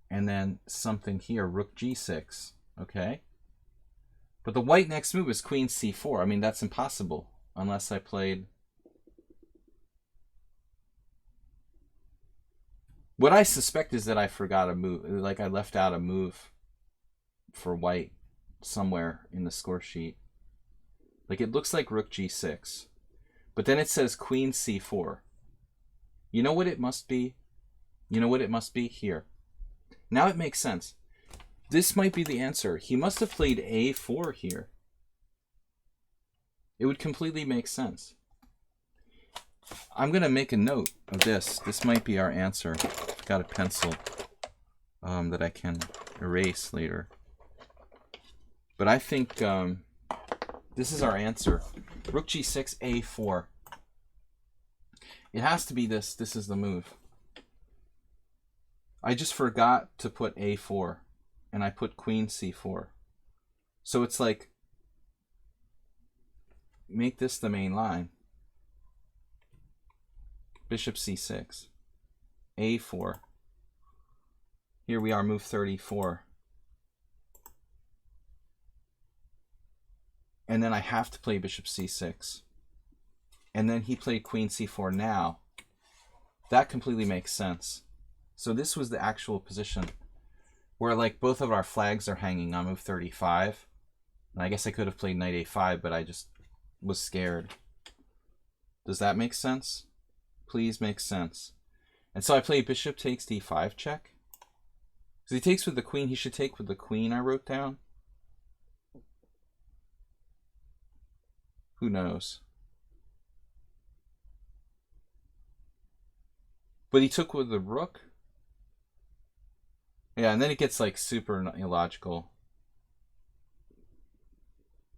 And then something here, rook g6, okay? But the white next move is queen c4. I mean, that's impossible unless I played... What I suspect is that I forgot a move, like I left out a move for white somewhere in the score sheet. Like it looks like rook g6, but then it says queen c4. You know what it must be? You know what it must be? Here. Now it makes sense. This might be the answer. He must have played a4 here. It would completely make sense. I'm going to make a note of this. This might be our answer. I've got a pencil that I can erase later. But I think this is our answer. Rook g6, a4. It has to be this. This is the move. I just forgot to put a4, and I put queen c4. So it's like, make this the main line. Bishop c6, a4. Here we are, move 34. And then I have to play bishop c6. And then he played queen c4 now. That completely makes sense. So this was the actual position where like both of our flags are hanging on move 35. And I guess I could have played knight a5, but I just was scared. Does that make sense? Please make sense. And so I played bishop takes d5 check. Because he takes with the queen, he should take with the queen, I wrote down. Who knows? But he took with the rook. Yeah, and then it gets like super illogical.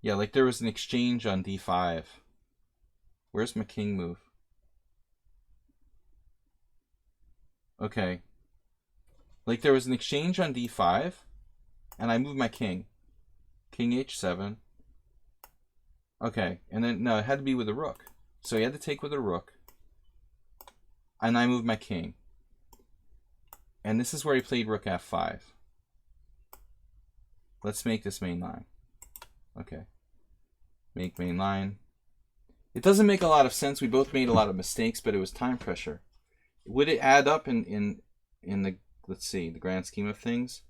Yeah, like there was an exchange on d5. Where's my king move? Okay. Like there was an exchange on d5, and I moved my king. King h7. Okay, and then, no, it had to be with a rook. So he had to take with a rook. And I moved my king. And this is where he played rook f5. Let's make this main line. Okay. Make main line. It doesn't make a lot of sense. We both made a lot of mistakes, but it was time pressure. Would it add up in the, let's see, the grand scheme of things?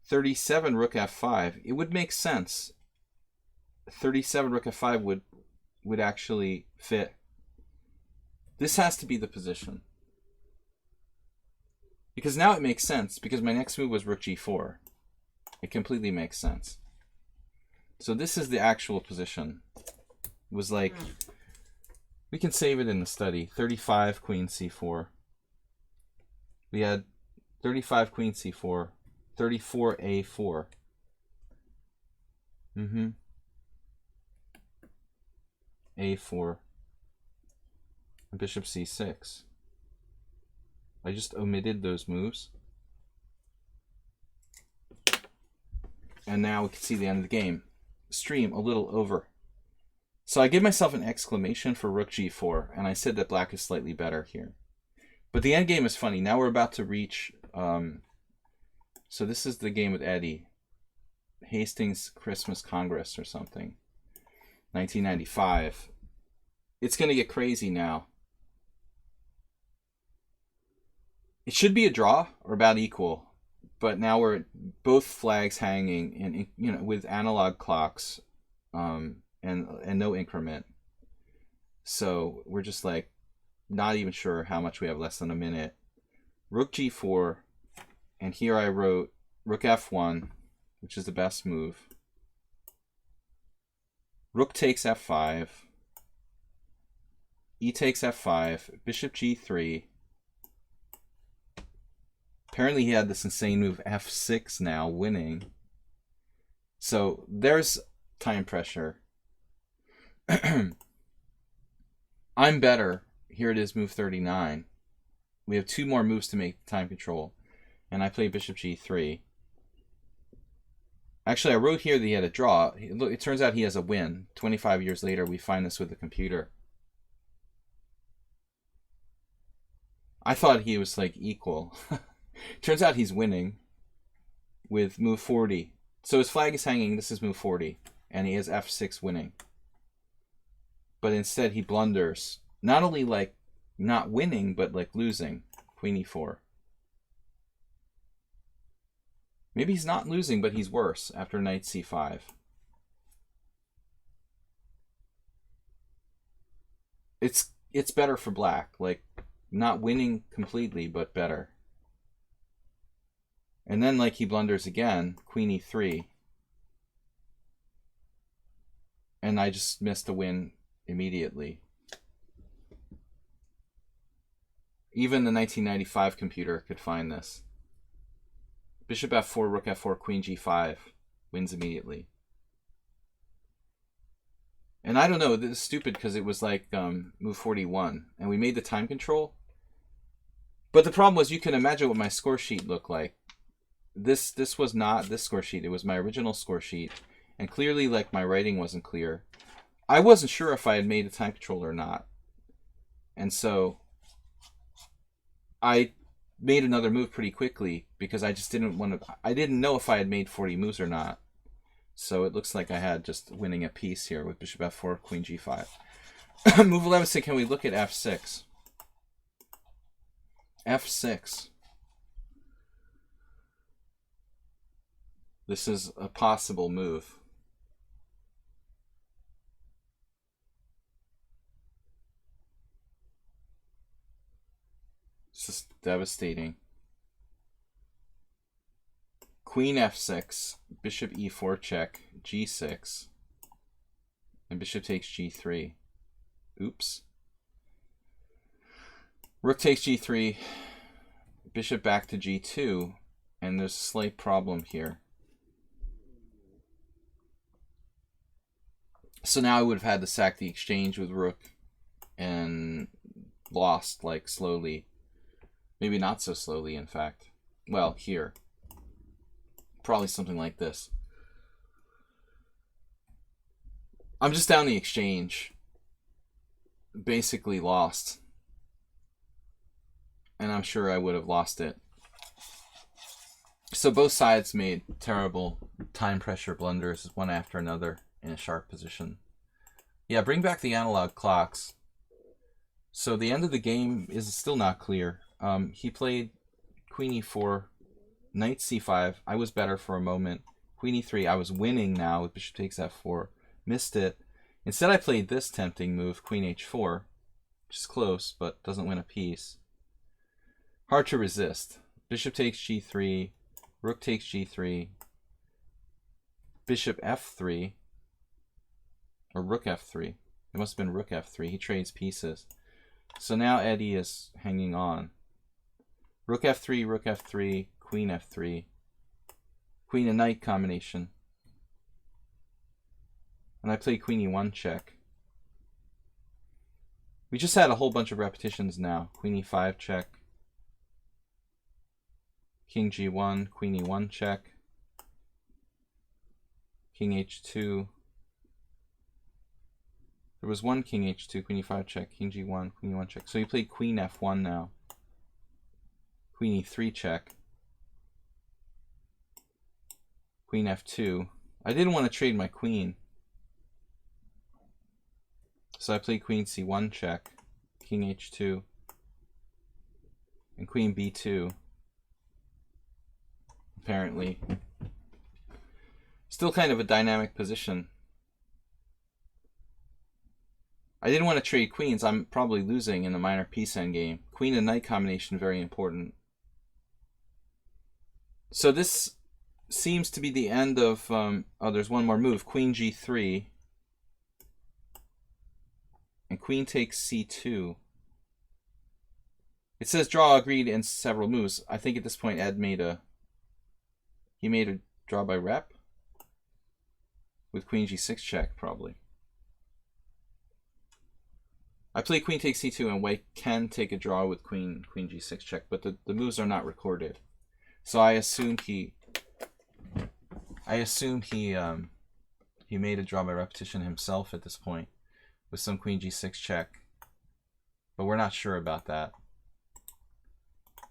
37 rook f5. It would make sense. 37 rook f5 would actually fit. This has to be the position. Because now it makes sense, because my next move was rook g4. It completely makes sense. So this is the actual position. It was like, we can save it in the study. 35 queen c4. We had 35 queen c4. 34 a4. A4. And bishop c6. I just omitted those moves. And now we can see the end of the game. Stream a little over. So I give myself an exclamation for rook g4, and I said that black is slightly better here. But the end game is funny. Now we're about to reach... so this is the game with Eddie. Hastings Christmas Congress or something. 1995. It's going to get crazy now. It should be a draw or about equal, but now we're both flags hanging in, you know, with analog clocks, and no increment. So we're just like not even sure how much we have, less than a minute. Rook g4, and here I wrote rook f1, which is the best move. Rook takes f5. E takes f5. Bishop g3. Apparently he had this insane move f6 now, winning. So there's time pressure. I'm better. Here it is, move 39. We have 2 more moves to make time control. And I play bishop g3. Actually, I wrote here that he had a draw. Look, it turns out he has a win. 25 years later, we find this with the computer. I thought he was like equal. Turns out he's winning with move 40. So his flag is hanging. This is move 40. And he has f6 winning. But instead he blunders. Not only like not winning, but like losing. Queen e4. Maybe he's not losing, but he's worse after knight c5. It's better for black. Like, not winning completely, but better. And then, like, he blunders again, queen e3. And I just missed the win immediately. Even the 1995 computer could find this. Bishop f4, rook f4, queen g5 wins immediately. And I don't know, this is stupid because it was like move 41. And we made the time control. But the problem was, you can imagine what my score sheet looked like. This was not this score sheet. It was my original score sheet. And clearly, like, my writing wasn't clear. I wasn't sure if I had made a time control or not. And so I made another move pretty quickly because I just didn't want to. I didn't know if I had made 40 moves or not. So it looks like I had just winning a piece here with bishop f4, queen g5. Move 11 said, can we look at f6? f6. This is a possible move. This is devastating. Queen f6, bishop e4 check, g6, and bishop takes g3. Oops. Rook takes g3, bishop back to g2, and there's a slight problem here. So now I would have had to sack the exchange with rook and lost, like, slowly. Maybe not so slowly, in fact. Well, here. Probably something like this. I'm just down the exchange. Basically lost. And I'm sure I would have lost it. So both sides made terrible time pressure blunders, one after another, in a sharp position. Yeah, bring back the analog clocks. So the end of the game is still not clear. He played queen e4, knight c5. I was better for a moment. Queen e3. I was winning now with bishop takes f4. Missed it. Instead, I played this tempting move, queen h4, which is close, but doesn't win a piece. Hard to resist. Bishop takes g3. Rook takes g3. Bishop f3. Or rook f3. It must have been rook f3. He trades pieces. So now Eddie is hanging on. Rook f3, queen f3. Queen and knight combination. And I played queen e1 check. We just had a whole bunch of repetitions now. Queen e5 check. King g1, queen e1 check. King h2. There was one king h2, queen e5 check, king g1, queen e1 check. So he played queen f1 now. Queen e3 check. Queen f2. I didn't want to trade my queen. So I played queen c1 check, king h2, and queen b2. Apparently. Still kind of a dynamic position. I didn't want to trade queens. I'm probably losing in the minor piece endgame. Queen and knight combination, very important. So this seems to be the end of... oh, there's one more move. Queen g3. And queen takes c2. It says draw agreed in several moves. I think at this point Ed made a... He made a draw by rep. With queen g6 check, probably. I play queen takes c2 and white can take a draw with queen g6 check, but the moves are not recorded. So I assume he made a draw by repetition himself at this point with some queen g6 check. But we're not sure about that.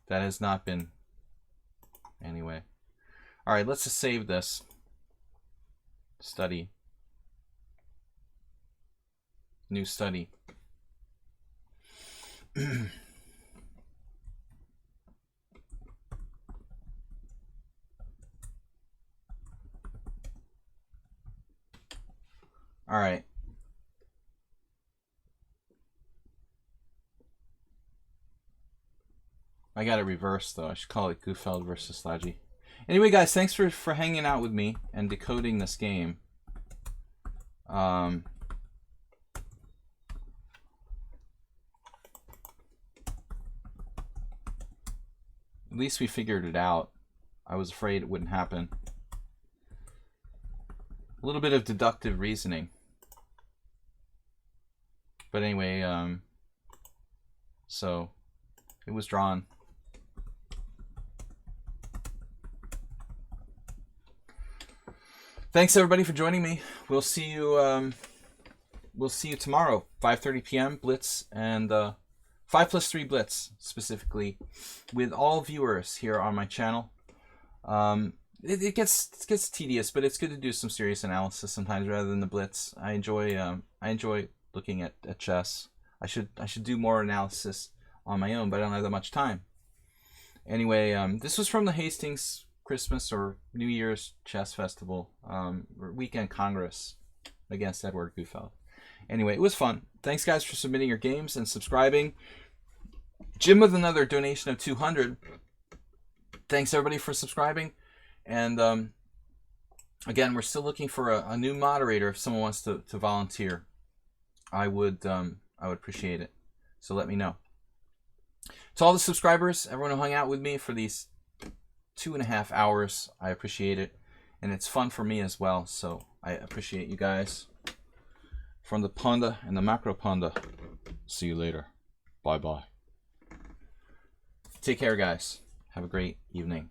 That has not been... Anyway. Alright, let's just save this. Study. New study. All right. I got it reversed though. I should call it Gufeld versus Sladgie. Anyway, guys, thanks for hanging out with me and decoding this game. At least we figured it out. I was afraid it wouldn't happen. A little bit of deductive reasoning. But anyway, so it was drawn. Thanks everybody for joining me. We'll see you tomorrow, 5:30 p.m. Blitz, and 5+3 Blitz, specifically, with all viewers here on my channel. It gets tedious, but it's good to do some serious analysis sometimes rather than the Blitz. I enjoy looking at chess. I should do more analysis on my own, but I don't have that much time. Anyway, this was from the Hastings Christmas or New Year's Chess Festival weekend Congress against Edward Gufeld. Anyway, it was fun. Thanks, guys, for submitting your games and subscribing. Jim with another donation of 200. Thanks, everybody, for subscribing. And again, we're still looking for a new moderator. If someone wants to volunteer, I would appreciate it. So let me know. To all the subscribers, everyone who hung out with me for these 2.5 hours, I appreciate it. And it's fun for me as well, so I appreciate you guys. From the Panda and the Macro Panda, see you later. Bye-bye. Take care, guys. Have a great evening.